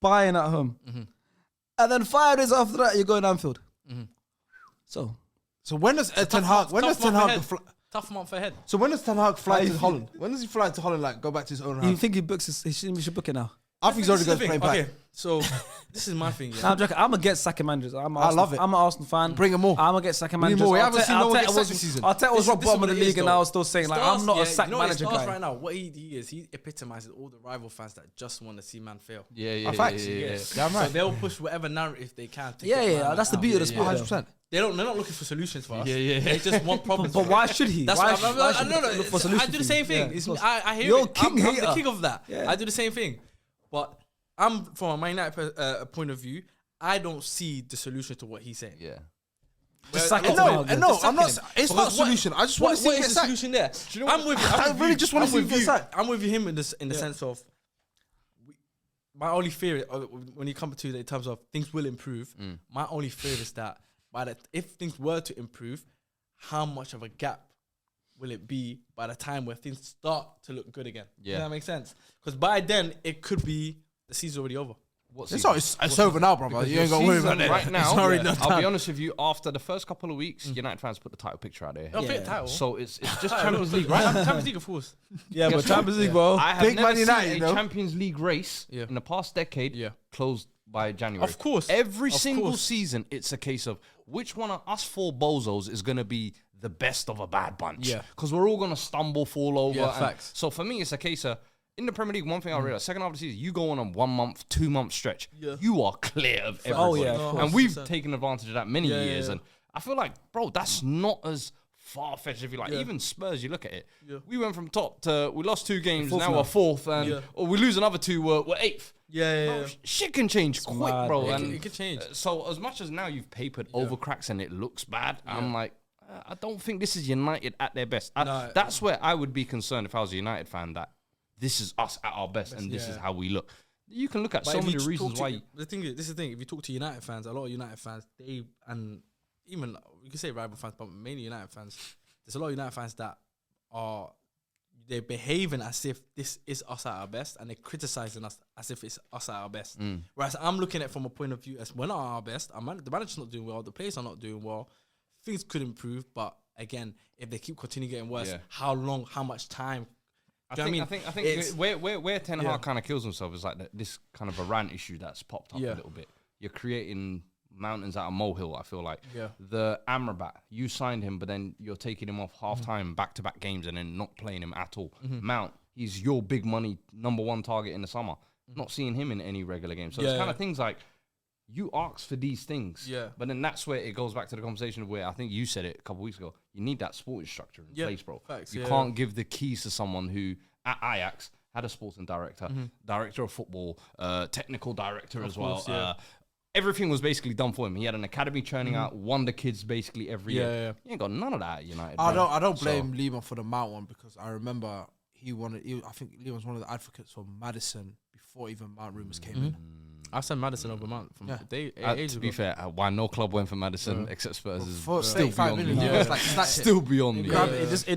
Bayern at home. And then 5 days after that, you're going Anfield. So when does Ten Hag? When does Ten Hag? Tough month ahead. So when does Ten Hag fly to Holland? When does he fly to Holland? Like go back to his own you house? think he books his, we should book it now? I think he's already going to play back. Okay, so this is my thing. Nah, I'm joking. I'm going to get second managers. I love it. I'm an Arsenal fan. Bring him more. I'm going to get second We need managers. more. We haven't seen no one get sacked this season. Arteta was rock This is bottom what of the it is, league and though. I was still saying, like, I'm not a sack manager guy. guy. Right now, what he is, he epitomizes all the rival fans that just want to see man fail. Yeah. Facts. Yeah. Damn right. So they'll push whatever narrative they can. To Yeah, get yeah, man that's the out. beauty of the sport. 100%. They're not looking for solutions for us. Yeah. They just want problems. But why should he? That's why what why should no, he look for I solutions do the for same you? thing. Yeah, It's, of course. I hear You're it. king I'm the hater. king of that. Yeah. I do the same thing. But I'm from a Man United point of view. I don't see the solution to what he's saying. Yeah. Just sack him. No, Just no, sack I'm not. him. It's not a solution. I just want to see what him is get the sacked. solution there? you know I'm with you. I really just want to see him get sacked. I'm with him in the sense of my only fear when you come to it in terms of things will improve. My only fear is that if things were to improve, how much of a gap will it be by the time where things start to look good again? Yeah. Does that make sense? Because by then it could be the season's already over. It's over now, brother. You ain't got to worry about it. Right now, It's already done. I'll be honest with you, after the first couple of weeks, United fans put the title picture out there. I'll pick a title. So it's just Champions League, right? Champions League, of course. Yeah, but Guess what? Champions League, bro. I have Big never Man United, seen you a know? Champions League race in the past decade closed by January. Of course. Every Of single course. season, it's a case of which one of us four bozos is going to be the best of a bad bunch. Yeah. Because we're all going to stumble, fall over. Yeah, and facts. So for me, it's a case of, in the Premier League, one thing I realized, second half of the season, you go on a 1 month, 2 month stretch, you are clear of everybody. Oh, yeah, of course. And we've taken advantage of that many Yeah, years. yeah. And I feel like, bro, that's not as far-fetched if you like. Even Spurs, you look at it. We went from top to, we lost 2 games, now we're 4th, and or we lose another 2, we're 8th. Yeah. Shit can change quick, mad, bro. yeah. And It could change. so as much as now you've papered over cracks and it looks bad, I'm like, I don't think this is United at their best. No. That's where I would be concerned if I was a United fan, that this is us at our best and this is how we look. You can look at But so if many you reasons talk to- why. this is the thing. If you talk to United fans, a lot of United fans, and even you can say rival fans, but mainly United fans. There's a lot of United fans that they're behaving as if this is us at our best, and they're criticizing us as if it's us at our best. Whereas I'm looking at it from a point of view as we're not at our best. The manager's not doing well. The players are not doing well. Things could improve, but again, if they keep continuing getting worse, how long? How much time? I Do you know think what I mean? It's- where Ten Hag kind of kills himself is like this kind of Iran issue that's popped up a Yeah. little bit. You're creating mountains out of molehill, I feel like. Yeah. The Amrabat, you signed him, but then you're taking him off half-time, back-to-back games, and then not playing him at all. Mount, he's your big money #1 target in the summer. Not seeing him in any regular game. So it's kind of things like, you ask for these things. Yeah. But then that's where it goes back to the conversation of where I think you said it a couple of weeks ago. You need that sporting structure in place, bro. Facts, you yeah. can't give the keys to someone who, at Ajax, had a sporting director, director of football, technical director as well. course, yeah. Everything was basically done for him. He had an academy churning out wonder kids basically every year. Yeah. He ain't got none of that at United. I bro. don't So- blame Lehman for the Mount one, because I remember I think Lehman was one of the advocates for Maddison before even Mount rumors came in. I said Maddison over Mount from ages To ago. be fair, why no club went for Maddison except Spurs is For still 35 beyond million, me. you guys like snatch it. Still beyond me. It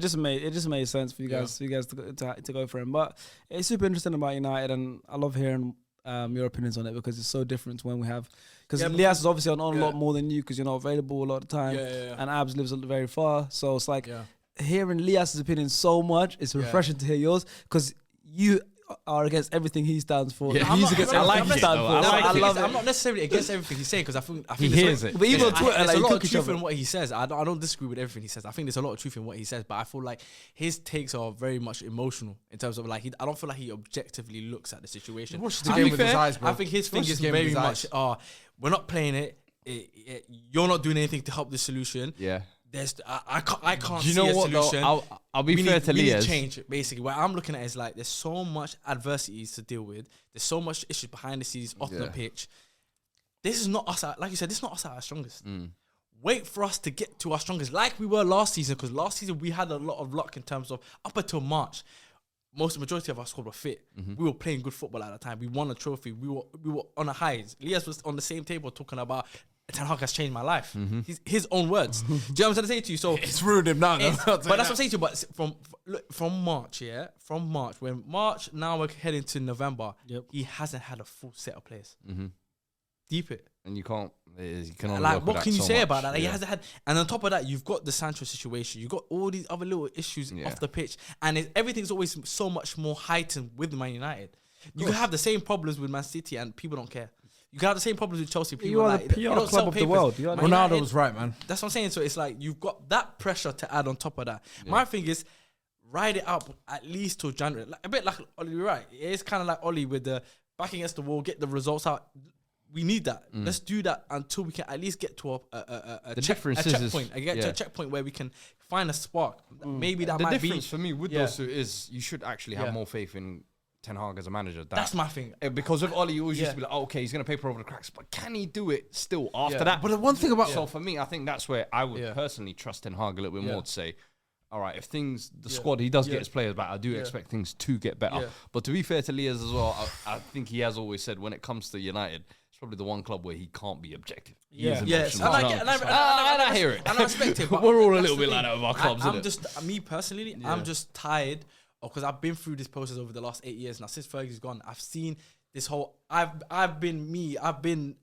just made sense for you guys to go for him. But it's super interesting about United, and I love hearing your opinions on it because it's so different to when we have. Because Lias is obviously on a lot more than you because you're not available a lot of the time, and Abs lives very far. So it's like hearing Lias's opinion so much. It's refreshing to hear yours because you are against everything he stands for. Yeah. He's against everything he stands for. I love it. I'm not necessarily against everything he's saying because I think He hears it. But even on Twitter, there's like, a you lot cook of each truth other. in what he says. I don't disagree with everything he says. I think there's a lot of truth in what he says, but I feel like his takes are very much emotional in terms of like I don't feel like he objectively looks at the situation. Watch the game with his eyes, bro. I think his thing Watch is the game with very his much, eyes. we're not playing it. You're not doing anything to help the solution. Yeah. I can't Do you see know a what though? solution. I'll be fair to we need Lias. change. Basically, what I'm looking at is like there's so much adversities to deal with. There's so much issues behind the scenes, off the pitch. This is not us. Like you said, this is not us at our strongest. Wait for us to get to our strongest, like we were last season. Because last season we had a lot of luck in terms of up until March. Majority of our squad were fit. We were playing good football at the time. We won a trophy. We were on a high. Lias was on the same table talking about Ten Hag has changed my life. His own words. Do you know what I'm trying to say to you? So It's ruined him now. but that's what I'm saying to you. But from March, now we're heading to November. He hasn't had a full set of players. Deep it. And you can't. You can only Like, work with what that can you so say much. about that? Like, he hasn't had, and on top of that, you've got the Sancho situation. You've got all these other little issues off the pitch, and everything's always so much more heightened with Man United. You can have the same problems with Man City, and people don't care. You can have the same problems with Chelsea. People You are like, the PR you don't club sell of the papers. world. You are Man Ronaldo United- was right, man. That's what I'm saying. So it's like you've got that pressure to add on top of that. My thing is, ride it up at least till January. Like, a bit like Ollie, you're right. It's kind of like Ollie with the back against the wall, get the results out. We need that. Let's do that until we can at least get to a checkpoint. To a checkpoint where we can find a spark. Maybe that The might difference be. for me with those two is you should actually have more faith in Ten Hag as a manager. That's my thing. Because of Ollie, you always used to be like, oh, okay, he's going to paper over the cracks, but can he do it still after that? But the one thing about So for me, I think that's where I would personally trust Ten Hag a little bit more to say, all right, if the squad, he does get his players back, I do expect things to get better. But to be fair to Lias as well, I think he has always said when it comes to United, it's probably the one club where he can't be objective. Yes, and I hear it. And I respect it. but We're all a that's little the been like thing. that with our clubs, I'm innit? just me personally. I'm just tired because I've been through this process over the last 8 years now. Since Fergie's gone, I've seen this whole. I've been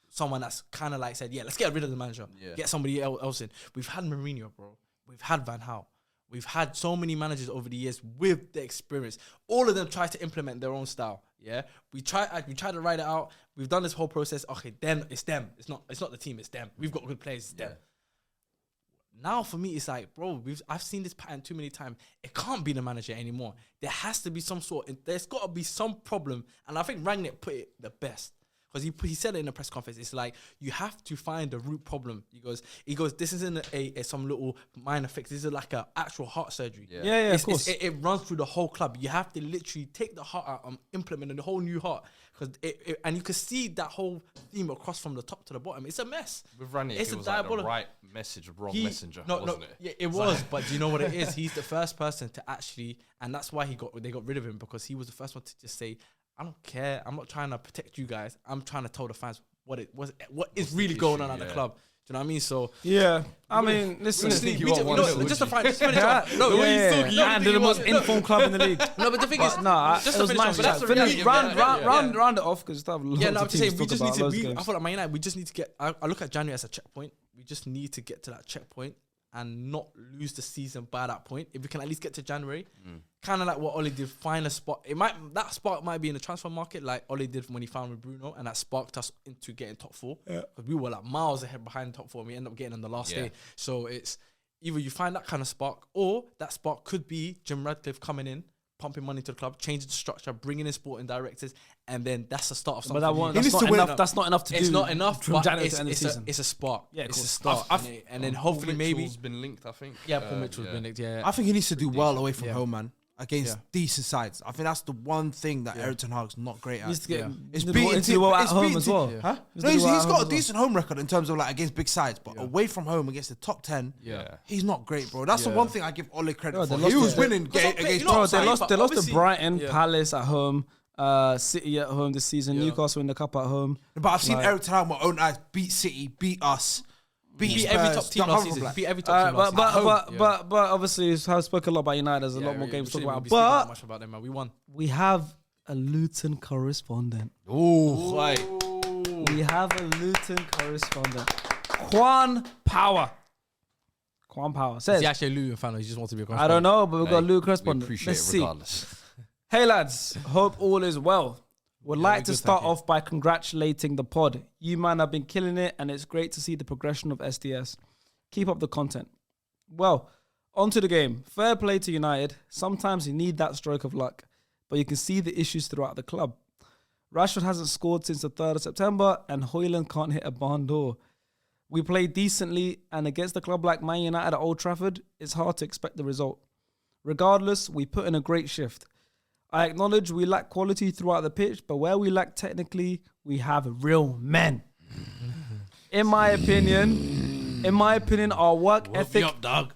someone that's kind of like said, let's get rid of the manager, get somebody else in. We've had Mourinho, bro. We've had Van Gaal. We've had so many managers over the years with the experience. All of them try to implement their own style. Yeah, we try to write it out. We've done this whole process. Okay, then it's them. It's not the team. It's them. We've got good players. It's them. Now for me, it's like, bro, I've seen this pattern too many times. It can't be the manager anymore. There has to be some there's got to be some problem. And I think Rangnick put it the best. Because he said it in a press conference. It's like, you have to find the root problem. He goes, this isn't some little minor fix. This is like an actual heart surgery. Yeah, of course. It runs through the whole club. You have to literally take the heart out and implement a whole new heart. And you can see that whole theme across from the top to the bottom. It's a mess. With Ranieri, It's it a was like the diabolical- right message, wrong messenger, wasn't it? Yeah, it was. But do you know what it is? He's the first person to actually, and that's why they got rid of him, because he was the first one to just say, I don't care. I'm not trying to protect you guys. I'm trying to tell the fans what is really going on at the club. Do you know what I mean? So I mean, listen. just think he won one, would just to you? find, just finish off. No, The the way way he's he's talking, and they're the most informed club in the league. No, but the thing is, No, just it to was finish off. nice. But that's the Finish, reality. round it off because Yeah, no, I'm just saying we just need to. I feel like Man United, we just need to get. I look at January as a checkpoint. We just need to get to that checkpoint and not lose the season by that point. If we can at least get to January, kind of like what Oli did, find a spot. That spark might be in the transfer market, like Oli did when he found with Bruno, and that sparked us into getting top four. Because we were like miles ahead behind top four, and we ended up getting on the last day. So it's either you find that kind of spark, or that spark could be Jim Radcliffe coming in, pumping money to the club, changing the structure, bringing in sporting directors, and then that's the start of something. But that's not enough to do. It's not enough, from but January to end of the season. it's a spark. Yeah, of it's a course. start. And then hopefully Paul maybe. Mitchell's been linked, I think. Yeah, Paul Mitchell's been linked. Yeah. I think he needs to do well away from home, man. Against decent sides. I think that's the one thing that Ten Hag's not great at. Needs to get It's to beating do well at it's home beating as well. Huh? Needs No, to do he's well at home got as a well. decent home record in terms of like against big sides, but away from home against the top 10, he's not great, bro. That's the one thing I give Ole credit for. they He lost was to- winning Because against you know top what, They sides. lost to obviously- Brighton, Palace at home. City at home this season. Newcastle in the cup at home. But I've seen Eric Ten Hag with my own eyes beat City, beat us, beat Spurs, every top team last season. Beat every top team last season. But obviously, I've spoken a lot about United. There's a lot more games to talk about. But much about them, man. We won. We have a Luton correspondent. Ooh, right. We have a Luton correspondent. Quan Power says. Is he actually a Luton fan or he just wants to be a correspondent? I don't know, but we've got a Luton correspondent. We appreciate Let's it see. regardless. Hey lads, hope all is well. Would like to start off by congratulating the pod. You man have been killing it and it's great to see the progression of SDS. Keep up the content. Well, on to the game. Fair play to United. Sometimes you need that stroke of luck, but you can see the issues throughout the club. Rashford hasn't scored since the 3rd of September and Højlund can't hit a barn door. We played decently and against a club like Man United at Old Trafford, it's hard to expect the result. Regardless, we put in a great shift. I acknowledge we lack quality throughout the pitch, but where we lack technically, we have real men. In my opinion, our work ethic. Up, dog.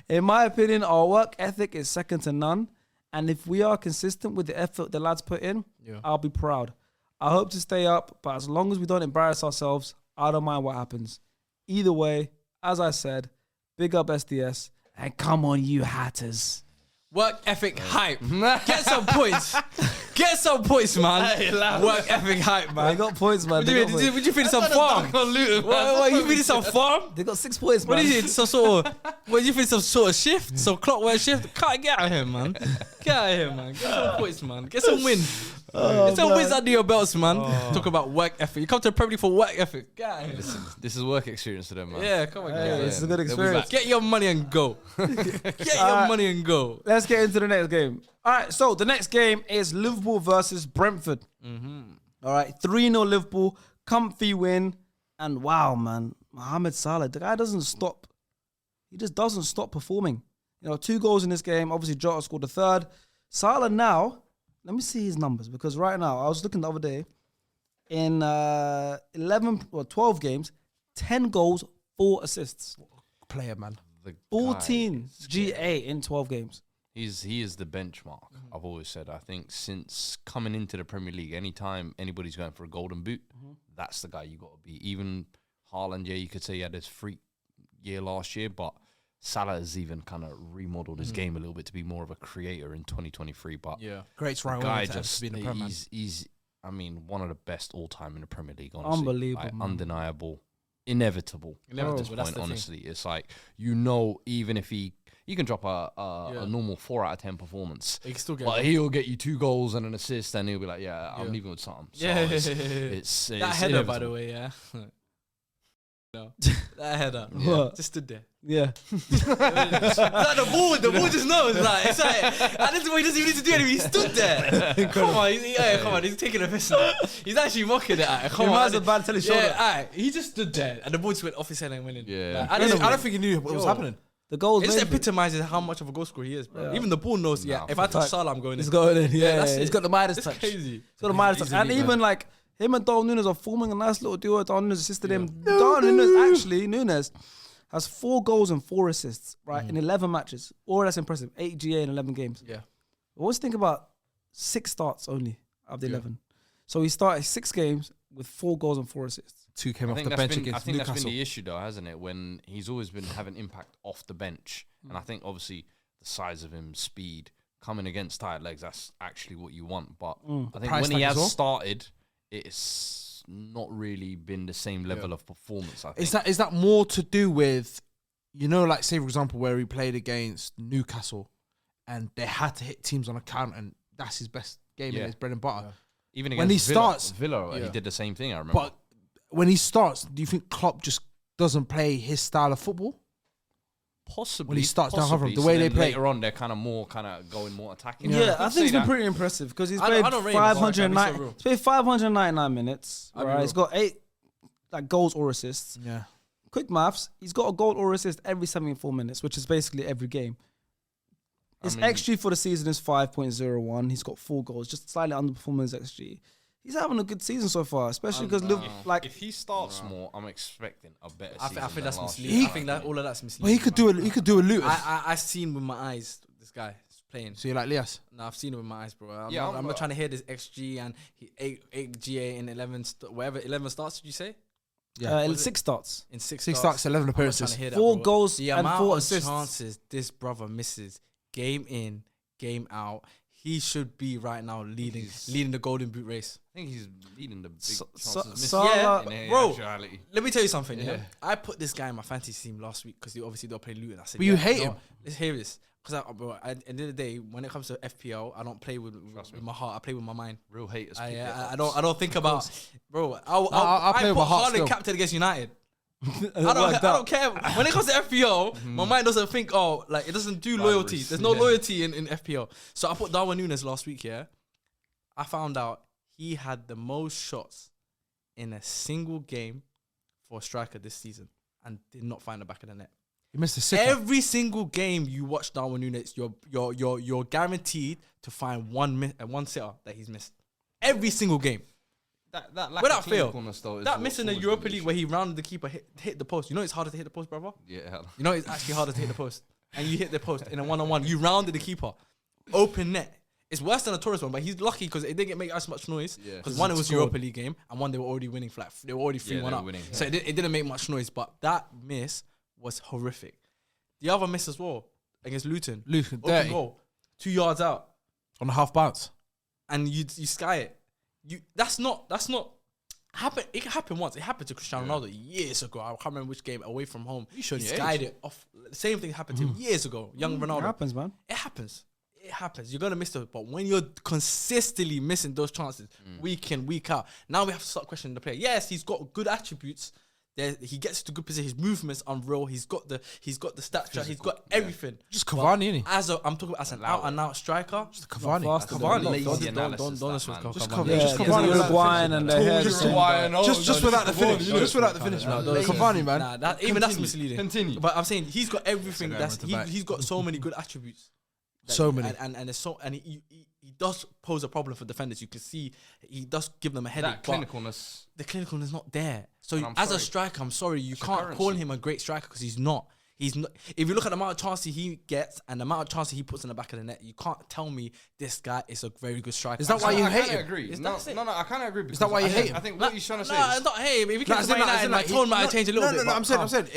In my opinion, our work ethic is second to none. And if we are consistent with the effort the lads put in, I'll be proud. I hope to stay up, but as long as we don't embarrass ourselves, I don't mind what happens. Either way, as I said, big up SDS, and come on, you Hatters. Work ethic hype. Get some points. Get some points, man. Work ethic hype, man. They got points, man. Would you finish some farm? What, you finish some farm? They got 6 points, man. What is it? Some sort of, you finish some sort of shift? Some clockwork shift? Get out of here, man. Get out of here, man. Get some points, man. Get some wins. Get some wins under your belts, man. Talk about work ethic. You come to the Premier League for work ethic. Get out of here. Listen, this is work experience to them, man. Yeah, come on. It's a good experience. Get your money and go. Get your money and go. Let's get into the next game. All right, so the next game is Liverpool versus Brentford. All right, 3-0 Liverpool, comfy win. And wow, man, Mohamed Salah, the guy doesn't stop. He just doesn't stop performing. 2 goals in this game. Obviously, Jota scored the 3rd. Salah now, let me see his numbers, because right now, I was looking the other day, in 12 games, 10 goals, 4 assists. Player, man. 14 GA in 12 games. He is the benchmark. I've always said. I think since coming into the Premier League, anytime anybody's going for a golden boot, that's the guy you got to be. Even Haaland, you could say he had his freak year last year, but Salah has even kind of remodeled his game a little bit to be more of a creator in 2023. But great try. Guy just he's I mean, one of the best all time in the Premier League. Honestly, unbelievable, undeniable, inevitable. At this point, honestly, it's like even if he can drop a normal 4 out of 10 performance, he can still get. But he'll get you 2 goals and an assist, and he'll be like, I'm leaving with something. So it's that header, by the way, No, that header, just stood there. Yeah, it's like the ball just knows. It's like at this point, he doesn't even need to do anything. He stood there. Come on, he's taking a piss now. He's actually mocking it. Come on, a bad tell his shoulder. He just stood there, and the ball just went off his head and went in. Yeah, I don't think he knew what was happening. The goals. It just epitomizes how much of a goal scorer he is, bro. Even the ball knows. If I touch Salah, I'm going in. He's going in. Yeah, that's he's got the Midas touch. Crazy. He's got the Midas touch, and even like him and Darwin Núñez are forming a nice little duo. Darwin Núñez assisted him. Darwin Núñez has 4 goals and 4 assists, right, in 11 matches. That's impressive. 8 GA in 11 games. Yeah. But let's think about 6 starts only out of the 11. So he started 6 games with 4 goals and 4 assists. 2 came off the bench against Newcastle. I think that's been the issue, though, hasn't it? When he's always been having impact off the bench. And I think, obviously, the size of him, speed, coming against tired legs, that's actually what you want. But I think when he has started, it's not really been the same level of performance, I think. Is that more to do with, like, say, for example, where he played against Newcastle and they had to hit teams on a count and that's his best game and his bread and butter. Even against when he starts Villa, he did the same thing, I remember. But when he starts, do you think Klopp just doesn't play his style of football? Possibly. When he starts down from the way they play. Later on, they're going more attacking. Yeah, I think it's been pretty impressive because he's played 599 minutes. Right, he's got 8 goals or assists. Yeah. Quick maths, he's got a goal or assist every 74 minutes, which is basically every game. His XG for the season is 5.01. He's got 4 goals, just slightly underperforming his XG. He's having a good season so far, especially because if he starts more, I'm expecting a better season. I think that's misleading. I think that all of that's misleading. But he could do a Luton. I seen with my eyes this guy playing. So you like Lias? No, I've seen it with my eyes, bro. I'm not trying to hear this XG and 8 GA in 11, whatever 11 starts. Did you say? Yeah. 6 starts. In 6 starts, 11 appearances. 4 goals the and amount 4 of assists. chances this brother misses, game in, game out. He should be right now leading the Golden Boot race. I think he's leading the big chances missed. Salah- in bro. actuality. Let me tell you something. Yeah, Yeah. I put this guy in my fantasy team last week because they don't play Luton. I said, But you hate him. Let's hear this. Because at the end of the day, when it comes to FPL, I don't play with my heart. I play with my mind. Real haters. I don't think about, bro. I'll play with my heart Haaland still. captain against United. I don't care. When it comes to FPL, my mind doesn't think, it doesn't do loyalty. There's no loyalty in FPL. So I put Darwin Núñez last week, yeah. I found out he had the most shots in a single game for a striker this season and did not find the back of the net. You missed a sitter. Every single game you watch Darwin Núñez, you're guaranteed to find one sitter that he's missed. Every single game. That lack Without of fail. clinicalness, though, is That what's missing the always Europa been the League issue. where he rounded the keeper, hit the post. You know it's harder to hit the post, brother? Yeah. You know it's actually harder to hit the post. And you hit the post in a one-on-one. You rounded the keeper. Open net. It's worse than a Torres one, but he's lucky because it didn't make as much noise. Yeah. Because one, it was Europa League game, and one, they were already winning flat. They were already 3-1 they were up. winning. So it didn't make much noise, but that miss was horrific. The other miss as well, against Luton. Luton, Open dirty. goal. 2 yards out. On a half bounce. And you sky it. That's not happen. It happened once. It happened to Cristiano Ronaldo years ago. I can't remember which game, away from home. He skied it off. The same thing happened to him years ago. Young Ronaldo. It happens, man. It happens. You're gonna miss those, but when you're consistently missing those chances, week in, week out, now we have to start questioning the player. Yes, he's got good attributes. He gets to good position. His movement's unreal. He's got the stature. He's got everything. Just Cavani, innit? I'm talking about as an out and out striker. Just Cavani. Cavani. Lazy Don't analysis, disrespect man. Just Cavani. Cavani. Just Cavani. Uruguayan and the hair. Just without the finish. Just without the finish, man. Cavani, man. Nah, even that's misleading. Continue. But I'm saying he's got everything. Instagram He's got so many good attributes. So many. And he does pose a problem for defenders. You can see he does give them a headache. That clinicalness. The clinicalness is not there. So And I'm as a sorry. striker, I'm sorry, you It's can't currency. call him a great striker because he's not. He's not. If you look at the amount of chances he gets and the amount of chances he puts in the back of the net, you can't tell me this guy is a very good striker. Is that why you I hate kinda him? agree. Is No, that it? I kind of agree. Is that why you hate him? I think what he's trying to say No, is it's not him. If he No, came to Man United, my tone might have changed a little bit. No, but I'm saying,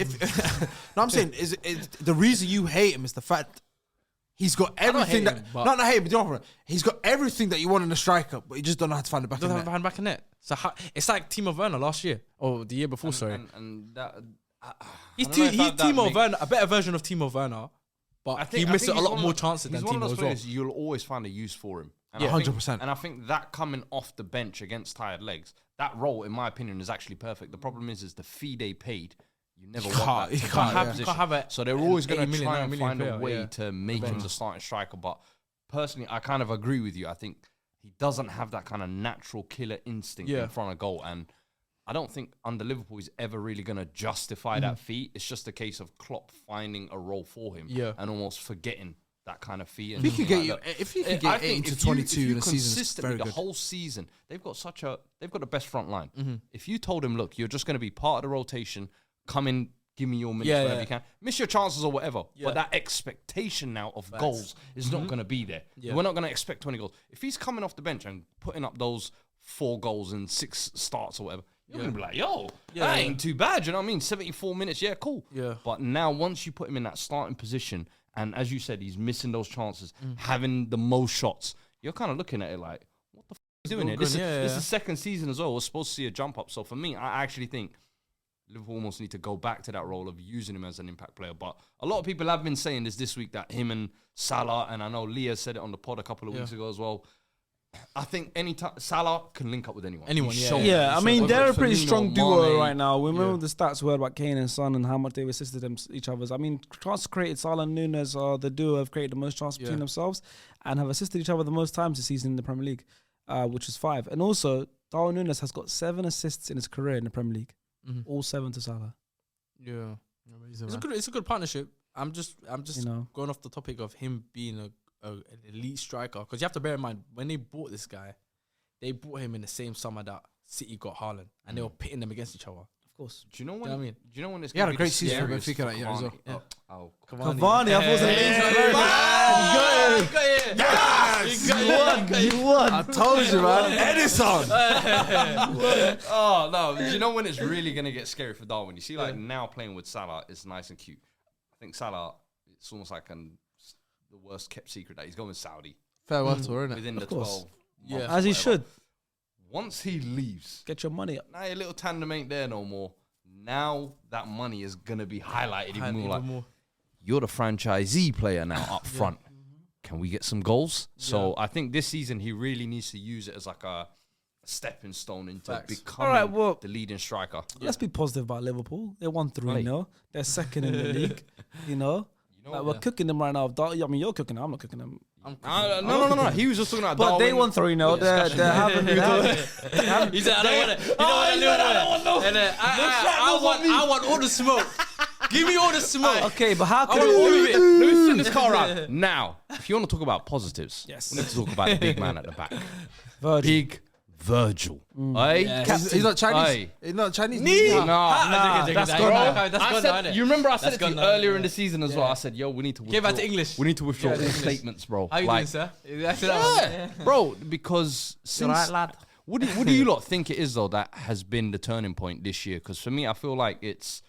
I'm saying, is the reason you hate him is the fact he's got everything hate that. him, but- Not hate him, but don't. He's got everything that you want in a striker, but you just don't know how to find the back don't of have the a net. hand back in net. So it's like Timo Werner last year or the year before. Sorry, and that. he's I don't know if that Timo makes- Werner, a better version of Timo Werner, but he missed a he's lot one more of- chances than He's one of Timo those as well. players you'll always find a use for him. And Yeah, I think- 100%. And I think that coming off the bench against tired legs, that role, in my opinion, is actually perfect. The problem is the fee they paid. You never want that. you to can't be in that have- position. can't have a- So they're always an going 80 to million, try and 90 million find a player, way yeah. to make him the starting striker. But personally, I kind of agree with you. I think he doesn't have that kind of natural killer instinct in front of goal. And I don't think under Liverpool he's ever really going to justify that fee. It's just a case of Klopp finding a role for him and almost forgetting that kind of fee. And If he could things get like you, that. if he could I get think 18 if to 22 you in a season, it's consistently very the good. whole season, they've got the best front line. If you told him, look, you're just going to be part of the rotation, come in, give me your minutes whenever you can, miss your chances or whatever. But that expectation now of goals is not going to be there. We're not going to expect 20 goals. If he's coming off the bench and putting up those 4 goals and 6 starts or whatever, you're going to be like, yo, that ain't too bad. You know what I mean? 74 minutes, yeah, cool. Yeah. But now once you put him in that starting position, and as you said, he's missing those chances, having the most shots, you're kind of looking at it like, what the f*** is he doing here? This is the second season as well. We're supposed to see a jump up. So for me, I actually think Liverpool almost need to go back to that role of using him as an impact player. But a lot of people have been saying this week that him and Salah, and I know Leah said it on the pod a couple of weeks ago as well. I think Salah can link up with anyone. He's shown it. Yeah, I He's mean, shown it. they're a Whether pretty it's strong Firmino, duo Mane, right now. We remember the stats we heard about Kane and Son and how much they've assisted each other. I mean, chances created, Salah and Núñez are the duo have created the most chances between themselves and have assisted each other the most times this season in the Premier League, which is 5. And also, Darwin Núñez has got 7 assists in his career in the Premier League, all 7 to Salah. Yeah, it's a good partnership. I'm just going off the topic of him being an elite striker, because you have to bear in mind when they bought this guy, they bought him in the same summer that City got Haaland, and they were pitting them against each other. Of course. Do you know when? Do you know what I mean? Do you know when it's He had gonna a be great the season for scariest Benfica that year as Cavani? well. Oh, Cavani, I thought it was a You won. I told you, man. Edison. Oh no! Do you know when it's really gonna get scary for Darwin? You see, like now playing with Salah, it's nice and cute. I think Salah, it's almost like the worst kept secret that he's going with Saudi Farewell tour, isn't it? within the course. 12. months As he or whatever. should. Once he leaves, Get your money up. now your little tandem ain't there no more. Now that money is gonna be highlighted even more. Like, you're the franchisee player now up front. Can we get some goals? So I think this season he really needs to use it as like a stepping stone into becoming All right, well, the leading striker. let's be positive about Liverpool. They won 3-0. They're second in the league. You know, like we're cooking them right now. I mean, you're cooking them. I'm not cooking them. No. He was just talking about But Darwin. they won 3-0. They're having. He said, I don't want it. I want all the smoke. Give me all the smoke. Okay, but how I can want all of it. Let me spin this car around. Now, if you want to talk about positives, Yes. we need to talk about the big man at the back. Virgil. Big Virgil. Aye? Yes. He's not Chinese. Aye. He's not Chinese. No, That's bro. gone. That's I gone said, now, innit? you remember I said That's it to you gone now, earlier yeah. in the season as well. I said, yo, we need to withdraw. Get back to English. We need to withdraw all English. statements, bro. How you doing, sir? That's that one. Yeah, bro, because since... right, lad? What do you lot think it is, though, that has been the turning point this year? Because for me, I feel like it's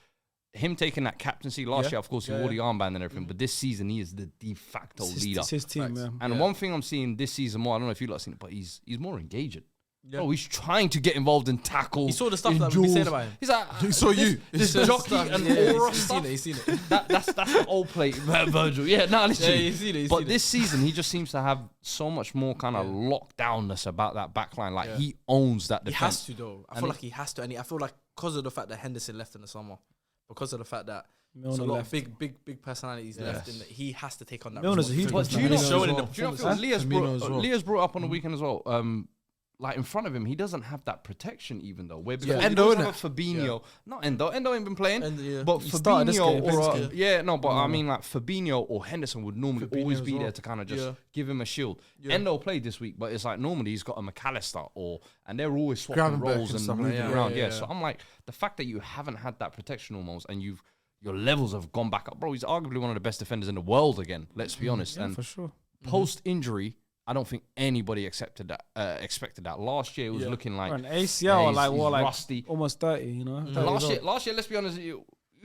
him taking that captaincy. Last year, of course, he wore the armband and everything. But this season, he is the de facto leader. It's his team, yeah. And one thing I'm seeing this season more, I don't know if you lot have seen it, but he's more engaging. Yeah. Oh, he's trying to get involved in tackles. He saw the stuff in that we duels. said about him. He's like, He saw you. This He saw jockey stuff. and Yeah, aura he's stuff. seen it. That's the old play, Virgil. Yeah, no, literally. Yeah, he's seen it, he's But seen this season, he just seems to have so much more kind of lockdownness about that back line. Like, he owns that He defense. has to, though. I feel like he has to. And I feel like because of the fact that Henderson left in the summer, because of the fact that there's a lot of big personalities left, and he has to take on that. Milner's a huge But do you personality. know, Leah's brought up on the weekend as well. Like in front of him, he doesn't have that protection even though. Where before Endo, you have Fabinho, not Endo ain't been playing, but He started this game, Fabinho or I mean like Fabinho or Henderson would normally always be there to kind of just give him a shield. Endo played this week, but it's like normally he's got a McAllister and they're always swapping Gravenberch roles and stuff like moving that. around. Yeah, so I'm like the fact that you haven't had that protection almost and your levels have gone back up, bro. He's arguably one of the best defenders in the world again. Let's be honest. Yeah, and for sure. post injury, I don't think anybody expected that. Last year it was looking like An ACL, he's rusty. almost 30, you know? 30 Last year, let's be honest, he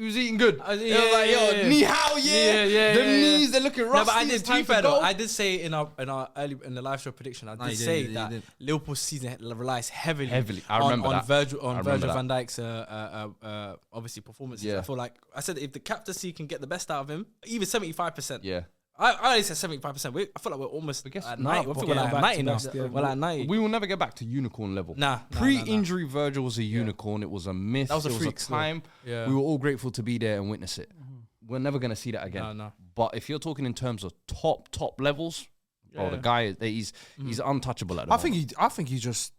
was eating good. Yeah, It was like, yo, knee how, the knees, they're looking rusty. No, but I it's did. To time be fair, to go. though, I did say in our early in the live show prediction, I did say that Liverpool's season relies heavily. I remember on that. Virgil that. van Dijk's obviously performances. Yeah. I feel like I said if the captaincy can get the best out of him, even 75%. Yeah. I only said 75%. I feel like we're almost at 90. I think we're like 90 now. We're like 90. We will never get back to unicorn level. Nah. Pre-injury Virgil was a unicorn. It was a myth. That was a it freak was a time. Yeah. We were all grateful to be there and witness it. We're never going to see that again. No. But if you're talking in terms of top levels, bro, the guy, he's untouchable at the moment. I think he just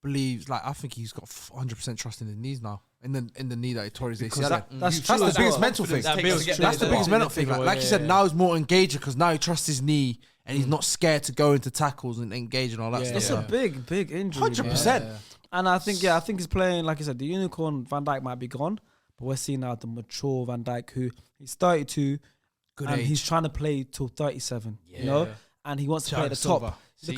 believes. Like I think he's got 100% trust in his knees now. In the knee that he tore his ACL. That's the biggest mental thing. That That's the biggest mental thing. Like you said, now he's more engaged because now he trusts his knee and he's not scared to go into tackles and engage and all that stuff. It's a big injury. 100%. And I think he's playing, like I said, the unicorn Van Dijk might be gone, but we're seeing now the mature Van Dijk who he's 32 and he's trying to play till 37, you know? And he wants to play at the top. He's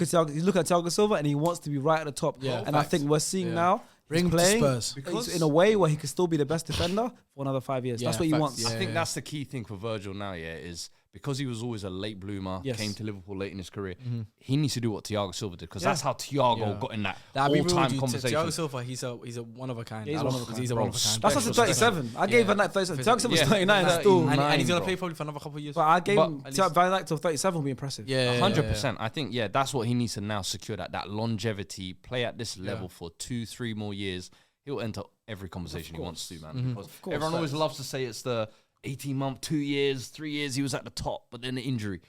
looking at Thiago Silva and he wants to be right at the top. And I think we're seeing now Bring him to playing Spurs. because in a way where he can still be the best defender for another 5 years. That's what he wants. I think that's the key thing for Virgil now, is because he was always a late bloomer, came to Liverpool late in his career, he needs to do what Thiago Silva did because that's how Thiago got in that all-time conversation. Thiago Silva, he's a one of a kind. He's one of a kind. He's a one of a kind. That's actually 37. I gave Van Dijk 37. Thiago Silva's 39 still. And he's going to play probably for another couple of years. But I gave him Van Dijk till 37 will be impressive. 100%. I think, that's what he needs to now secure, that longevity, play at this level for 2-3 more years. He'll enter every conversation he wants to, man. Because everyone always loves to say it's the 18-month, 2 years, 3 years, he was at the top, but then the injury.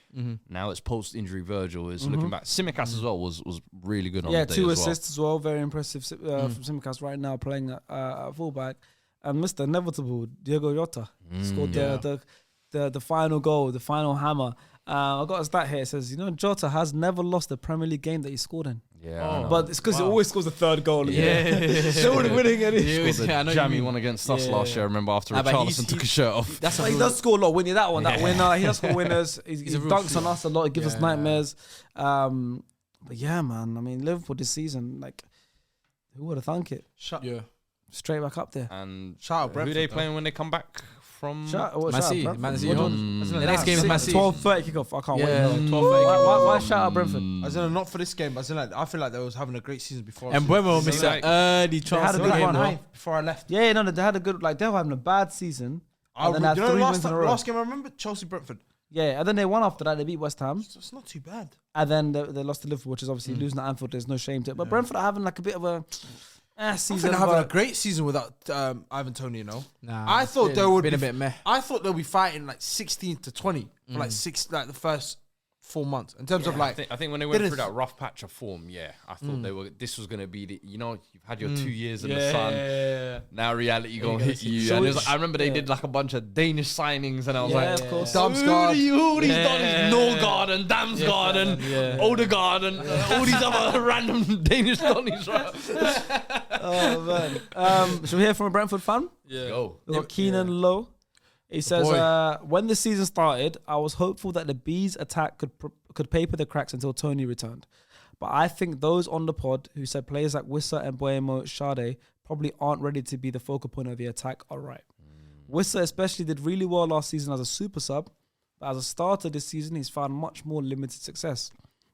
Now it's post-injury Virgil is looking back. Tsimikas as well was really good on the day 2 as assists as well. Very impressive from Tsimikas right now playing at fullback. And Mr. Inevitable, Diego Jota, scored the final goal, the final hammer. I got a stat here. It says, Jota has never lost a Premier League game that he scored in. Yeah, I know. But it's because he always scores the third goal. Yeah. Still winning any. I know you Jammy mean. one against us last year. I remember after Nah, but Richarlison took his shirt off. That's But he does score a lot. Winning that one, that winner. He does score winners. He a real dunks on shooter. us a lot. He gives us Yeah. nightmares. But yeah, man. I mean, Liverpool this season, like, who would have thunk it? Yeah. Straight back up there. And Shout out who Brentford, they though. playing when they come back from? Man City. Man City. home. The next game is Man City. 12:30 kickoff. I can't Yeah, wait. 12:30. Why shout out Brentford? As in, not for this game, but as in, like, I feel like they was having a great season before. And Buemo So missed like- an early had chance a to good the game, run, though. ninth before I left. Yeah, no, they had a good, like, they were having a bad season. And then You had know, 3 last wins in a row. last game I remember Chelsea Brentford. Yeah, and then they won after that. They beat West Ham. So it's not too bad. And then they lost to Liverpool, which is obviously losing at Anfield. There's no shame to it. But Brentford are having like a bit of a I season. think they're having a but great season without Ivan Toney, you know. Nah, I it's thought been- they would been be a bit meh. I thought they'll be fighting like 16 to 20 for like the first 4 months in terms of I like think when they went didn't- through that rough patch of form, I thought this was gonna be the, you've had your 2 years in the sun. Now reality gonna hit you. So And it was, which- I remember they did like a bunch of Danish signings, and I was Yeah, like, of course. Damsgaard. All these Donnies, Norgard and Damsgaard and Odegaard and all these other random Danish Donnies. Right? Oh man. Should we hear from a Brentford fan? Go. We've got Keenan Lowe. He says, when the season started, I was hopeful that the Bees' attack could paper the cracks until Tony returned. But I think those on the pod who said players like Wissa and Boemo Sade probably aren't ready to be the focal point of the attack are right. Wissa especially did really well last season as a super sub, but as a starter this season, he's found much more limited success.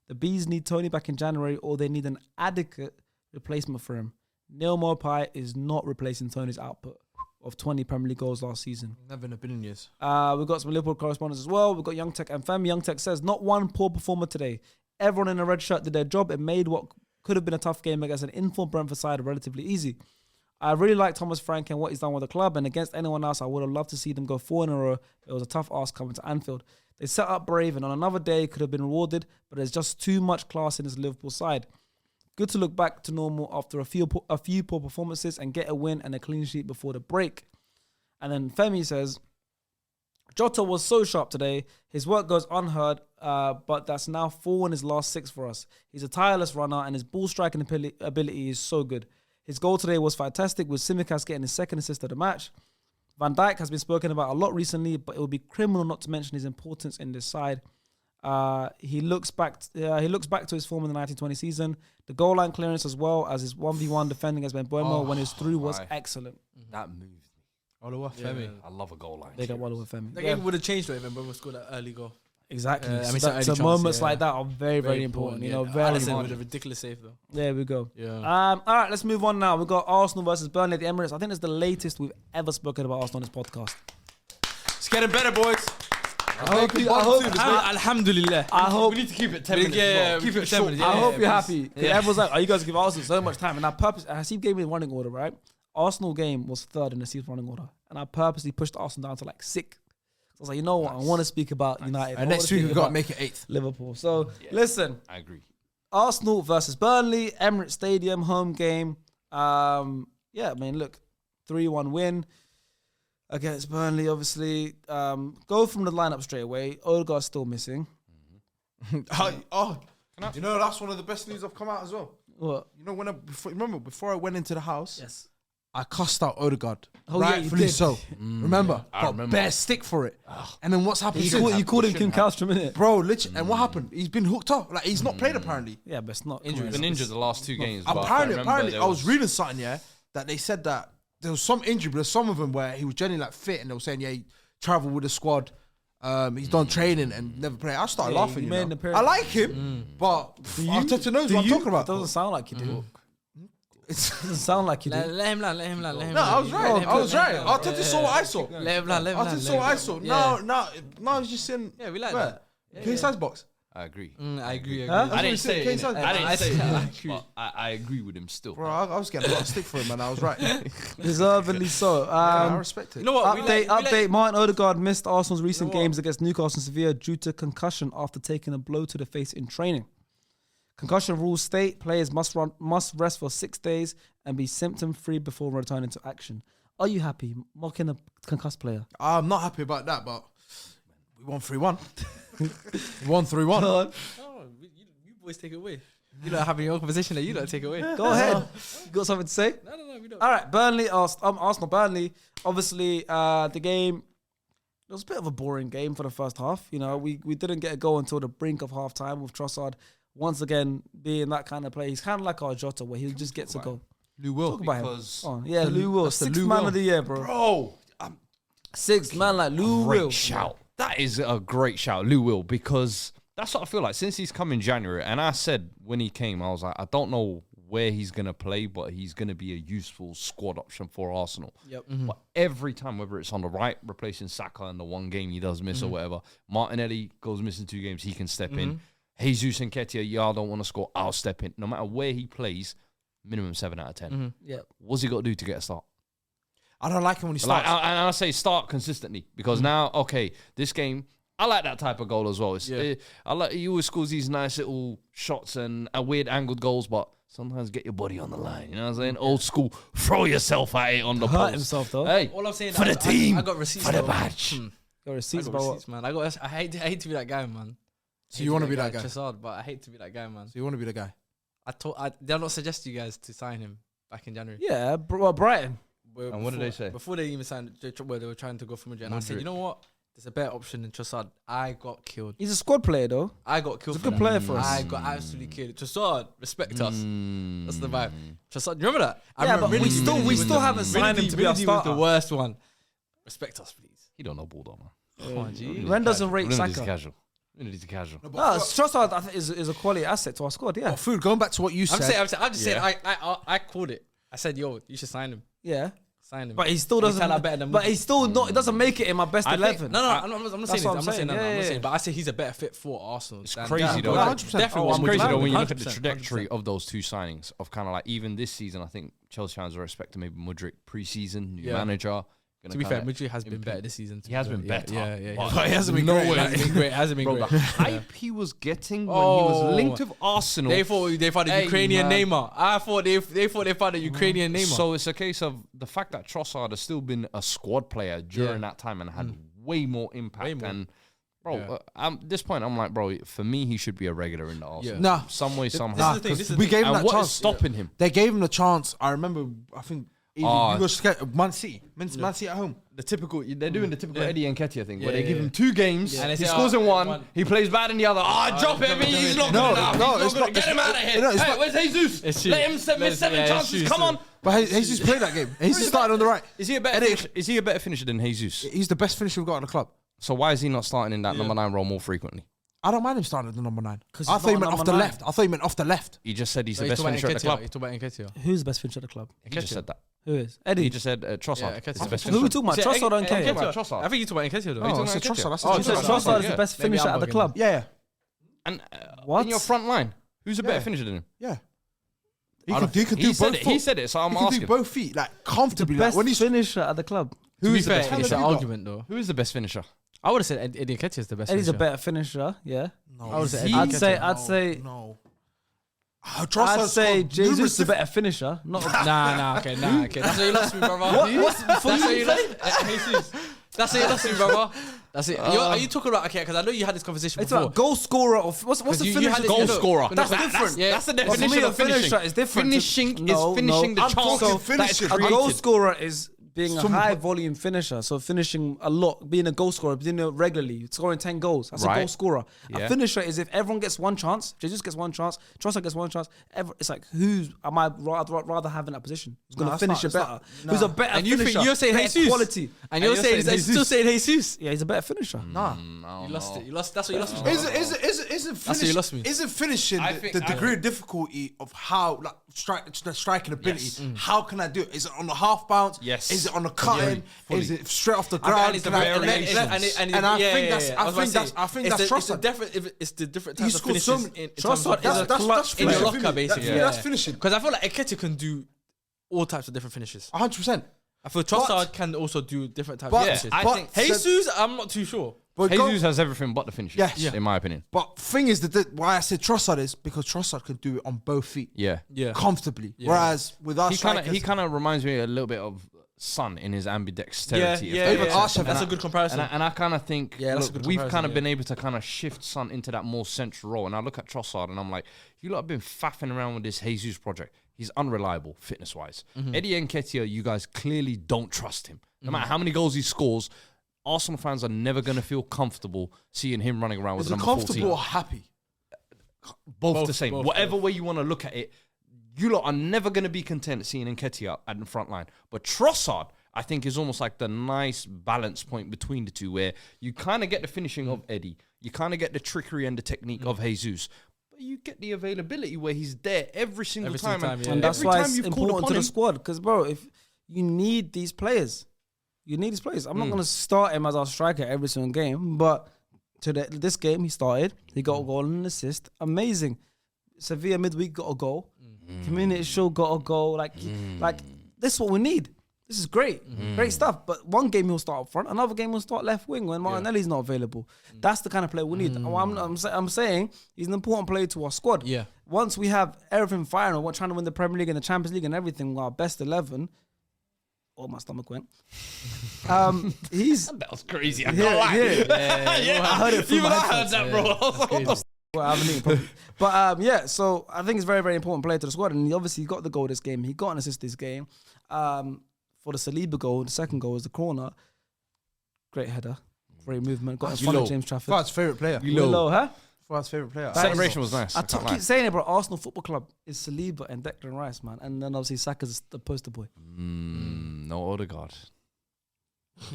The Bees need Tony back in January, or they need an adequate replacement for him. Neil Maupay is not replacing Tony's output of 20 Premier League goals last season. never in a billion years. We've got some Liverpool correspondents as well. We've got Young Tech and Femi. Young Tech says, not one poor performer today. Everyone in a red shirt did their job. It made what could have been a tough game against an informed Brentford side relatively easy. I really like Thomas Frank and what he's done with the club, and against anyone else, I would have loved to see them go 4 in a row. It was a tough ask coming to Anfield. They set up brave, and on another day, could have been rewarded, but there's just too much class in this Liverpool side. Good to look back to normal after a few poor performances and get a win and a clean sheet before the break. And then Femi says, Jota was so sharp today. His work goes unheard, but that's now 4 in his last 6 for us. He's a tireless runner, and his ball striking ability is so good. His goal today was fantastic, with Tsimikas getting his second assist of the match. Van Dijk has been spoken about a lot recently, but it would be criminal not to mention his importance in this side. He looks back to his form in the 1920 season. The goal line clearance as well as his 1v1 defending against Benboimo when he was through was excellent. That moved me. Oliver Femi. I love a goal line. They got one over Femi. That game would have changed though if Buemo scored that early goal. Exactly. I mean, it's an early so chance, moments yeah. like that are very, very important. You know, very Alisson with important. a ridiculous save though. There we go. Yeah. All right, let's move on now. We've got Arsenal versus Burnley at the Emirates. I think it's the latest we've ever spoken about Arsenal on this podcast. It's getting better, boys. Alhamdulillah. I hope We need to keep it 10 minutes. Yeah, keep it 10 short. minutes. I Yeah, hope you're please. happy. 'Cause everyone's like, oh, you guys give Arsenal so much time. And I Haseeb gave me the running order, right? Arsenal game was 3rd in the season running order. And I purposely pushed Arsenal down to like 6th. So I was like, you know what? I want to speak about United. I And wanna next week speak we've got to about make it 8th. Liverpool. So listen, I agree. Arsenal versus Burnley, Emirates Stadium, home game. I mean, look, 3-1 win against Burnley, obviously. Go from the lineup straight away. Odegaard's still missing. You know, that's one of the best news I've come out as well. What? You know, before I went into the house, Yes. I cussed out Odegaard. Oh, yeah, you Rightfully did. so. Remember? I Got remember. bare stick for it. And then what's happened You since? called him Kim Kallstrom, innit? Bro, literally. And what happened? He's been hooked up. Like, he's not played apparently. Yeah, but it's not. He's been injured the last 2 games. but Apparently, remember there I was reading something, that they said that there was some injury, but there's some of them where he was genuinely like fit and they were saying, he traveled with the squad. He's done training and never played. I started laughing. he You made know? an appearance. I like him, but Arteta knows what I'm talking It about. doesn't sound like you do. It doesn't sound like you do. Let him land. No, I was right. I was right. Arteta saw what I saw. Let him land. Arteta saw what I saw. Now he's just saying. Yeah, we like where? that. King size box. I agree. I agree. Huh? I didn't say it. Size. I didn't say I it. But I agree with him still. Bro, I was getting a lot of stick for him, and I was right. Deservedly so. I respect it. You know what? Update. Martin Odegaard missed Arsenal's recent games against Newcastle and Sevilla due to concussion after taking a blow to the face in training. Concussion rules state players must rest for 6 days and be symptom-free before returning to action. Are you happy mocking a concussed player? I'm not happy about that, but we won 3-1. We won 3-1. boys take it away. You don't have your own conversation that you don't take it away. Go ahead. You got something to say? No, we don't. All right, Burnley, Arsenal, Burnley. Obviously, the game, it was a bit of a boring game for the first half. You know, we didn't get a goal until the brink of half time with Trossard once again being that kind of player. He's kind of like our Jota where he just gets a goal. Lou Will. Talk about him. Because Yeah, Lou Will. that's the Sixth Lou man Will. of the year, bro. bro, Sixth man like Lou Will. great shout. That is a great shout, Lou Will, because that's what I feel like since he's come in January. And I said when he came, I was like, I don't know where he's going to play, but he's going to be a useful squad option for Arsenal. Yep. But every time, whether it's on the right, replacing Saka in the one game he does miss or whatever, Martinelli goes missing 2 games, he can step in. Jesus and Nketiah, y'all don't want to score, I'll step in. No matter where he plays, minimum 7 out of 10. Yeah. What's he got to do to get a start? I don't like him when he Like, starts. I say start consistently because now, okay, this game, I like that type of goal as well. I like he always scores these nice little shots and weird angled goals, but sometimes get your body on the line. You know what I'm saying? Old school, throw yourself at it on the Hurt post. himself though. Hey, All I'm saying, for the team, I got receipts for the though. badge. Your I receipts, got bro. receipts, man. I hate to be that guy, man. So you want to be that guy? Trossard, but I hate to be that guy, man. So you want to be the guy? Did I not suggest you guys to sign him back in January? Yeah, Brighton. And what did they say? Before they even signed, where they were trying to go for Madrid, and I said, you know what? There's a better option than Trossard. I got killed. He's a squad player though. I got killed. He's a good player for us. I got absolutely killed. Trossard, respect us. That's the vibe. Trossard, you remember that? I Yeah, remember but we Rinaldi still was haven't signed him to be our Rinaldi was starter. the worst one. Respect us, please. He don't know ball though, man. Come on, G. Ren doesn't rate Rinaldi's Saka. casual. Rinaldi's casual. No, Trossard I think is a quality asset to our squad. Yeah, But Food, going back to what you said. I'm just saying. I called it. I said, yo, you should sign him. yeah. Sign him. But he still He's doesn't. kinda better than But Mudryk. he's still not. It doesn't make it in my best I think- 11. No, I'm not saying That's this. what I'm I'm not saying saying. that. Yeah, I'm not yeah. saying. But I say he's a better fit for Arsenal. It's than- crazy though. Yeah, 100%. Definitely. It's crazy though when you look at the 100%. trajectory of those 2 signings of kind of like even this season. I think Chelsea fans are expecting maybe Mudryk pre-season, new Yeah. manager. To be fair, Madrid has been better this season. He has been better. Yeah. But he hasn't been no great. way. He hasn't been great. Hasn't been Bro, great. the hype he was getting when he Oh. was linked with Arsenal. They thought the Hey, Ukrainian man. Neymar. I thought they found the Ukrainian Neymar. So it's a case of the fact that Trossard has still been a squad player during that time and had way more impact. Way more. And bro, Yeah. at this point, I'm like, bro, for me, he should be a regular in the Arsenal. Yeah. Nah. Some way, This somehow. is the thing. This is we the gave him And that what is chance. stopping him? They gave him the chance. I remember. I think you Ah. were scared. Man City at home. The typical, they're doing the typical Yeah. Eddie and Nketiah thing, where Yeah, they give yeah. him 2 games, And they he say, scores oh, in one, one. he plays bad in the other. Drop him, he's not good No, enough. no, He's it's not not- good. Get him it's- out of here. no, it's Hey, not- where's Jesus? It's Let him miss 7 yeah, chances. shoes, Come too. on. But Jesus played that game. Jesus started on the right. Is he a better finisher? Is he a better finisher than Jesus? He's the best finisher we've got in the club. So why is he not starting in that number 9 role more frequently? I don't mind him starting at the number 9. 'Cause I he's thought he not meant a off the number left. I thought he meant off the left. He just said he's the He's best talking finisher at the about club. Nketiah. He's talking about Nketiah. Who's the best finisher at the club? He just said that. Who is He Eddie? just said Trossard Yeah, is the Nketiah. best Who are we finisher. talking about? Is it Trossard or Nketiah? Nketiah? About Trossard. I think you're talking about Nketiah though. Oh, You're I talking said about Trossard. I Nketiah. said Oh, Trossard. Trossard is yeah. the best Maybe finisher I'm at the bugging club. Yeah. And What? in your front line, who's a better Yeah. finisher than him? Yeah. I don't- He could he do said both. it. He said it. So I'm He can do asking. both feet like comfortably. Like Best when he's finisher at the club. To be Who's the fair, best finisher? it's an Who you got? argument though. Who is the best finisher? I would have said Eddie Nketiah is the best. Eddie's a finisher. better finisher. Yeah. I would say I'd say no. I'd say Jesus is a better finisher. Not Nah, okay. That's where you lost me, brother. That's where you lost Jesus. That's where you lost me, brother. That's it. Are you talking about, okay, because I know you had this conversation it's before. about goal scorer or what's the you finisher? had it- Goal you know, scorer. That's different. Yeah, That's the Well, for definition me, a of finishing. finisher is different. Finishing No, is finishing no. the chance talking that is finishing. A goal created. scorer is being a Someone- high volume finisher, so finishing a lot, being a goal scorer, doing it regularly, scoring 10 goals. That's a Right. goal scorer. Yeah. A finisher is if everyone gets one chance, Jesus gets one chance, Trossard gets one chance. It's like who's am I rather having that position? Who's going to that's finish not- it it's better? not- Who's a better And you finisher? think you're saying Better Jesus. quality. And you're saying Jesus. still saying Jesus. Yeah, he's a better finisher. Nah. You lost it. You lost. That's what you lost me. Isn't where you lost me. Isn't finishing I the think- degree of difficulty of how like striking ability? How can I do it? Is it on the half bounce? Yes. Is it on the cutting? fully. Is it straight off the I ground? mean, it's the Can I- variations. and I think that's It's the different He types of scored so finishes. many- in terms Trossard of- is a that's clutch in your finishing. locker, basically. That's finishing. Because I feel like Nketiah can do all types of different finishes. 100%. I feel Trossard can also do different types of But- finishes. I but- think Jesus, I'm not too sure. But Jesus has everything but the finishes. Yes. in my opinion. But thing is that why I said Trossard is because Trossard can do it on both feet Yeah. Yeah. comfortably. Whereas with us, He kind of reminds me a little bit of Son in his ambidexterity. Yeah, Even yeah. Arshaf, That's that's a good comparison. And I kind of think, Yeah, that's a look, good we've comparison, kind of yeah. been able to kind of shift Son into that more central role. And I look at Trossard and I'm like, you lot have been faffing around with this Jesus project. He's unreliable fitness-wise. Eddie Nketiah, you guys clearly don't trust him. No matter how many goals he scores, Arsenal fans are never going to feel comfortable seeing him running around with Is it number comfortable 14. or happy? Both the same. both, Whatever way you want to look at it, you lot are never going to be content seeing Nketiah at the front line. But Trossard, I think, is almost like the nice balance point between the two, where you kind of get the finishing of Eddie, you kind of get the trickery and the technique of Jesus, but you get the availability where he's there every single time. yeah. And that's every why time it's you've called important upon to the him, squad. Because, bro, if you need these players, I'm not going to start him as our striker every single game, but this game he started. He got a goal and an assist. Amazing. Sevilla midweek got a goal. Community Shield got a goal. Like this is what we need. This is great. Great stuff. But one game he'll start up front. Another game he'll start left wing when Martinelli's not available. That's the kind of player we need. I'm saying he's an important player to our squad. Yeah. Once we have everything firing, we're trying to win the Premier League and the Champions League and everything, our best 11. Oh, my stomach went. He's that was crazy. I heard it from my headphones. that, bro. I was like, what the Well, I haven't eaten properly. But so I think it's very, very important player to the squad. And he obviously got the goal this game. He got an assist this game. For the Saliba goal, the second goal was the corner. Great header. Great movement. Got in front of James Trafford. Fad's favourite player. Willow, huh? Fad's favourite player. celebration was nice. I I can't lie. keep saying it, bro. Arsenal Football Club is Saliba and Declan Rice, man. And then obviously Saka's the poster boy. No Odegaard.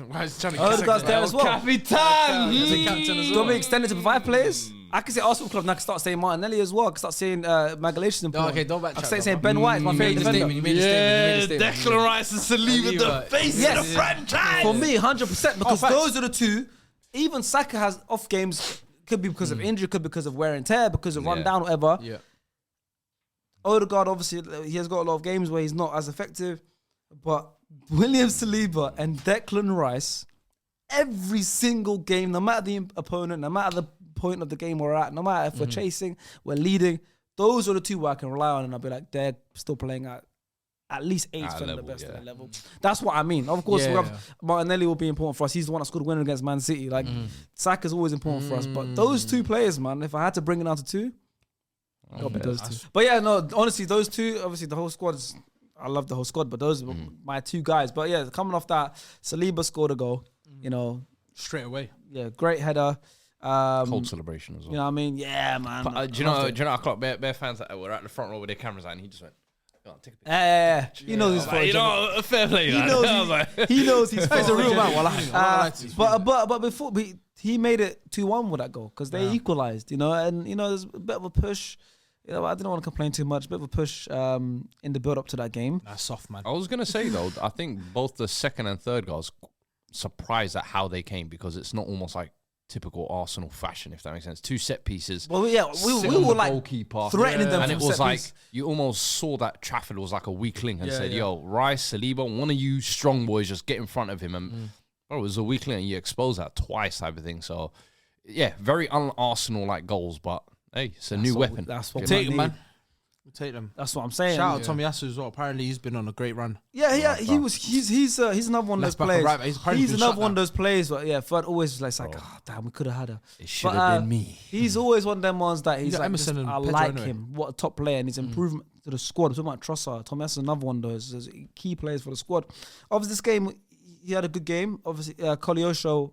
Why is he trying to Odegaard's there as well. Capitan! He's a captain as Do you want me to extend it to 5 players? I can say Arsenal Club and I can start saying Martinelli as well. I can start saying Magalhaes is important. Okay, don't backtrack. I can start saying Ben White is my You made favourite the defender. statement. You made the statement. You made the statement. Rice and Saliba, the face Yes. of the franchise. For me, 100%, because facts. those are the two. Even Saka has off games. Could be because of injury, could be because of wear and tear, because of run down, whatever. Yeah. Odegaard, obviously, he has got a lot of games where he's not as effective. But William Saliba and Declan Rice, every single game, no matter the opponent, no matter the point of the game we're at, no matter if we're chasing, we're leading, those are the two where I can rely on, and I'll be like, they're still playing at least 8th At a and the level, best at yeah. that level. That's what I mean. Of course, Yeah, we have, yeah. Martinelli will be important for us. He's the one that scored a winner against Man City. Like, Saka's always important for us. But those two players, man, if I had to bring it down to 2, it'll be those 2. But yeah, no, honestly, those 2, obviously the whole squad is, I love the whole squad, but those are my 2 guys. But yeah, coming off that, Saliba scored a goal, you know, straight away? yeah, great header. Cold celebration as well. You know what I mean? Yeah, man. But, do you know, I clocked bare fans that were at the front row with their cameras on, and he just went, "Go on, take a picture." Yeah. He knows his Like, you photo. know, fair play. He man. knows I was like, he knows he's He's a real man. But before he made it 2-1 with that goal because they equalized, you know, and you know there's a bit of a push. You know, I didn't want to complain too much. A bit of a push in the build up to that game. That's soft, man. I was gonna say though, I think both the second and third goals surprised at how they came, because it's not almost like typical Arsenal fashion, if that makes sense. 2 set pieces. Well, yeah, we sit on were the like goalkeeper, threatening them and from it was set like piece. you almost saw that Trafford was like a weakling and said, yeah. "Yo, Rice, Saliba, one of you strong boys, just get in front of him." And bro, it was a weakling, and you exposed that twice, type of thing. So yeah, very un-Arsenal like goals, but hey, it's a new weapon. That's what Take we them, need. man. We'll take them. That's what I'm saying. Shout out Tommy Yasu as well. Apparently, he's been on a great run. Yeah, he's another one of Left those back and players. right back. He's apparently He's been another shut one of down. those players. But yeah, Fred always was like, oh damn, we could have had her. It should have been me. He's always one of them ones that he's got like, Emerson just, and I Pedro like anyway. him. What a top player, and his improvement to the squad. We're talking about Trossard. Tommy Yasu is another one of those key players for the squad. Obviously, this game he had a good game. Obviously, Koleosho,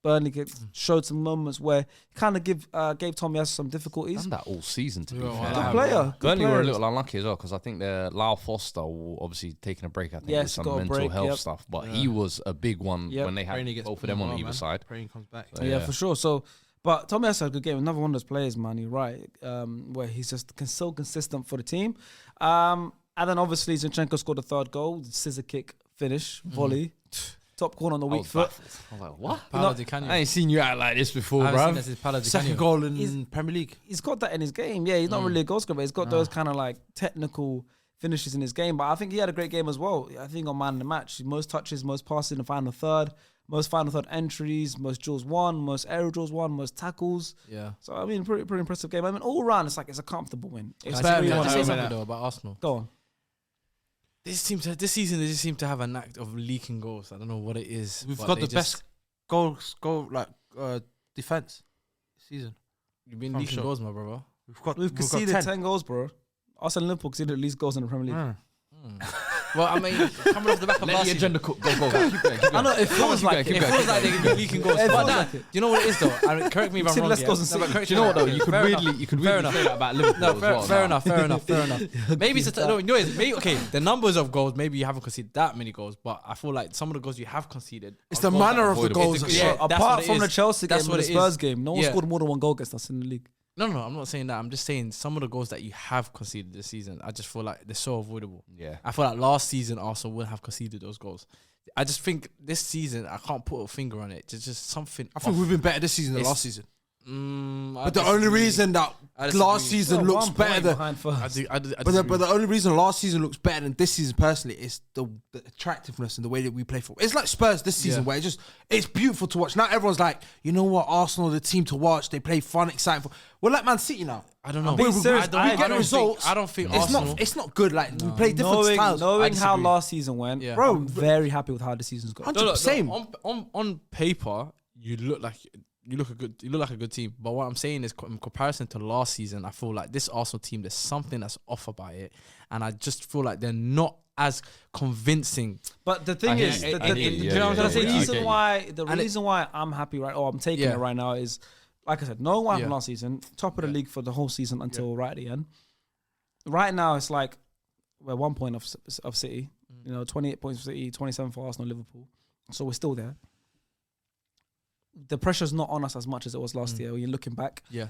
Burnley showed some moments where he kind of gave Tommy Yasu some difficulties. Done that all season, to be Yeah, fair. well, Good player. Good Burnley were a players. little unlucky as well, because I think their Lyle Foster will obviously taking a break, I think, Yes, with some got a mental break, health yep. stuff. But he was a big one Yep. when they had Praying he gets both of them on well, either man. side. Praying he comes back. Yeah, for sure. So, but Tommy Yasu had a good game. Another one of those players, man. You're right. Where he's just so consistent for the team. And then obviously Zinchenko scored the 3rd goal, scissor kick, finish, volley, top corner on the I weak was foot. baffled. I was like, what? Paolo Di Canio. I ain't seen you act like this before, I haven't seen bro. this is Paolo Di Second Canio. goal in He's- Premier League. He's got that in his game. Yeah, he's not really a goal scorer, but he's got those kind of like technical finishes in his game. But I think he had a great game as well. I think on man of the match, most touches, most passes in the final third, most final third entries, most duels won, most aerial duels won, most tackles. Yeah. So I mean, pretty impressive game. I mean, all round, it's a comfortable win. It's Can I really say one of those- something though about Arsenal? Go on. This season they just seem to have a knack of leaking goals. I don't know what it is. We've but got they the best defense this season. You've been I'm leaking sure. goals, my brother. We've conceded 10 goals, bro. Arsenal and Liverpool conceded at least goals in the Premier League. Well, I mean, coming off the back of Let last the season, agenda cook. Go. Keep going. I know it feels like keep it. going. feels like they're gonna be leaking goals. It But feels nah, like it. do you know what it is though? I mean, correct me if I'm Conceded wrong. less Yeah? goals than No, but City. correct Do you know what though? me. You could Fair weirdly enough. say that about Liverpool No, as well. fair enough. Maybe it's maybe okay. The numbers of goals, maybe you haven't conceded that many goals, but I feel like some of the goals you have conceded. It's are the goals that manner are of the avoidable. goals. It's that yeah, show. that's what Apart it from is. the Chelsea game That's and what the it Spurs is. game, no one Yeah. scored more than one goal against us in the league. No, I'm not saying that. I'm just saying some of the goals that you have conceded this season, I just feel like they're so avoidable. Yeah. I feel like last season Arsenal wouldn't have conceded those goals. I just think this season I can't put a finger on it. It's just something. I think we've been better this season than It's- last season. But But the only reason that last season looks better than I but the only reason last season looks better than this season personally is the attractiveness and the way that we play football. It's like Spurs this season where it's beautiful to watch. Now everyone's like, you know what, Arsenal are the team to watch. They play fun, exciting. We're like Man City now. I don't know. being serious, I get don't results. Think, I don't think It's Arsenal. it's not good. Like we play different styles. Knowing how disagree. last season went, Yeah. bro, I'm very happy with how the season's gone. No, same. On paper, you look like a good team. But what I'm saying is, in comparison to last season, I feel like this Arsenal team, there's something that's off about it, and I just feel like they're not as convincing. But the thing I hear is, you. the I hear you. Yeah, yeah, the yeah. reason Okay. why And reason why I'm happy I'm taking Yeah. it right now is, like I said, no one Yeah. from last season, top of the league for the whole season until right at the end. Right now, it's like we're 1 point of City. 28 points for City, 27 for Arsenal, Liverpool. So we're still there. The pressure's not on us as much as it was last year when you're looking back. Yeah.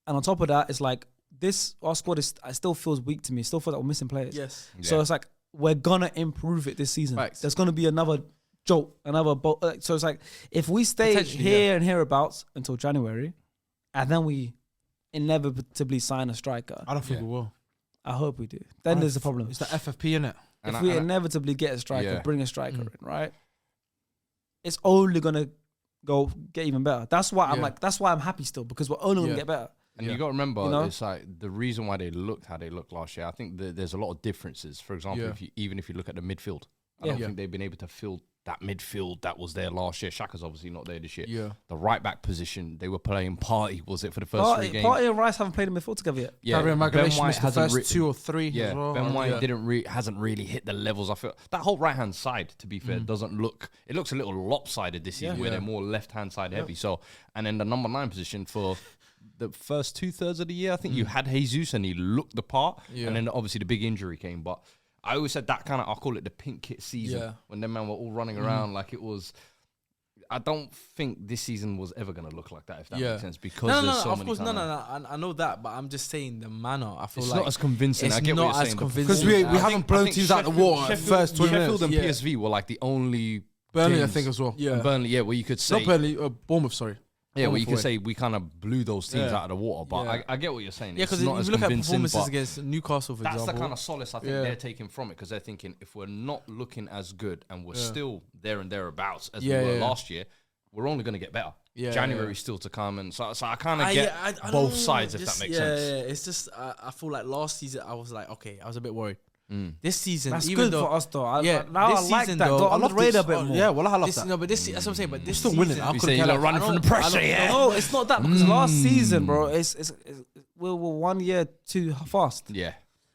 And on top of that, it's like our squad still feels weak to me. Still feel like we're missing players. Yes. So it's like we're gonna improve it this season. Facts. There's gonna be another jolt, another bolt. So it's like if we stay Potentially, here and hereabouts until January, and then we inevitably sign a striker, I don't think we will. I hope we do. Then there's a problem. It's the FFP in it. If we inevitably get a striker, Yeah. bring a striker in, right? It's only gonna get even better. That's why I'm like. That's why I'm happy still, because we're only gonna get better. And you got to remember, You know? it's like the reason why they looked how they looked last year. I think there's a lot of differences. For example, if you look at the midfield, I don't think they've been able to fill that midfield that was there last year. Xhaka's obviously not there this year. Yeah. The right back position, they were playing Partey, was it, for the first 3 games? Partey and Rice haven't played in midfield together yet. Yeah, Gabriel Magalhaes missed the hasn't first 2 or 3 Yeah, as well. Ben White hasn't really hit the levels. I feel that whole right hand side, to be fair, doesn't look. It looks a little lopsided this season, where they're more left hand side heavy. So, and then the number 9 position for the first 2/3 of the year, I think you had Jesus and he looked the part, and then obviously the big injury came. But I always said that kind of, I call it the pink kit season, when them men were all running around like it was. I don't think this season was ever going to look like that, if that makes sense, because there's so of many course, kind I know that, but I'm just saying the manner. I feel It's like not as convincing. it's I get not what you're as saying. convincing. Because we I haven't blown teams out of the water at the first 20 Sheffield minutes. and PSV were like the only Burnley, I games- think, as well. Yeah. Burnley, where you could say, Not Burnley, Bournemouth, sorry. where you Bournemouth could away. say we kind of blew those teams Yeah. out of the water. But Yeah. I get what you're saying. Yeah, It's because if not you as look at convincing, performances but against Newcastle, for that's example. the kind of solace I think they're taking from it, because they're thinking, if we're not looking as good and we're still there and thereabouts as we were last year, we're only going to get better. Yeah, January's still to come, and so I kind of I get don't both know, sides, if just- that makes sense. Yeah, it's just I feel like last season I was like, okay, I was a bit worried. This season, That's even good though, for us though. Yeah, Now I this like season that. though, Got I on the love radar a this- bit more. Yeah, well, I love this, that. no, but this that's what I'm saying. But this still season, winning. I You couldn't say care you're less. running from the pressure, yeah. No, it's not that, because last season, bro, it's we're 1 year too fast. Yeah.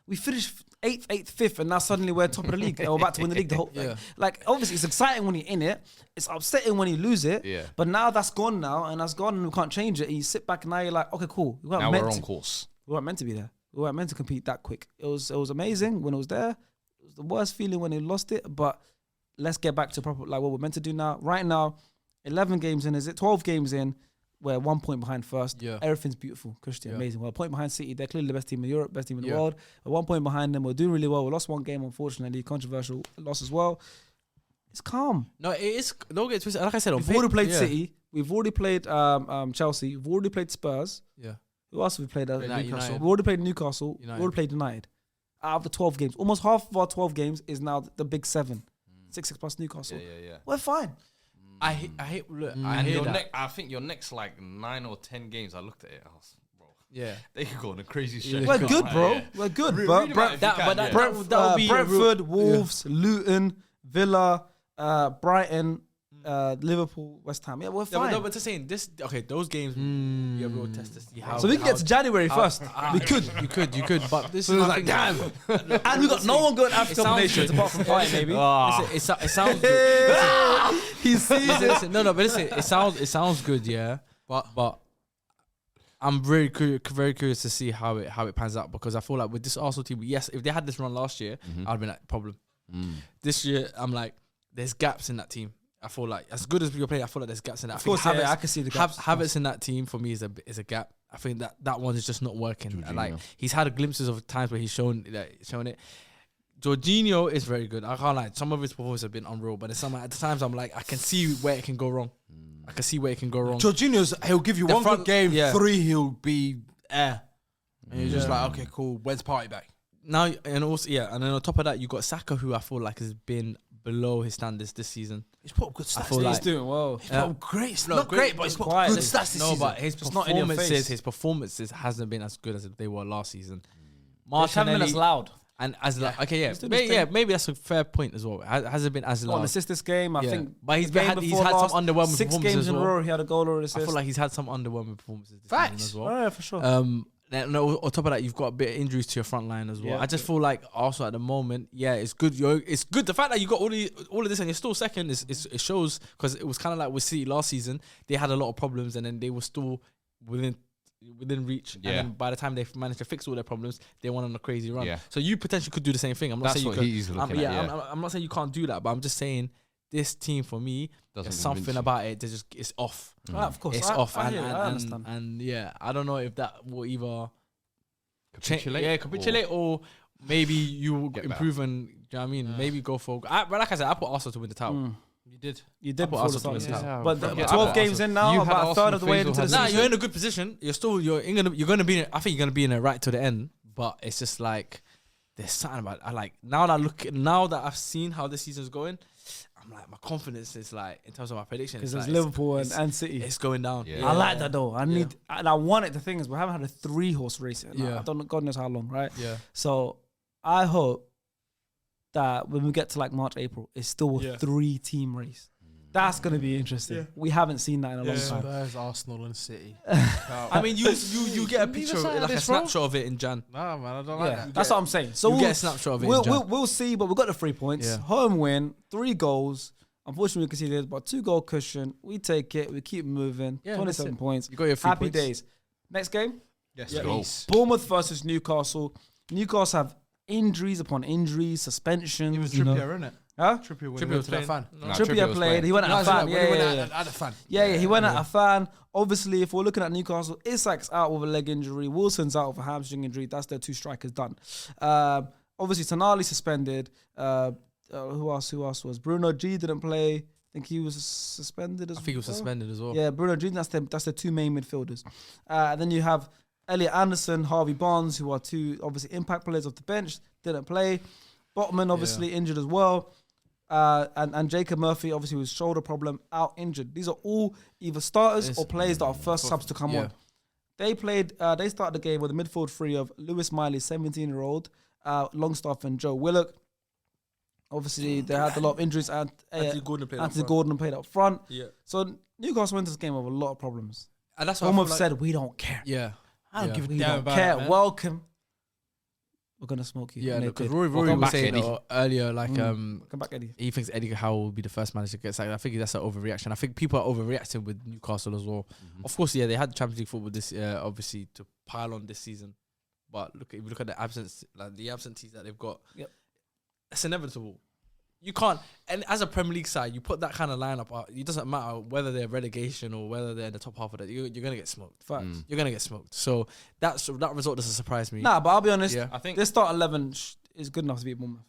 We finished 8th, 5th, and now suddenly we're top of the league and we're about to win the league. Like obviously it's exciting when you're in it. It's upsetting when you lose it. Yeah. But now that's gone now, and that's gone, and we can't change it. And you sit back and now you're like, okay, cool. We weren't Now meant we're to. on course. We weren't meant to be there. We weren't meant to compete that quick. It was amazing when it was there. It was the worst feeling when we lost it. But let's get back to proper like what we're meant to do now. Right now, 11 games in, is it 12 games in? We're 1 point behind first. Yeah. Everything's beautiful. Christian, amazing. We're a point behind City. They're clearly the best team in Europe, best team in the Yeah. world. We're 1 point behind them. We're doing really well. We lost 1 game, unfortunately. Controversial loss as well. It's calm. no, it is. Don't get twisted. Like I said, on We've already played yeah. City. We've already played Chelsea. We've already played Spurs. Yeah. Who else have we played? United. We've already played Newcastle. United. We've already played United. Out of the 12 games, almost half of our 12 games is now the big 7. 6 plus Newcastle. Yeah. We're fine. I hate. Look, I And hear your that. I think your next like 9 or 10 games, I looked at it. I was, bro, Yeah. They could go on a crazy shit. We're good, bro. We're good. But That would be Brentford, Wolves, Luton, Villa, Brighton, Liverpool, West Ham. Yeah, we're fine. No, but just saying this. Okay, those games. Yeah, we'll test to see how. So we can get to January first. We could. You could. But this is like, damn. And we got no one going African nations apart from Brighton, maybe. Listen, it sounds good. He's seeing listen, no, but listen, it sounds good, yeah. But I'm very curious to see how it pans out, because I feel like with this Arsenal team, yes, if they had this run last year, I'd be like, problem. This year, I'm like, there's gaps in that team. I feel like as good as you're playing, I feel like there's gaps in that. Of course, I can see the gaps. Havertz in that team for me is a gap. I think that one is just not working. And like he's had glimpses of times where he's shown it. Jorginho is very good. I can't lie. Some of his performances have been unreal, but at the times I'm like, I can see where it can go wrong. Jorginho's, he'll give you one good game, yeah. 3 he'll be air. And you're just like, okay, cool. When's party back? Now and also and then on top of that, you got Saka, who I feel like has been below his standards this season. He's put up good stats. He's doing well. He's put up great. Not great, but he's put up good stats this season. No, but his performances hasn't been as good as they were last season. Martinelli haven't been as loud. And maybe that's a fair point as well. Has it been as loud? On assist this game, I think. But he's had some underwhelming 6 performances games as in a well. row, he had a goal or assist. I feel like he's had some underwhelming performances this season as well. Oh, yeah, for sure. On top of that, you've got a bit of injuries to your front line as well. Yeah, I just feel like also at the moment, it's good. It's good. The fact that you got all of this and you're still second it shows, because it was kind of like with City last season. They had a lot of problems and then they were still within reach. Yeah. And then by the time they managed to fix all their problems, they went on a crazy run. Yeah. So you potentially could do the same thing. I'm not saying I'm not saying you can't do that, but I'm just saying this team for me, there's something about it. It's off. Of course, it's off. I understand. And I don't know if that will either capitulate or maybe you will improve and, do you know what I mean? Maybe go for. But like I said, I put Arsenal to win the title. You did put Arsenal to win the title. But 12 games in now, about a third of the way into the season. You're in a good position. You're gonna be. I think you're gonna be in it right to the end. But it's just like there's something about. Now that I've seen how this season's going, I'm like, my confidence is like, in terms of my prediction, because there's Liverpool and City. It's going down. Yeah. I like that though. And I want it. The thing is, we haven't had a 3-horse race yet. I don't know, God knows how long, right? Yeah. So I hope that when we get to like March, April, it's still a 3-team race. That's going to be interesting. Yeah. We haven't seen that in a long time. Spurs, Arsenal and City. I mean, you get a picture, like a snapshot of it in Jan. Nah, man, I don't like that. That's what I'm saying. So we'll get a snapshot of it in Jan. We'll see, but we've got the 3 points. Yeah. Home win, 3 goals. Unfortunately, we conceded, but 2-goal cushion. We take it. We keep moving. 27 points. You got your 3 Happy points. days. Next game? Yes, please. Bournemouth versus Newcastle. Newcastle have injuries upon injuries, suspensions. It was Trippier, isn't it? Huh? Trippier was playing. Trippier played. He went at a fan. At a fan. Yeah, he went at a fan. Obviously, if we're looking at Newcastle, Isak's out with a leg injury. Wilson's out with a hamstring injury. That's their 2 strikers done. Obviously, Tonali suspended. Who else was? Bruno G didn't play. I think he was suspended as well. I think he was suspended as well. Yeah, Bruno G, that's their 2 main midfielders. Then you have Elliot Anderson, Harvey Barnes, who are 2 obviously impact players off the bench, didn't play. Botman obviously injured as well. And Jacob Murphy, obviously with shoulder problem, out injured. These are all either starters or players that are first subs to come on. They started the game with a midfield 3 of Lewis Miley, 17-year-old, Longstaff and Joe Willock. Obviously, they had a lot of injuries, and Anthony Gordon played up front. Yeah. So Newcastle went into this game with a lot of problems. And that's what Bournemouth said, we don't care. Yeah. I don't give a we damn don't about care. it, man. Welcome. We're going to smoke you. Yeah, because Rory was saying earlier, like, come back, Eddie. He thinks Eddie Howe will be the first manager to get sacked. I think that's an overreaction. I think people are overreacting with Newcastle as well. Of course, they had Champions League football this obviously to pile on this season. But if you look at the absentees that they've got, it's inevitable. You can't, and as a Premier League side, you put that kind of lineup out. It doesn't matter whether they're relegation or whether they're in the top half of that. You're gonna get smoked. Facts. You're gonna get smoked. So that result doesn't surprise me. Nah, but I'll be honest. Yeah. I think this start 11 is good enough to beat Bournemouth.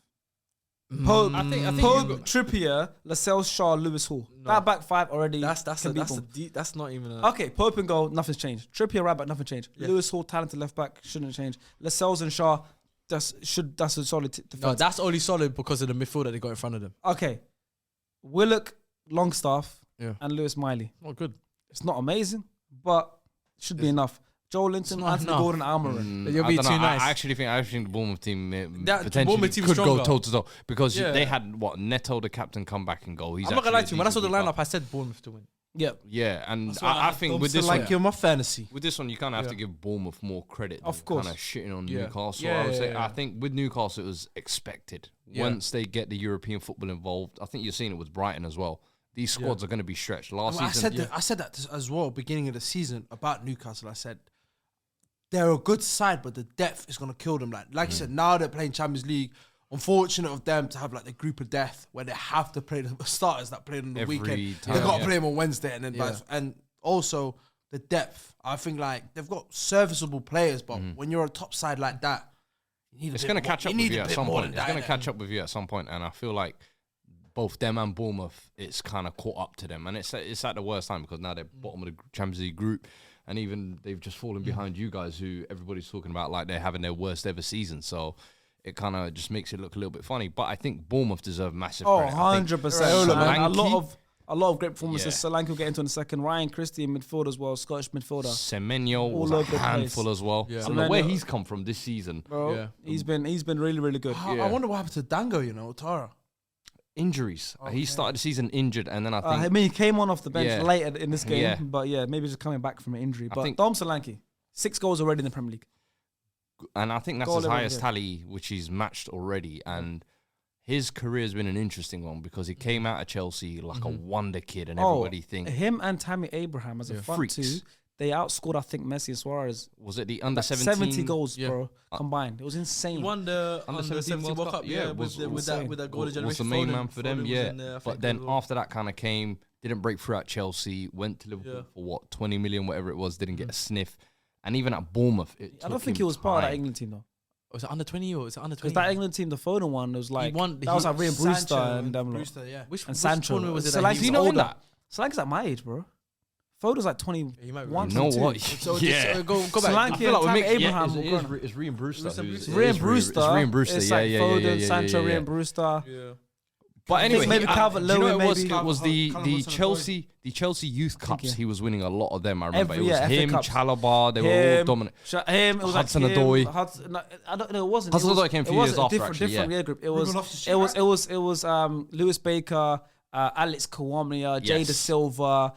Pope, I think Trippier, Lascelles, Shaw, Lewis Hall. No. That back 5 already. That's not even okay. Pope and goal, nothing's changed. Trippier right back, nothing changed. Yeah. Lewis Hall, talented left back, shouldn't change. Lascelles and Shaw. That's a solid defense. No, that's only solid because of the midfield that they got in front of them. Okay. Willock, Longstaff, and Lewis Miley. Not good. It's not amazing, but should be enough. Joe Linton, not Anthony enough. Gordon, Almiron. You'll I be don't too know. nice. I actually think the Bournemouth team That potentially Bournemouth team could go stronger. toe to toe because Yeah. they had Neto, the captain, come back and go. He's I'm not gonna lie to actually you. When I saw the decent lineup, keeper. I said Bournemouth to win. Yeah. Yeah, and That's why I think with Thompson this like one, you're my fantasy. with this one, you kind of have to give Bournemouth more credit. Of course. kind of shitting on Yeah. Newcastle. Yeah, I would say yeah. I think with Newcastle it was expected. Yeah. Once they get the European football involved, I think you're seeing it with Brighton as well. These squads are going to be stretched. Last I season, said that as well, beginning of the season about Newcastle. I said they're a good side, but the depth is going to kill them. Like you said, now they're playing Champions League. Unfortunate of them to have like the group of death where they have to play the starters that played on the Every weekend. time, They've got to yeah. play them on Wednesday, and then and also the depth. I think like they've got serviceable players, but when you're a top side like that, you need it's going to catch up you with need you a at bit some more point. than It's going that, to catch up with you at some point, and I feel like both them and Bournemouth, it's kind of caught up to them, and it's at the worst time because now they're bottom of the Champions League group, and even they've just fallen behind you guys, who everybody's talking about like they're having their worst ever season. So it kind of just makes it look a little bit funny. But I think Bournemouth deserve massive Oh, credit. I think 100%. Solanke- A lot of great performances. Yeah. Solanke will get into in a second. Ryan Christie in midfield as well, Scottish midfielder. Semenyo was All a over the place. handful as well. Yeah. I don't know where Semenyo- he's come from this season. Bro, Yeah. he's been really, really good. I wonder what happened to Dango, Tara. Injuries. He started the season injured, and then I think I mean, he came on off the bench Yeah. later in this game, Yeah. but yeah, maybe just coming back from an injury. I But think- Dom Solanke, 6 goals already in the Premier League. that's Goal his every highest game. tally, which he's matched already. And his career has been an interesting one because he came out of Chelsea like a wonder kid, and everybody thinks him and Tammy Abraham as a front freaks. two, they outscored, I think, Messi and Suarez. was it the under 17 70 goals, Yeah. bro, combined. It was He insane. won the Under under 17 17 World Cup, yeah, with that insane. with that goal of was generation. the main Foden- man for them, Foden was yeah. in there, I But think, then as well. after that kind of came, didn't break through at Chelsea, went to Liverpool Yeah. for what, 20 million, whatever it was, didn't get a sniff. And even at Bournemouth, I don't think he was part of that England team though. Was it under 20 or was it under 20? Because that England team, the Foden one, was like won- that was he- like Ryan Brewster and them lot. Brewster, yeah. Which and which Sancho. tournament was it? Solanke's that he you know was- in that? Solanke's at my age, bro. Foden's like 21. he might be One, You know 22. what? So yeah. just, go back. Solanke I feel like and we're Tammy making- Abraham. will grow. It's Ryan Brewster. It's who's- Ryan Ryan it's Brewster. It's Ryan Brewster. It's Yeah, like yeah, Foden, yeah, yeah, Sancho, yeah, yeah. Ryan Brewster. Yeah. But anyway, maybe do Calvert-Lewin, you know it was, maybe. it was the Callum the Hudson-Odoi. Chelsea youth cups. yeah. He was winning a lot of them. I remember Every it was year, FA him, Cups. Chalabar. They were all dominant. Him, it was Hudson-Odoi. like him, no, I don't know. It wasn't. Hudson-Odoi It was- came a few it was years after, different, actually, different yeah. year group. It was. Ruben Loftus-Cheek, It was. Lewis Baker, Alex Kawamia, Jada Yes. Silva,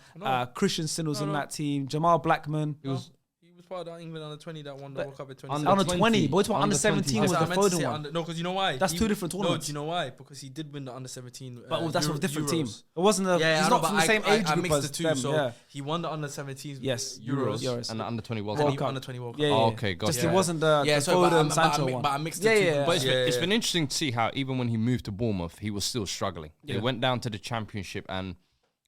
Christensen was in that team. Jamal Blackman. He was part of that England under 20 that won the World Cup in under 2017. Under 20, 20, but it's what under under 20. 17 was So the I meant to say Foden one. under- No, because you know why? That's two different No, tournaments. do you know why? Because he did win the under 17. But that's a different team. Euros. It wasn't a. Yeah, he's I know, not but from the same age I group mixed as the two. them. So Yeah. he won the under 17 Yes, Euros. And the under 20 World And Cup. he under 20 World Cup. Yeah, yeah. Oh, yeah. okay, Just gotcha. it wasn't the Yeah, the so, but Foden I- and Sancho but I one. but I mixed Yeah, the two. yeah. But it's Yeah. been interesting to see how even when he moved to Bournemouth, he was still struggling. They Yeah. went down to the Championship, and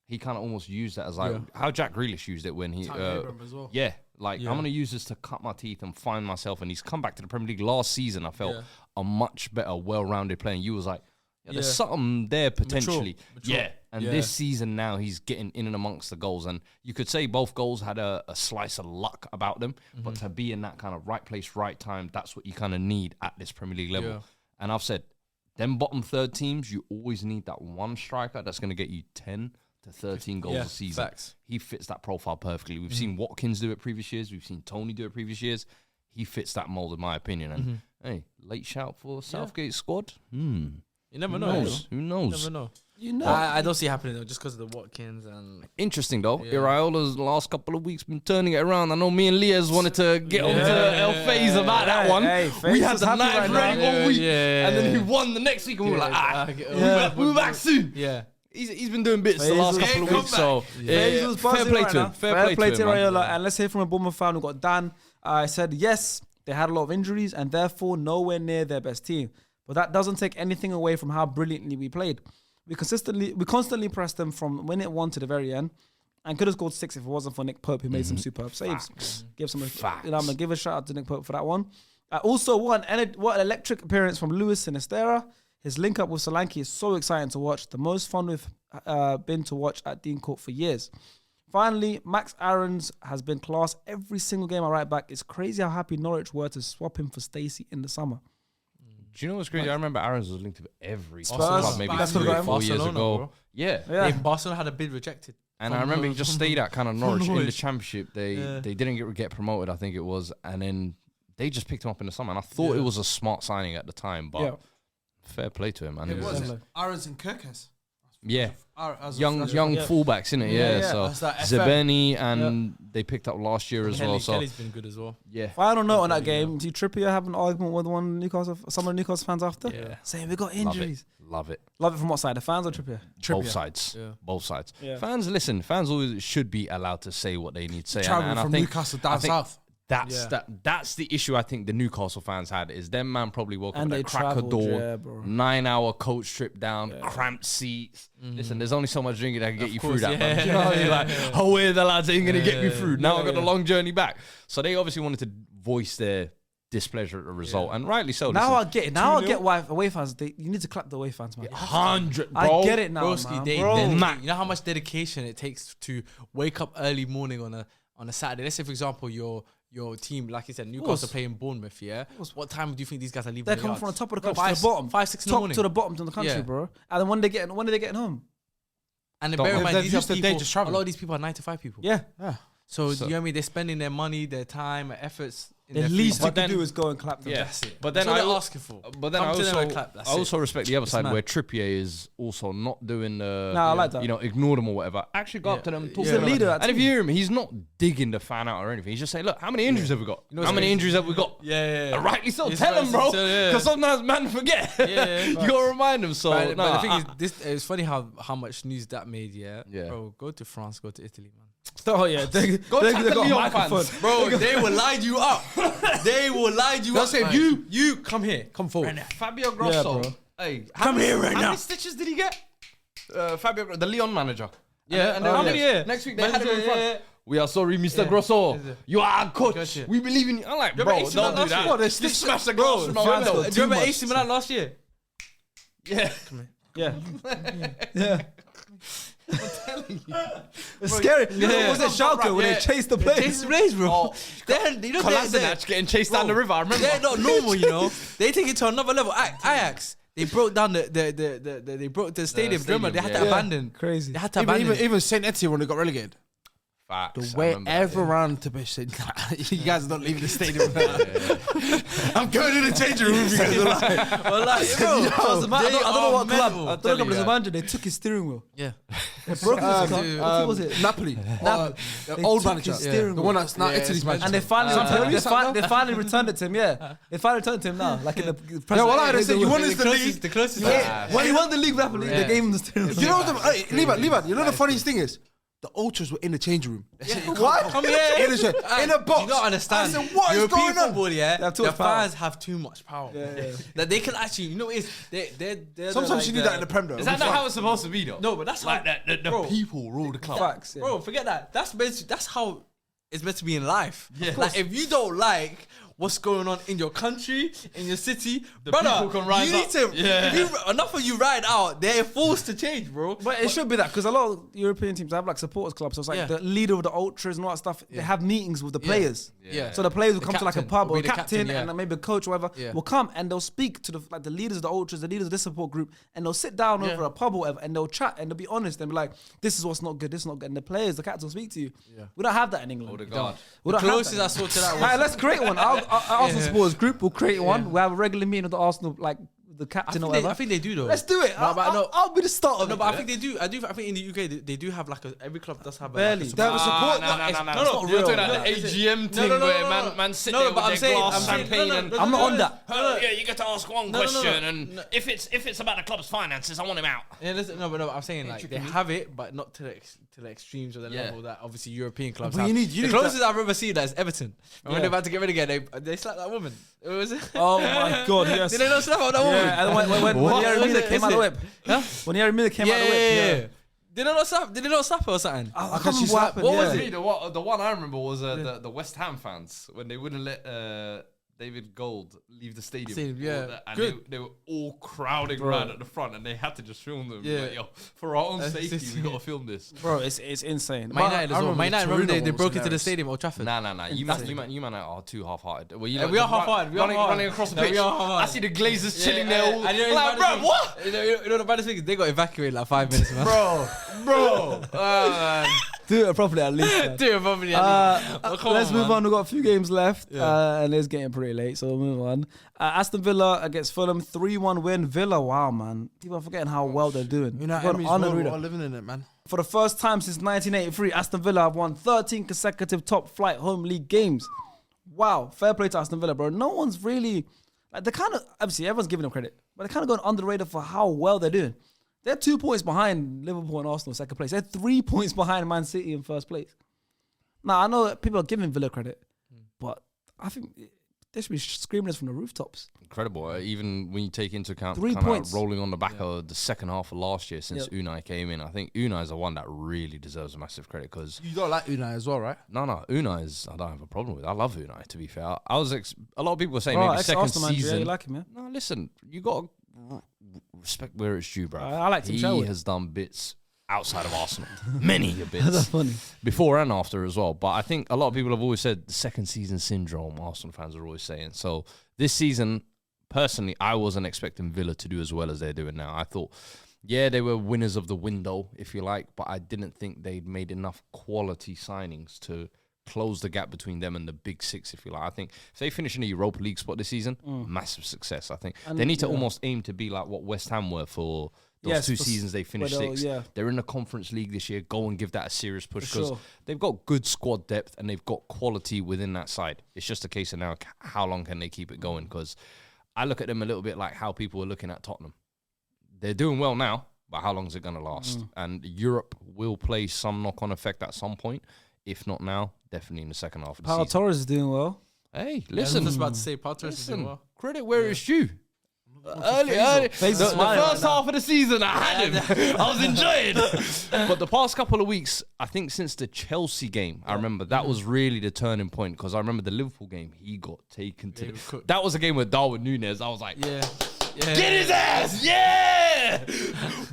he kind of almost used that as like how Jack Grealish used it when he. Abraham as well. Yeah, like I'm gonna use this to cut my teeth and find myself. And he's come back to the Premier League last season. I felt a much better, well-rounded player. And you was like, there's something there potentially. Mature. Yeah, and this season now he's getting in and amongst the goals. And you could say both goals had a slice of luck about them, but to be in that kind of right place, right time, that's what you kind of need at this Premier League level. Yeah. And I've said, them bottom third teams, you always need that one striker that's going to get you 10 to 13 goals a season. Facts. He fits that profile perfectly. We've seen Watkins do it previous years. We've seen Tony do it previous years. He fits that mold, in my opinion. And hey, late shout for Southgate squad. You never Who know. knows? Who knows? Never know. You know. I don't see it happening though, just because of the Watkins and Interesting though. Yeah. Iraiola's last couple of weeks been turning it around. I know me and Leah's wanted to get onto El Faze about that one. Hey, we Faze had is the happy knife right ready now. all week, Yeah. and then he won the next week, and we were like, we're back soon. Yeah. He's been doing bits the Faze last was- couple of Come weeks, so Faze was fair buzzing play right to him. now. Fair play to him, man. Raiola. And let's hear from a Bournemouth fan. We've got Dan. I said, yes, they had a lot of injuries and therefore nowhere near their best team. But that doesn't take anything away from how brilliantly we played. We constantly pressed them from minute 1 to the very end, and could have scored 6 if it wasn't for Nick Pope, who made some superb saves. Give some, I'm gonna give a shout out to Nick Pope for that one. Also, what an electric appearance from Luis Sinisterra. His link up with Solanke is so exciting to watch. The most fun we've been to watch at Dean Court for years. Finally, Max Aarons has been class every single game I write back. It's crazy how happy Norwich were to swap him for Stacey in the summer. Do you know what's crazy? I remember Aaron's was linked to every Spurs, club maybe that's 3 what or I'm- 4 years Barcelona, ago. bro. Yeah. Yeah. Barcelona had a bid rejected. And I remember he just stayed at kind of Norwich in the Norwich. Championship. They didn't get promoted, I think it was, and then they just picked him up in the summer. And I thought it was a smart signing at the time, but fair play to him. And It was Aarons and Kirkes. yeah, As a young fullbacks, innit? Yeah, so That's that FM. Zabeni and they picked up last year as well. So Kelly's been good as well. yeah, Final note on that game. Do Trippier have an argument with some of the Newcastle fans after? Yeah. Saying we got love injuries. love it. Love it from what side? The fans or Trippier? Both sides. Yeah. Both sides. Yeah. Fans, listen. Fans always should be allowed to say what they need to say. Traveling I from think Newcastle down south. that's the issue I think the Newcastle fans had is them man probably woke up And at they a crack of travelled, dawn, yeah, bro. 9-hour coach trip down, cramped seats. Listen, there's only so much drinking that can get you course, through that. yeah. Man. You know what I mean? Like, oh, where the lads ain't gonna get me through. Now I've got a long journey back. So they obviously wanted to voice their displeasure at the result, and rightly so. Now Listen, I get it. Now I get why away fans. You need to clap the away fans, man. 100, bro. I get it now, Broski, man. you know how much dedication it takes to wake up early morning on a Saturday. Let's say, for example, your team, like you said, Newcastle playing Bournemouth. Yeah, what time do you think these guys are leaving? They're the coming yards? from the top of the country Five- to the bottom, 5-6 in the top morning. to the bottom of the country, Yeah. bro. And then when they getting home? And then Don't- bear in mind, They're these used are to people. day just A traveling. lot of these people are 9 to 5 people. Yeah. So you know what I mean? They're spending their money, their time, efforts. In The their least free you time. can do is go and clap them. Yeah. That's it. But then That's I all they're al- asking for. But then Come to them I and clap, that's also it. respect the other side mad. where Trippier is also not doing the, Nah, I like that. you know, ignore them or whatever. Actually go up to them, talk He's to the them. leader of that And if team. you hear him, he's not digging the fan out or anything. He's just saying, look, how many injuries have we got? know How what's many crazy? injuries have we got? Yeah. And rightly so. It's Tell them, bro. right, yeah. Because sometimes man forget. Yeah. You got to remind them. So, But nah, the thing is, it's funny how much news that made. Yeah. Yeah. Bro, go to France, go to Italy, man. Oh yeah, they Go they chat got to a Lyon microphone. fans. Bro, they will line you up. They will line you up. They'll say, man. You come here, come forward. Fabio Grosso. bro. Hey, Come here right how now. many stitches did he get? Fabio, the Lyon manager. Yeah, And then how next- many? Next week they had him in Yeah, front. yeah. We are sorry, Mr. Grosso. You are a coach. Gotcha. We believe in you. I'm like, You bro, remember AC don't Milan do last that. year? What, they smash the glass from my fans window. got Do you remember much. AC Milan last year? Yeah. Yeah, yeah. It's scary. You know, was it Schalke when they chased the players? Chase the Blaze, bro. You know, Kolasinac getting chased down the river. I remember. They're not normal, you know. They take it to another level. Ajax, they broke down they broke the stadium. Remember, they had to yeah. abandon. Crazy. They had to abandon. Even Saint Etienne when they got relegated. Facts. The way everyone to be said, you guys are not leaving the stadium. I'm going in the changing room. You guys are like, Well, like, bro, I don't know what club. mental. I don't know there's a manager. They took his steering wheel. Yeah. They broke his car. dude. What was it? Napoli. They Old took manager. his steering The wheel. one that's now Italy's manager. And they finally returned it to him. Yeah, they finally returned it to him now. Like in the Yeah, well, they said you won The the league. closest, the closest. Yeah. When he won the league, rapidly, they gave him the steering wheel. You know what? Liban, you know the funniest thing is? The ultras were in the changing room. They said, What? Come here. In a box. You don't understand. I said, what is European going on? football, yeah, They have too the much power. fans have too much power. That they can actually, you know what it is? They're Sometimes you need that in the Prem though. Is that not how it's supposed to be, though? No, but that's Like how, the bro, people rule the club. Facts. Yeah. Bro, forget that. That's how it's meant to be in life. Yeah. Like if you don't like what's going on in your country, in your city, brother, people can rise you up. need to. Yeah. If enough of you ride out, they're forced to change, bro. But it should be that because a lot of European teams have like supporters clubs. So it's like Yeah. the leader of the ultras and all that stuff. They have meetings with the players. Yeah. So the players will The come to like a captain pub will or a be the captain, captain, yeah. and maybe a coach or whatever Yeah. will come and they'll speak to the leaders of the ultras, the leaders of this support group, and they'll sit down over a pub or whatever, and they'll chat and they'll be honest and be like, "This is what's not good. This is not good." And the players, the captains will speak to you. We don't have that in England. Oh, the God. We The don't have closest that. I saw to that was Alright, let's create one. Our Arsenal Sports group will create one. We have a regular meeting with the Arsenal, like the captain or whatever. I think they do though. Let's do it. No, but no. I'll be the start of No, it. but I think they do. I think in the UK they do have like every club does have Barely. Like a They have a support. no, You're talking no, about the is it- AGM thing no, where no. man sit No, there but with I'm their saying- glass I'm saying- champagne no, and... no, I'm not on that. Yeah, you get to ask one No, no, no, question, no. and No. if it's about the club's finances, I want him out. Yeah, listen, no, I'm saying like they have it, but not to the extremes or the Yeah. level that obviously European clubs But have. you need the closest I've ever seen that is Everton. And when they're about to get rid again, they slapped that woman. It was. Oh my God, yes. Did they not slap out that woman? Yeah, and when What? Yerry Miller Is came it? out of the whip. Huh? When Yerry Miller came out of the whip. Yeah. Did they not slap her or something? I Because can't she remember what slapped- happened. What yeah. was it? The one I remember was the West Ham fans when they wouldn't let David Gold leave the stadium. Stadium, yeah. All that, and Good. they were all crowding around at the front, and they had to just film them. Yeah. Like, yo, for our own safety, we got to film this. Bro, it's insane. Man United as well. Man United, remember they Torino broke was into the hilarious. stadium, Old Trafford. Nah. You man are too half-hearted. Well, you Yeah, we are half-hearted. We are running, half-hearted. running across the No, pitch. we are half-hearted. I see the Glazers chilling Yeah, there. All, and you know, like, bro, what? You know the baddest thing is they got evacuated like 5 minutes, man. Bro. Do it properly at least. Man. Do it properly. Let's move on. We've got a few games left, Yeah. and it's getting pretty late, so we'll move on. Aston Villa against Fulham, 3-1 win. Villa, wow, man. People are forgetting how well they're doing. You know, Got Emmy's on the world, reader. we're all living in it, man. For the first time since 1983, Aston Villa have won 13 consecutive top flight home league games. Wow, fair play to Aston Villa, bro. No one's really, like, they're kind of, obviously everyone's giving them credit, but they're kind of going under the radar for how well they're doing. They're 2 points behind Liverpool and Arsenal second place. They're 3 points behind Man City in first place. Now, I know people are giving Villa credit, but I think they should be screaming this from the rooftops. Incredible. Even when you take into account 3 kind points. of rolling on the back of the second half of last year since Yep. Unai came in, I think Unai is the one that really deserves a massive credit because You don't like Unai as well, right? no, Unai is, I don't have a problem with. I love Unai, to be fair. I was a lot of people were saying Bro, maybe second ex-Arsenal manager, season. you like him, yeah? No, listen, you got to respect where it's due, bro. I liked him, He Sherwood. has done bits outside of Arsenal, many That's bits funny. before and after as well. But I think a lot of people have always said the second season syndrome. Arsenal fans are always saying so. This season, personally, I wasn't expecting Villa to do as well as they're doing now. I thought, yeah, they were winners of the window, if you like, but I didn't think they'd made enough quality signings to close the gap between them and the big six, if you like. I think if they finish in a Europa League spot this season, massive success. I think And they need to yeah. almost aim to be like what West Ham were for those Yes, two for seasons they finished they'll- sixth. yeah. They're in the Conference League this year. Go and give that a serious push For because sure. they've got good squad depth and they've got quality within that side. It's just a case of now how long can they keep it going? Because I look at them a little bit like how people are looking at Tottenham. They're doing well now, but how long is it going to last? And Europe will play some knock-on effect at some point. If not now, definitely in the second half of the Pau season. Torres is doing well. Hey, I was listen. just about to say, Pau Torres is doing Listen, well. credit where it's due. Early. The Face is smiling first right now. half of the season, I had him. I was enjoying. But the past couple of weeks, I think since the Chelsea game, I remember that was really the turning point because I remember the Liverpool game, he got taken to. he was cooked. That was a game with Darwin Núñez. I was like, Yeah. get his ass, yeah.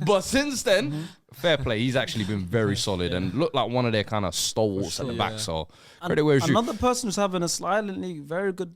But since then, fair play. He's actually been very solid and looked like one of their kind of stalwarts at the back. So credit where it's due. Another person who's having a slightly very good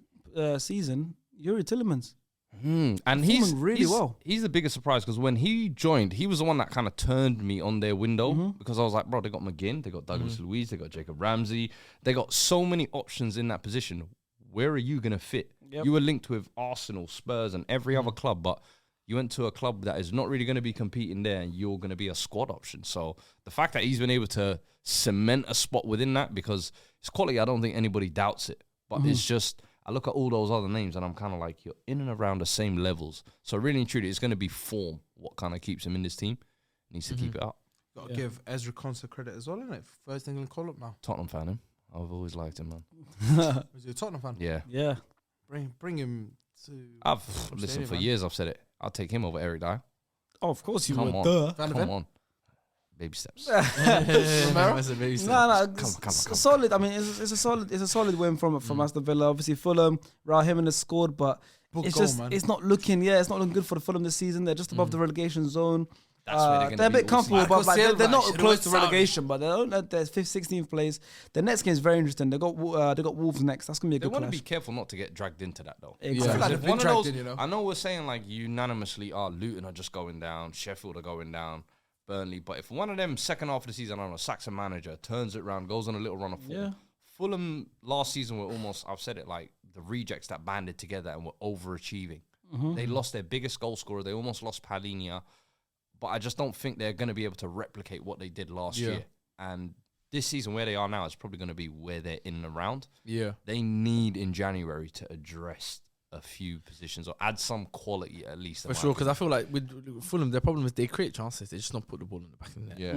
season, Yuri Tillemans. And he's really well. He's the biggest surprise because when he joined, he was the one that kind of turned me on their window because I was like, bro, they got McGinn, they got Douglas Luiz, they got Jacob Ramsey, they got so many options in that position. Where are you gonna fit? Yep. You were linked with Arsenal, Spurs, and every other club, but you went to a club that is not really going to be competing there, and you're going to be a squad option. So the fact that he's been able to cement a spot within that, because his quality, I don't think anybody doubts it, but it's just. I look at all those other names and I'm kind of like, you're in and around the same levels. So really and truly, it's going to be form what kind of keeps him in this team. Needs to keep it up. Got to give Ezra Konsa credit as well, innit? First England call-up now. Tottenham fan him. I've always liked him, man. Is he a Tottenham fan? Yeah. Yeah. Bring him to... Listen, Stadium, for man. years I've said it. I'll take him over Eric Dyer. Oh, of course you Come would. on. Duh. Fan of Come him? on. Baby steps. That's a baby step. No, Come on. solid. I mean, it's a solid win from Aston Villa. Obviously, Fulham, Raul Jimenez scored, but Good it's goal, just man. it's not looking good for the Fulham this season. They're just above the relegation zone. That's where they're gonna They're a be bit all comfortable, season. but like, Silva they're not should've close went to Saudi. relegation. But they're only at their 16th place. The next game is very interesting. They got Wolves next. That's gonna be a They good want to clash. be careful not to get dragged into that, though. Exactly. I feel like If they've one been of dragged those, in, you know. I know we're saying like unanimously, Luton are just going down, Sheffield are going down, Burnley. But if one of them second half of the season, I don't know, sacks a manager, turns it around, goes on a little run of form. Yeah. Fulham last season were almost, I've said it, like the rejects that banded together and were overachieving. They lost their biggest goal scorer. They almost lost Palhinha. But I just don't think they're going to be able to replicate what they did last year. And this season, where they are now, is probably going to be where they're in and around. Yeah. They need in January to address a few positions or add some quality at least. For sure, because I feel like with Fulham, their problem is they create chances. They just don't put the ball in the back of the net. Yeah.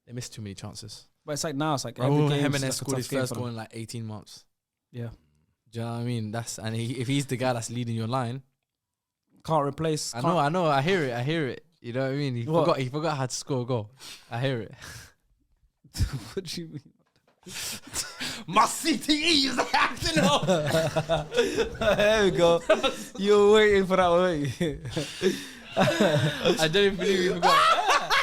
They miss too many chances. But it's like now, it's like every Raul game Jimenez like a scored tough his game first for goal them. in like 18 months. Yeah, Do you know what I mean? If he's the guy that's leading your line, can't replace. I know. I hear it. You know what I mean? He forgot how to score a goal. I hear it. What do you mean? My CTE is acting up. There we go. You were waiting for that, weren't you? I don't even believe you forgot.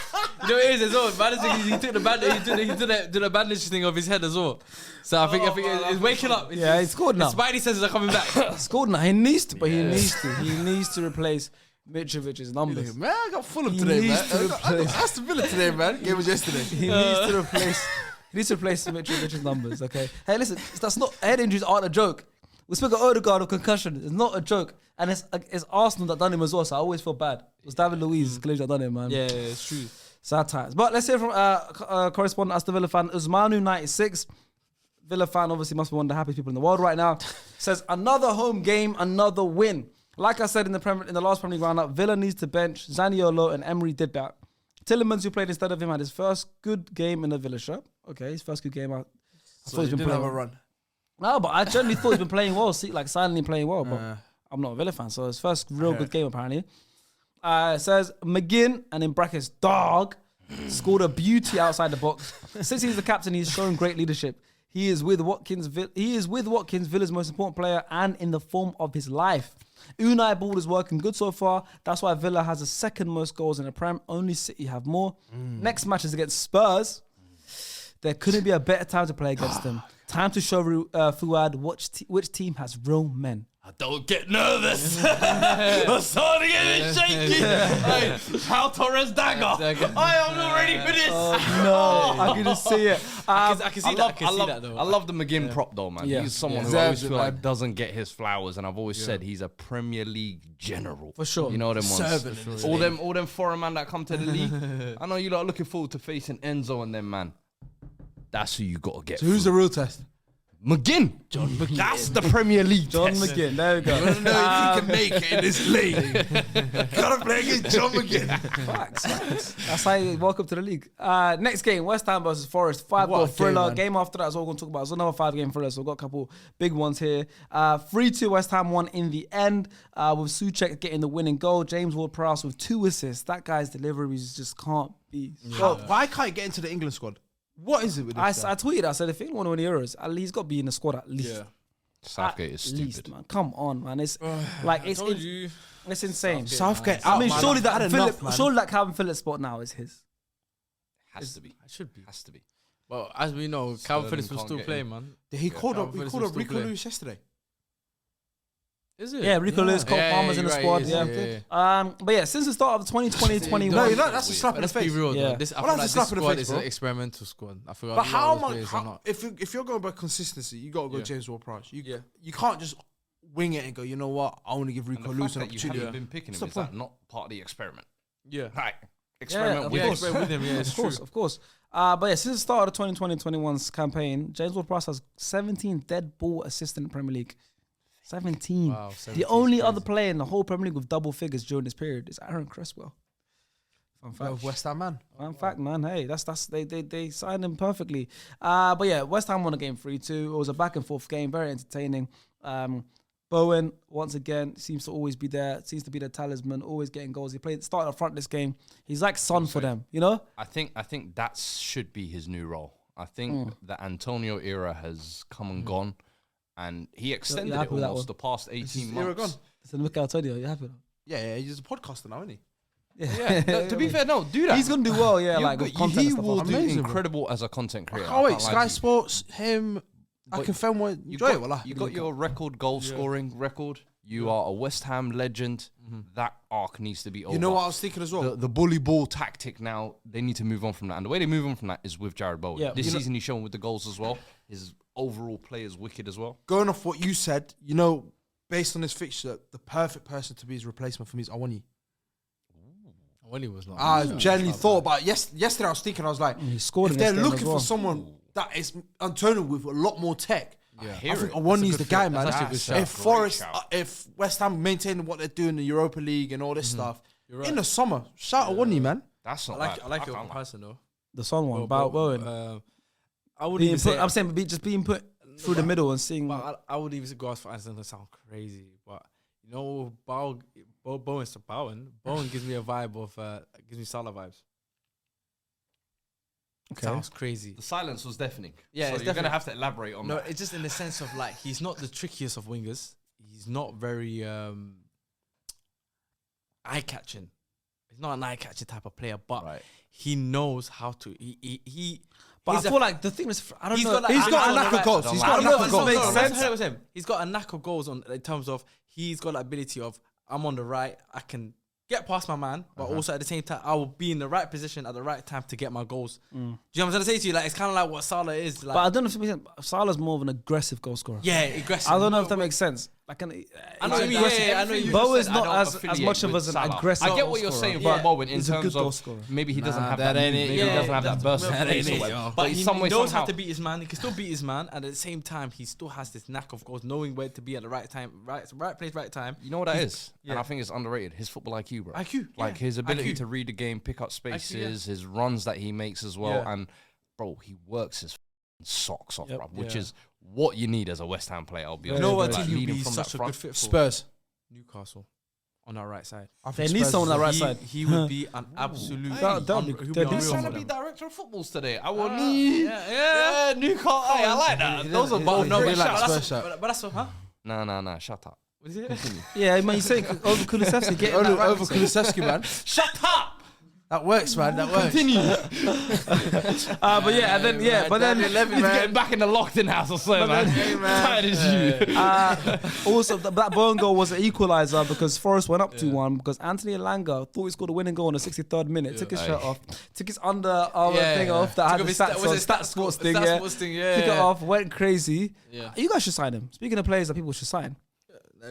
You know what it is as well. Man, he took the bandage. He did the bandage thing off his head as well. So I think it's waking up. Yeah, he's scored now. His spidey senses are coming back. Scored now. He needs to, but he needs to replace Mitrovic's numbers. Man, I got Fulham He today, man. needs to I got replace- Aston Villa today, man. Game was yesterday. He needs to replace. He needs to replace Mitrovic's numbers. Okay. Hey, listen, that's not head injuries aren't a joke. We spoke of Odegaard of concussion. It's not a joke, and it's Arsenal that done him as well. So I always feel bad. It was David Luiz that done him, man. Yeah, it's true. Sad times. But let's hear from correspondent Aston Villa fan Usmanu96. Villa fan obviously must be one of the happiest people in the world right now. Says another home game, another win. Like I said in the last Premier League roundup, Villa needs to bench Zaniolo, and Emery did that. Tillemans, who played instead of him, had his first good game in the Villa shirt. Okay, his first good game. I thought he's been didn't playing have a well. run. No, but I generally thought he's been playing well. See, like silently playing well. But I'm not a Villa fan, so his first real good game apparently. It says McGinn, and in brackets dog, scored a beauty outside the box. Since he's the captain, he's shown great leadership. He is with Watkins, Villa's most important player, and in the form of his life. Unai Ball is working good so far. That's why Villa has the second most goals in the Prem. Only City have more. Next match is against Spurs. There couldn't be a better time to play against them. Time to show Fuad which team has real men. I don't get nervous. I'm starting to get shaky. Hey, how Torres dagger. I am not ready for this. No, I can just see it. I can see that though. I love the McGinn prop though, man. Yeah. He's someone who I always feel like doesn't get his flowers, and I've always said he's a Premier League general. For sure. You know them ones. Servant. All them foreign man that come to the league. I know you lot are looking forward to facing Enzo and them, man. That's who you got to get. So who's the real test? McGinn. John McGinn. That's the Premier League John test. McGinn, there we go. I don't know if he can make it in this league. Gotta play against John McGinn. Facts. That's how you welcome to the league. Next game, West Ham versus Forest. 5-goal thriller. Game after that is all we're going to talk about. It's another 5-game thriller, so we've got a couple big ones here. 3-2 West Ham won in the end, with Souček getting the winning goal. James Ward-Prowse with 2 assists. That guy's deliveries just can't be. Why can't he get into the England squad? What is it with I this guy? tweeted, I said, if he want to win the Euros, he's got to be in the squad at least. Yeah. Southgate is At least, stupid. man. Come on, man. It's like it's insane. Southgate. I mean, surely had that enough, surely that Calvin Phillips spot now is his. Has to be. It should be. Has to be. But as we know, Calvin Phillips will can't still get play, in. man. He called up. Calvin He Phillips called will up still Rico play. Lewis yesterday. Is it? Yeah, Rico Lewis, Cole Palmer's in the squad. But yeah, since the start of 2020-21. No, you know, that's a slap in the Let's be face. real, Yeah. though. This, I Well, feel that's like a this slap in the squad face, is an bro. experimental squad. I feel like But how much? players are not. If you're going by consistency, you got to go Yeah. James Ward-Prowse. Yeah. You can't just wing it and go. You know what? I want to give And Rico the Lewis fact an that you opportunity. haven't been picking him, What's is the that point? not part of the experiment? Yeah. Like, Yeah, experiment of with course. him. Experiment with him. Yeah, it's Of course, true. of course. But yeah, since the start of 2020-21's campaign, James Ward-Prowse has 17 dead ball assists in the Premier League. 17. Wow, The 17 is only crazy. other player in the whole Premier League with double figures during this period is Aaron Cresswell. Fun fact. Of West Ham man. Fun fact, man. Hey, that's they signed him perfectly. But yeah, West Ham won the game 3-2. It was a back and forth game, very entertaining. Bowen once again seems to always be there. Seems to be the talisman, always getting goals. He started up front this game. He's like Son for them, you know. I think that should be his new role. I think the Antonio era has come and gone, and he extended it happy with that almost one? the past 18 era months. gone? So look out, Antonio. You happy? Yeah, he's a podcaster now, isn't he? Yeah, no, to be fair, no, do that. He's gonna do well. Yeah, like with content he and stuff. will like that. do Amazing, bro. incredible as a content creator. Oh wait, can't lie Sky to you. Sports, him. I But can film what You enjoy it. got, Wallah. you got your record goal scoring record. You are a West Ham legend. That arc needs to be over. You know what I was thinking as well. The bully ball tactic now, they need to move on from that. And the way they move on from that is with Jared Bowen. Yeah, This you know- season he's shown with the goals as well. His overall play is wicked as well. Going off what you said, based on this fixture, the perfect person to be his replacement for me is Awani. When he was not. I genuinely thought about yesterday. I was thinking, I was like, He scored if in this they're game looking as well. for someone that is Antonio with a lot more tech, I hear think it. Awani's the guy, man. That's actually a good shout. If Forest, if West Ham maintain what they're doing in the Europa League and all this stuff right. in the summer, shout Awani, man. That's not I like bad. I like I your can't lie. comparison though. The Son one about Bowen. I wouldn't Being even say. put, I'm saying just being put through the middle and seeing. But I would even go as far as to sound crazy, but Bowen's to Bowen. Bowen gives me a vibe of gives me Salah vibes. Sounds crazy. The silence was deafening. Yeah, so it's you're gonna definitely- have to elaborate on No, that. it's just in the sense of like he's not the trickiest of wingers. He's not very eye catching. He's not an eye catching type of player, but Right. he knows how to. He But I he's a- feel like the thing is, I don't he's know. got like- he's I got a don't knack know, of goals. right. He's I got a don't knack know, of no, goals. no, Makes no, sense. That's what I was saying. He's got a knack of goals in terms of he's got the ability of I'm on the right, I can get past my man, but also at the same time I will be in the right position at the right time to get my goals. Do you know what I'm trying to say to you? Like it's kind of like what Salah is. Like, But I don't know if it makes sense. Salah's more of an aggressive goal scorer. yeah, aggressive. I don't know if that makes sense. Like, I know what you mean. Yeah, I know you. Bo is I not don't as affiliate much of with as an Salah. aggressive. I get goal what you're scorer. saying Yeah. for Bowen in He's a good terms goal of scorer. maybe he doesn't Nah, have that that. ain't Maybe it, he yo. doesn't have that burst. That ain't it, yo. But he's he some way knows how somehow. to beat his man. He can still beat his man, and at the same time, he still has this knack of goals, knowing where to be at the right time, right place, right time. You know what that is, and yeah. I think it's underrated. His football IQ, bro. IQ, like yeah. his ability IQ. to read the game, pick up spaces, yeah. his runs that he makes as well, Yeah. and bro, he works his socks off, Yep. bro, which Yeah. is what you need as a West Ham player. I'll be You honest. You know with what like, team he'd leading be from such that a front. good fit for? Spurs. Newcastle on our right side. I They think need Spurs someone on is- that right side. He would be an absolute. That- that'd be- he'd they're unreal decent He's trying for to be them. director of footballs today. I will Yeah, need. yeah. Newcastle. Hey, I like that. Those are he both doesn't great really like shots. Spurs But shirt. that's what, huh? No, shut up. What is it? Yeah, man, you saying over Kulusevski getting that right. Over Kulusevski, man. Shut up. That works, man. That works. But yeah, and then but then He's getting back in the locked-in house or something, man. Tired as you. also that Bowen goal was an equaliser because Forest went up 2-1 because Anthony Elanga thought he scored a winning goal in the 63rd minute. Took his shirt off, took his underarm thing off that had the stats sports thing. Yeah, Sports thing, yeah. took it off, went crazy. Yeah. You guys should sign him. Speaking of players that people should sign,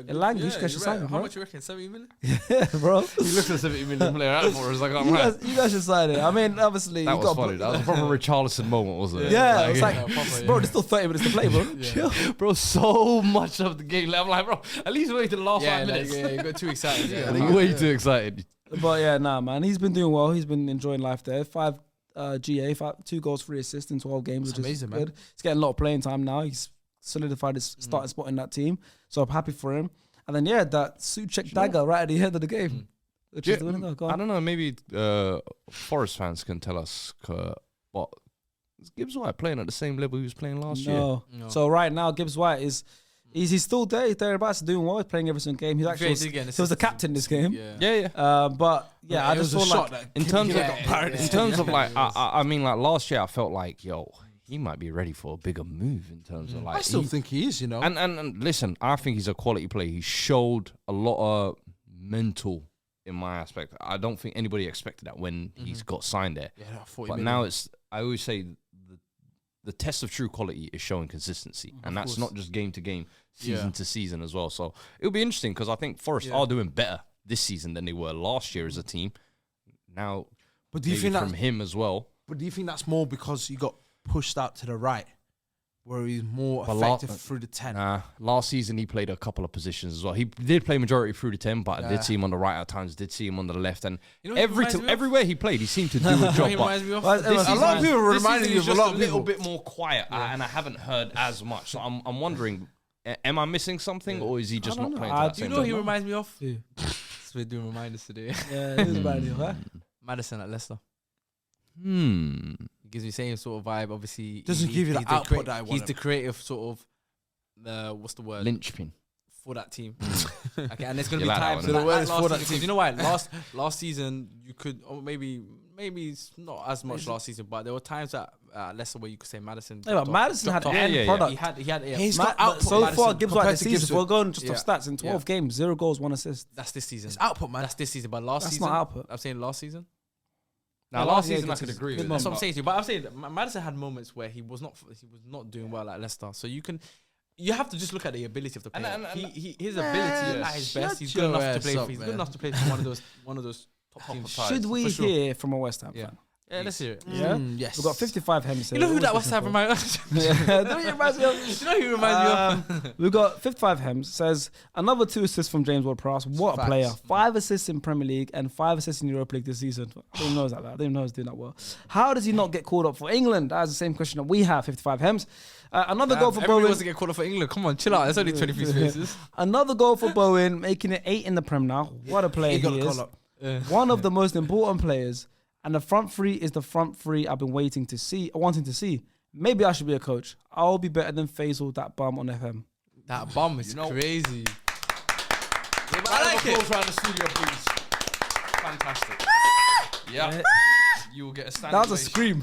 Elanga, you guys should you're sign right. him, How bro. much you reckon? 70 million? Yeah, bro. He looks at 70 million player out for us. Like, I'm right. You guys should sign it. I mean, obviously, That you was got funny. That was a proper Richarlison moment, wasn't it? Yeah, it's like, proper, bro, there's still 30 minutes to play, bro. Chill. Bro, so much of the game. I'm like, bro, at least wait till the last 5 minutes. you got too excited. Yeah, Way too excited. But yeah, nah, man, he's been doing well. He's been enjoying life there. 5 GA, 2 goals, 3 assists in 12 games, That's which is amazing, good. man. He's getting a lot of playing time now. He's solidified his starting spot in that team, so I'm happy for him. And then yeah, that Suchek dagger right at the end of the game, which is the winning goal. Go I on. don't know. Maybe Forest fans can tell us what is Gibbs White playing at the same level he was playing last year. No. So right now, Gibbs White is he's still there. He's thereabouts, doing well. He's playing every single game. He's actually he was the captain this game. Yeah. But yeah, I It just was a feel shot like that In terms of Yeah. in terms of like, I mean, like last year, I felt like he might be ready for a bigger move in terms of like. I still think he is, you know. And listen, I think he's a quality player. He showed a lot of mental in my aspect. I don't think anybody expected that when he's got signed there. Yeah, 40 But million. now I always say the test of true quality is showing consistency, and that's not just game to game, season to season as well. So it'll be interesting because I think Forest are doing better this season than they were last year as a team. Now, But do you maybe think from him as well? But do you think that's more because he got pushed out to the right, where he's more But effective through the 10? Nah, last season he played a couple of positions as well. He did play majority through the 10, but I did see him on the right at times, did see him on the left, and You know what he reminds me of? everywhere he played, he seemed to do a You know job. what he But reminds me of? Well, This a lot of season- people this reminding season you is of a just lot of little people. bit more quiet, and I haven't heard as much. So I'm wondering, am I missing something, or is he just not playing? To that Do you same know what he level? reminds me of? Yeah. So we're doing reminders today. yeah, it was bad, huh? Madison at Leicester. Hmm. It gives me the same sort of vibe. Obviously, Doesn't give you the he's output that I He's want the him. creative sort of, what's the word? Linchpin. For that team. Okay, and there's gonna You be like that times one, So like the word is last for that season, 'cause team. you know why? Last season you could, or maybe it's not as much last season, but there were times at Leicester where you could say Madison. Yeah, but Madison had dropped off. end Yeah, yeah, product. He had. Yeah, He's Ma- got but output. so Madison far, Gibbs White compared this to season, Gibbs if we're going just Yeah. off stats, in 12 games, 0 goals, 1 assist. that's this season. It's output, man. That's this season, but last That's season. not output. I'm saying last season. Now, Yeah, last yeah, season I good could season. agree Good with. moment. That's what I'm saying to you. But I'm saying Madison had moments where he was not doing well at Leicester. So you have to just look at the ability of the player. And- His ability at his best, he's good enough to play. He's good enough to play for one of those top teams. Should we for sure. hear from a West Ham Yeah. fan? Yeah, let's hear it. Yeah? Yes. We've got 55 hems here. You know who Always that West Ham looking reminds? for- Yeah, do you reminds me of? You know who reminds me of? We've got 55 hems. Says another 2 assists from James Ward-Prowse. What a Facts. player! 5 assists in Premier League and 5 assists in Europa League this season. I didn't know it was like that. I didn't know he was doing that well. How does he not get called up for England? That is the same question that we have. 55 hems. Another goal for Everybody Bowen. wants to get called up for England. Come on, chill out. There's only 23 spaces. Another goal for Bowen, making it 8 in the Prem now. What a player He he, got a is. call up. One of the most important players And the front three is the front three I've been wanting to see. Maybe I should be a coach. I'll be better than Faisal, that bum on FM. That bum is crazy. I like it. Around the studio, please. Fantastic. Yeah. You will get a standing That was a scream.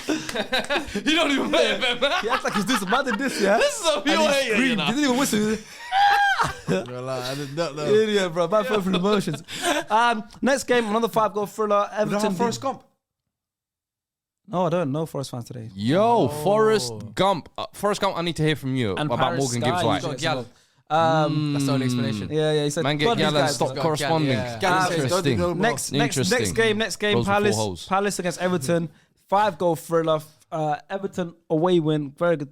You don't even play it, man. He acts like he's doing some mad in this, yeah? This is a pure And he hater, screamed. you know. He didn't even whistle. I did not know. Idiot, bro. Back through emotions. Next game, another 5-goal thriller. Everton. Forrest Gump. No, I don't know Forest fans today. Yo, Forrest Gump. Forrest Gump, I need to hear from you And about Paris Morgan Sky, Gibbs you White. got Gal. That's the only explanation. Yeah, he said. Man, get "God, these Gal and guys stop got corresponding. Gal, Interesting. Next Interesting. game, Goes with full holes. Palace against Everton. 5-goal thriller. Everton away win. Very good.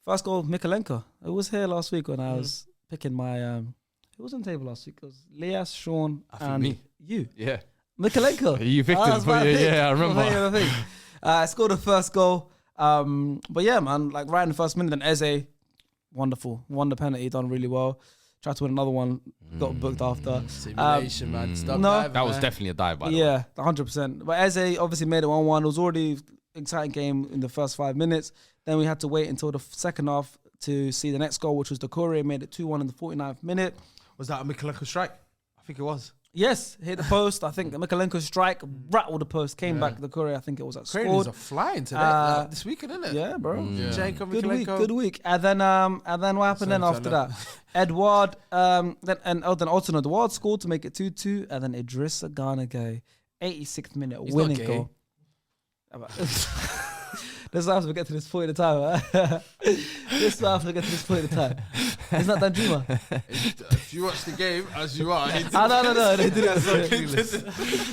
First goal, Mikalenko. It was here last week when I was picking my. It was on the table last week. It was Lias, Sean, and me. you. Yeah. Mikalenko. You picked it, but yeah, I remember. Scored the first goal. But yeah, man, like right in the first minute, then Eze, wonderful. Won the penalty, done really well. Tried to win another one, got booked after. Simulation, man. Stop no. diving, That was man. definitely a dive, by the way. Yeah, 100%. But Eze obviously made it 1-1. It was already an exciting game in the first 5 minutes. Then we had to wait until the second half to see the next goal, which was Doucouré, made it 2-1 in the 49th minute. Was that a Mikalenko strike? I think it was. Yes, hit the post. I think the Mikalenko strike rattled the post, came back. Doucouré, I think it was that Cranes scored. are flying today. This weekend, isn't it? Yeah, bro. Jacob Good week, Mikalenko. good week. And then what happened then after that? Edouard, then Alton Edouard scored to make it 2-2, and then Idrissa Gana Gueye, 86th minute He's winning not gay. goal. This is how we get to this point in time. Huh? This is how we get to this point in time. It's not Danjuma. If you watch the game as you are, he did No. He did it. he did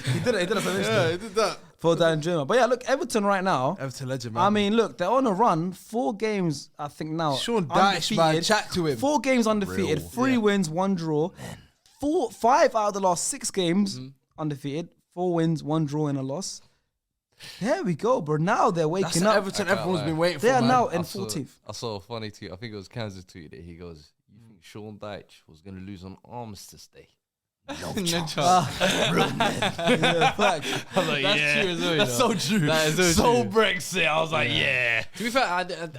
He did it. Yeah, he did that. For Danjuma. But yeah, look, Everton right now. Everton legend, man. I mean, look, they're on a run. 4 games, I think now. Sean Dyche, man. undefeated. Chat to him. 4 games undefeated. 3 wins, 1 draw. 5 out of the last 6 games undefeated. 4 wins, 1 draw, and a loss. There we go, bro. Now they're That's waking the up. Everton everyone's been waiting for, They are man. now in I saw- 14th. I saw a funny tweet. I think it was Kansas tweeted it. He goes, "You think Sean Dyche was going to lose on Armistice Day?" No chance. Yeah, fact. I was like, That's true as well, That's you so know. true. That is so true. Brexit. I was like, yeah. To be fair, I didn't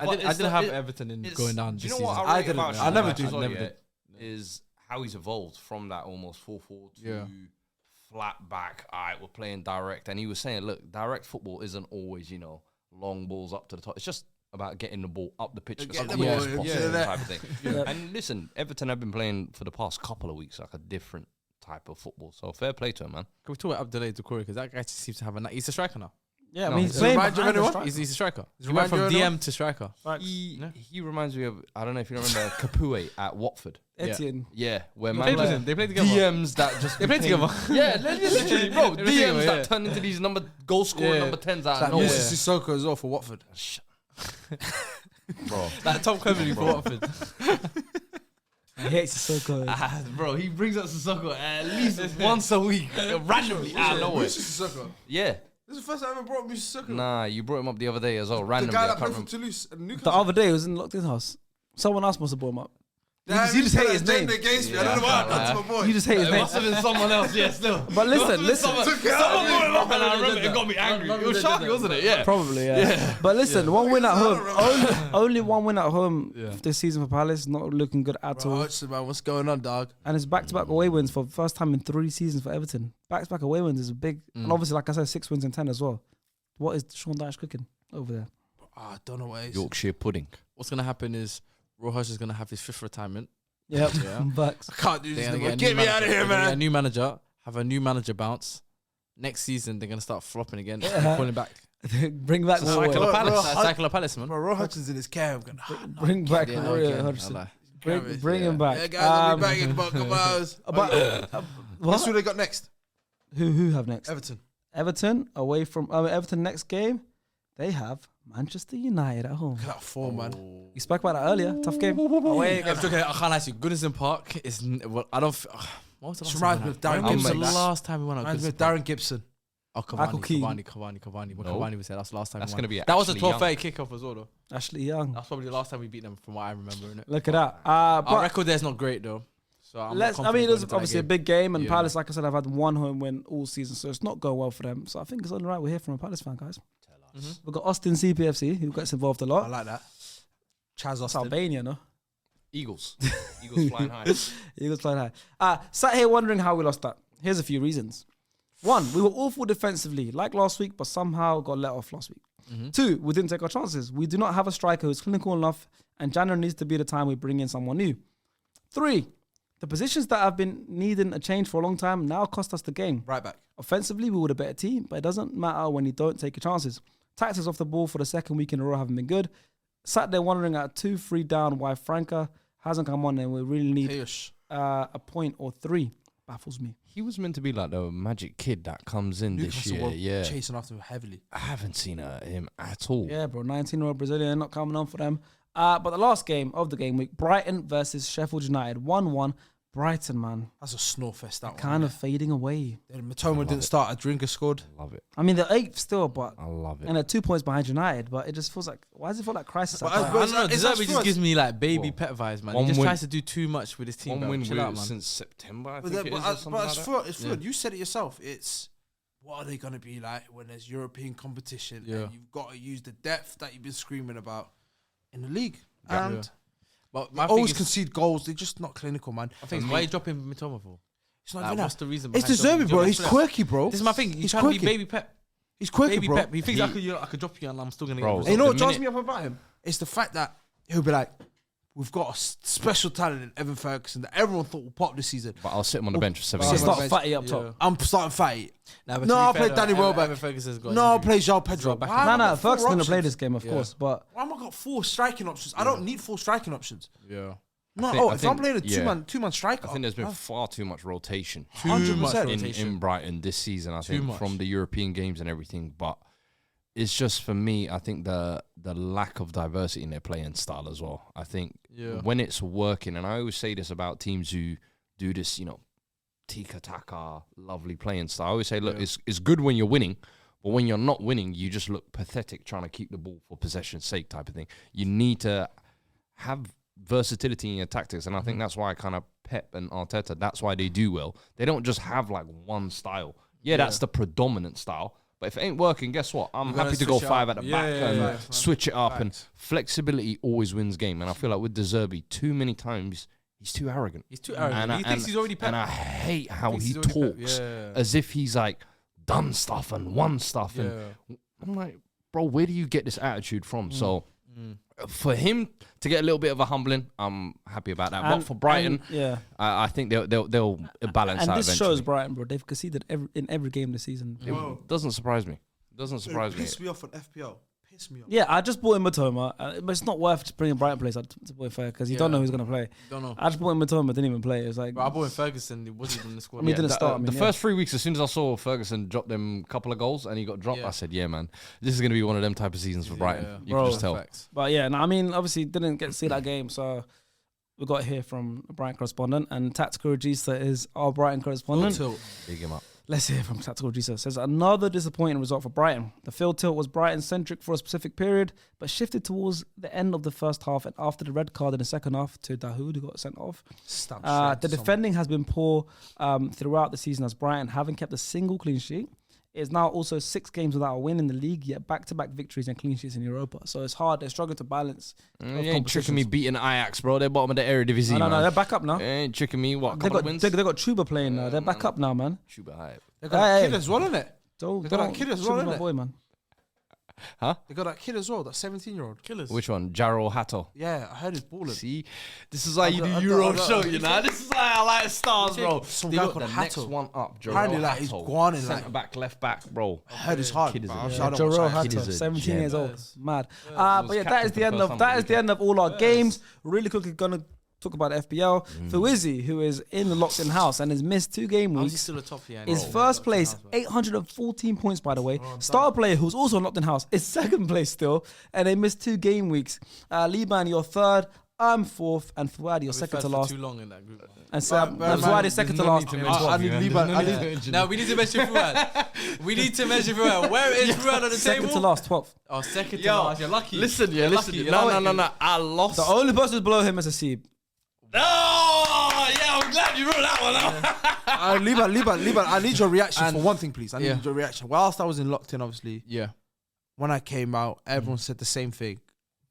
have Everton in It's- going down Do this you know what season. I, rate didn't, about man. Sean I never Dyche did. as well, Never yeah, did. Is how he's evolved from that almost 4-4 to Yeah. flat back. All right, we're playing direct. And he was saying, look, direct football isn't always, long balls up to the top. It's just about getting the ball up the pitch as Get the quick as ball, possible yeah. type of thing. And listen, Everton have been playing for the past couple of weeks like a different type of football. So fair play to him, man. Can we talk about Abdoulaye Doucouré? Because that guy just seems to have he's a striker now. Yeah, I No, mean, he's he's playing remind you of behind the anyone? striker. He's a striker. He remind went from you of DM anyone? to striker. He reminds me of, I don't know if you remember Capoue at Watford. Etienne. Yeah, where They man played with like him. They played together. DMs that just They played became- together. Yeah, literally, bro. They played DMs together, that yeah. turn into these goal scoring Yeah. number 10s out Like of nowhere. Moses Sissoko as well for Watford. Bro, Like Tom Cleverley for Watford. He hates Sissoko. bro, he brings up Sissoko at least once a week, randomly out of nowhere. Moses Sissoko. Yeah, This is the first time I ever brought Moses Sissoko. nah, you brought him up the other day as well, The randomly. guy I that can't played for remember. Toulouse and The Newcastle. other day, he was in locked-in house. Someone else must have brought him up. You Nah, just hate his that name. gender against me. I Yeah, don't know why. I can't That's lie. my boy. You just hate his It name. must have been someone else, yeah, still. But listen. Someone brought it up and I remember it got me angry. It was Sharky, wasn't it? Yeah. Probably, yeah. But listen, one win at home. Only one win at home this season for Palace. Not looking good at all. Hutchinson, man, what's going on, dog? And it's back-to-back away wins for the first time in 3 seasons for Everton. Back-to-back away wins is a big... And obviously, like I said, 6 wins in 10 as well. What is Sean Dyche cooking over there? I don't know what it is. Yorkshire pudding. What's gonna happen is Rojas is gonna have his 5th retirement. Yep. Yeah. Bucks. I can't do this They're gonna anymore. a Get new me out of manager. here, They're gonna get a man. new manager. Have a new manager bounce. Next season they're gonna start flopping again. Yeah. They're calling back. Bring back Cycle Roy. of Palace. Bro, Cycle of Palace, man. Bro, Roy Hutchinson in his cab. Bring back Yeah, Roy okay. Hodgson. I lie. Bring him back. Yeah, guys, I'll be back in about a couple hours. But, Guess what? who they got next? Who have next? Everton. Everton away from Everton next game. They have Manchester United at home. Look at that form, man. We spoke about that earlier. Tough game. Away Yeah, against I can't lie to you. Goodison Park is. Well, I don't. What was the last Just time? reminds me of Darren When was the Gibson. last time we went out? Reminds me of Goodison Park? Darren Gibson. Oh, Michael Keane. Cavani. When No. Cavani was there, that's the last time. That's we gonna won. be That was a Ashley 12:30 kickoff as well, though. Ashley Young. That's probably the last time we beat them, from what I remember. Innit? Look at that. Our But record there's not great though. So I'm it was confident going into obviously a that big game, and Yeah. Palace, like I said, have had one home win all season, so it's not going well for them. So I think it's only right we're here from a Palace fan, guys. We've got Austin CPFC, who gets involved a I lot. like that. Chaz It's Austin. Albania, no? Eagles flying high. Eagles flying high. Sat here wondering how we lost that. Here's a few reasons. 1, we were awful defensively, like last week, but somehow got let off last week. 2, we didn't take our chances. We do not have a striker who's clinical enough, and January needs to be the time we bring in someone new. 3, the positions that have been needing a change for a long time now cost us the game. Right back. Offensively, we were the better team, but it doesn't matter when you don't take your chances. Tactics off the ball for the second week in a row haven't been good. Sat there wondering at 2-3 down why Franca hasn't come on, and we really need a point or 3. Baffles me. He was meant to be like the magic kid that comes in this Newcastle year. were Yeah, chasing after him heavily. I haven't seen him at all. Yeah, bro, 19-year-old Brazilian not coming on for them. But the last game of the game week, Brighton versus Sheffield United, 1-1. Brighton, man, That's a snore fest, that kind one. of fading away. Matoma didn't start. A drinker scored. Love it. I mean, they're 8th still, but I love it. and they're 2 points behind United. But it just feels like, why does it feel like crisis? But at I- times? but I don't know. Is that Deserby just Spurs? gives me like baby Well, pet vibes, man. one He just win- tries to do too much with his team. One Bro. win Chill out, man. since September, I But, think it is, or something like that. it's fluid. You said it yourself. It's what are they going to be like when there's European competition Yeah. and you've got to use the depth that you've been screaming about in the league. Yeah. And But they my always thing is, concede goals. They're just not clinical, man. I think, why are you dropping Mitoma for? It's not Like, even what's that. the reason? It's behind dropping deserving, bro. Mitoma? He's quirky, bro. This is my thing. He's He's trying to be quirky. baby Pep. He's quirky, Baby bro. Pep. He thinks I could drop you and I'm still gonna Bro, get. And you know what The drives minute- me up about him? It's the fact that he'll be like, we've got a special talent in Evan Ferguson that everyone thought would pop this season. But I'll sit him on the bench for 7 So games. start bench. fatty up top. I'm starting fight. Nah, but No, to be I'll fair play though, Danny Welbeck. Evan Ferguson's got No, I'll injury. play João Pedro. back Why in. have I No, got four Ferguson didn't play options? this game, of course, but Why have I got 4 striking options? I don't need 4 striking options. Yeah. No, I if I'm think- playing a yeah. two-man striker, I think there's been far too much rotation Too much 100%. rotation. in Brighton this season. I think much. from the European games and everything, but it's just for me. I think the lack of diversity in their playing style as well. I think Yeah. when it's working, and I always say this about teams who do this, tiki-taka, lovely playing style. I always say, look, it's good when you're winning, but when you're not winning, you just look pathetic trying to keep the ball for possession's sake type of thing. You need to have versatility in your tactics, and I think that's why kind of Pep and Arteta, that's why they do well. They don't just have like one style. Yeah, that's the predominant style, but if it ain't working, guess what? I'm gotta happy to go switch it 5 up. at the Yeah, back yeah, and yeah. switch it up, and Facts. flexibility always wins game. And I feel like with De Zerbi, too many times he's too arrogant. He's too arrogant. He thinks he's already Pep. And I hate how Thinks he he's already Pep. talks Yeah. as if he's like done stuff and won stuff. And I'm like, bro, where do you get this attitude from? So for him to get a little bit of a humbling, I'm happy about that. But for Brighton, I think they'll balance and out this eventually. shows Brighton, bro. They've conceded in every game this season. It doesn't surprise me. Doesn't surprise me. Piss me off on FPL. Piss me off. Yeah, I just bought in Matoma, but it's not worth just bringing Brighton players to play fair because you don't know who's gonna play. Don't know. I just bought in Matoma, didn't even play. It was like, But I bought in Ferguson. He wasn't even in the squad. I mean, he didn't the, start. the first 3 weeks, as soon as I saw Ferguson drop them couple of goals and he got dropped, Yeah. I said, yeah, man, this is going to be one of them type of seasons for Brighton. Yeah. You Bro. can just tell. Facts. But yeah, no, I mean, obviously didn't get to see that game, so we got to hear from a Brighton correspondent, and Tactical Regista is our Brighton correspondent. Big him up. Let's hear from Tactical Regista. Says another disappointing result for Brighton. The field tilt was Brighton-centric for a specific period, but shifted towards the end of the first half and after the red card in the second half to Dahoud, who got sent off. The defending has been poor throughout the season as Brighton haven't kept a single clean sheet. It's now also 6 games without a win in the league, yet back-to-back victories and clean sheets in Europa. So it's hard. They're struggling to balance. You ain't tricking me beating Ajax, bro. They're bottom of the Eredivisie, No, man. they're back up now. You ain't tricking me. What, They couple of got wins? they got Chuba playing now. They're back up now, man. Chuba hype. They got that Hey. kid as well, innit? Don't They got that kid as well, Chuba's my innit? boy, man. Huh? They got that kid as well, that 17-year-old. Killers. Which one? Jaro Hato. Yeah, I heard he's balling. See, this is why you do I Euro don't- show, you know. This is why I like stars, bro. Some They guy got called the Hato. next one up, Jaro Apparently, like, he's Hato. gone in, Centre like- back, left back, bro. I heard it's hard. Kid is but a I'm gem. sure I don't Jaro watch that. Kid Hato, is a 17 years gem. old. Mad. was But yeah, that captain is for the the end first of time that on is the the end of all our games. Really quickly gonna talk about FPL. Fuizzi, who is in the locked-in house and has missed 2 game How's he weeks, still a top here? is first place, 814 points, by the way. Star player, who's also locked in house, is second place still, and they missed 2 game weeks. Liban, you're third. I'm fourth, and Fuadi, you're second to last. Too long in that group. And Sam, But Fuadi is second to last. I need Liban. I need Now we need to measure Fuad. We need to measure Fuad. Where is Fuad on the Second table? to last, 12th. Oh, second to Yo, last. You're lucky. Listen, You're lucky. No. I lost. The only person who's below him is Asib. Oh, yeah, I'm glad you wrote that one out. Liban, I need your reaction And- for one thing, please. I need Yeah. your reaction. Whilst I was in locked in, obviously, Yeah. when I came out, everyone said the same thing.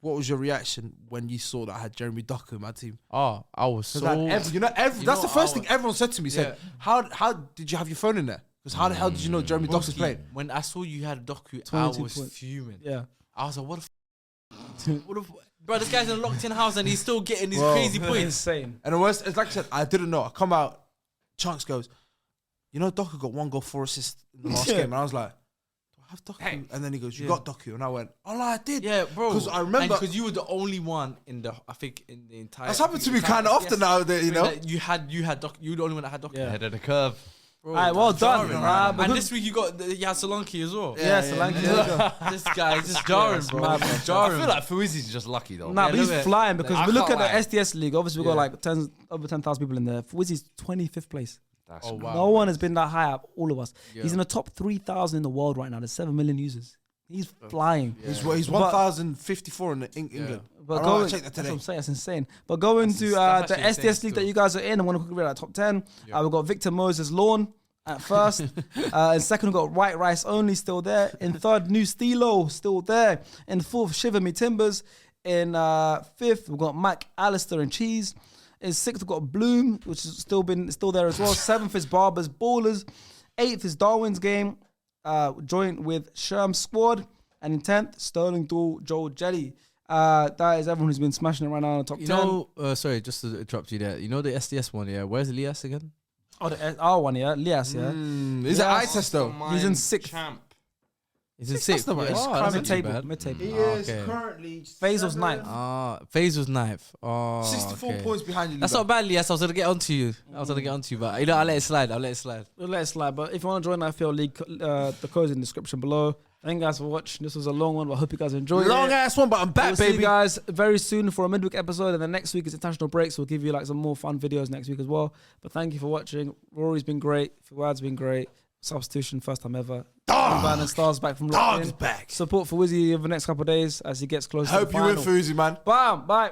What was your reaction when you saw that I had Jeremy Doku in my team? Oh, I was so. That's the first thing everyone said to me. Said, Yeah. how did you have your phone in there? Because how the hell did you know Jeremy Doku's playing? When I saw you had Doku, I 22 was points. fuming. Yeah. I was like, what the bro, this guy's in a locked-in house and he's still getting these crazy points. Insane. And the worst, it's like I said, I didn't know. I come out, Chunks goes, you know, Doku got 1 goal, 4 assists in the last game. And I was like, do I have Doku? And then he goes, you got Doku. And I went, oh, no, I did. Yeah, bro. Because I remember. Because you were the only one in the, I think, in the entire. That's happened to me kind of often now, that, you know. You had Doku. You were the only one that had Doku. Yeah. Ahead of the curve. Bro, All right, well done. jarring. But And who- this week you had Solanke as well. Yeah, Solanke. Yeah. This guy is just jarring, bro. mad, bro. I Jarring. feel like Fuizi's just lucky though. Nah, Yeah, but he's look at it. flying because I we look at can't the lie. SDS league. Obviously, we've got Yeah. like over 10,000 people in there. Fuizzi's 25th place. That's Oh, wow. No one has been that high up. All of us. Yeah. He's in the top 3,000 in the world right now. There's 7 million users. He's flying. He's But- 1,054 in England. But I going, checked that that's what today. I'm saying. That's insane. But going That's to ins- the that's actually SDS insane league that still. you guys are in, I'm going to quickly read that top 10. We've got Victor Moses Lawn at first. In second, we've got White Rice Only still there. In third, New Stilo still there. In fourth, Shiver Me Timbers. In fifth, we've got Mac Alistair and Cheese. In sixth, we've got Bloom, which is still there as well. Seventh is Barbers Ballers. Eighth is Darwin's Game, joint with Sherm Squad. And in 10th, Sterling Dool, Joel Jelly. That is everyone who's been smashing it right now in the top 10. You know, sorry, just to interrupt you there. You know the SDS one, yeah? Where's Elias again? Oh, the R one, yeah. Lias, yeah. Is it eye Yes. test though? He's in sixth. He's in That's sixth. not bad. It's Oh, kind that's of not too mid-table. bad. Mid-table. He Oh, is okay. currently Faisal's ninth. FaZe was ninth. Oh, 64 okay. points behind you. That's not bad, Elias. I was going to get onto you. But you know, I'll let it slide. We'll let it slide. But if you want to join the FPL League, the code's in the description below. Thank you guys for watching. This was a long one, but I hope you guys enjoyed it. Long ass one, but I'm back, We'll see baby. you guys very soon for a midweek episode, and then next week is international break, so we'll give you like some more fun videos next week as well. But thank you for watching. Rory's been great. Fuad's been great. Substitution, first time ever. Van and Stars back from Dog's locked in. back. Support for Wizzy over the next couple of days as he gets closer. Hope to you the win, final. Fuzi, man. Bam, bye.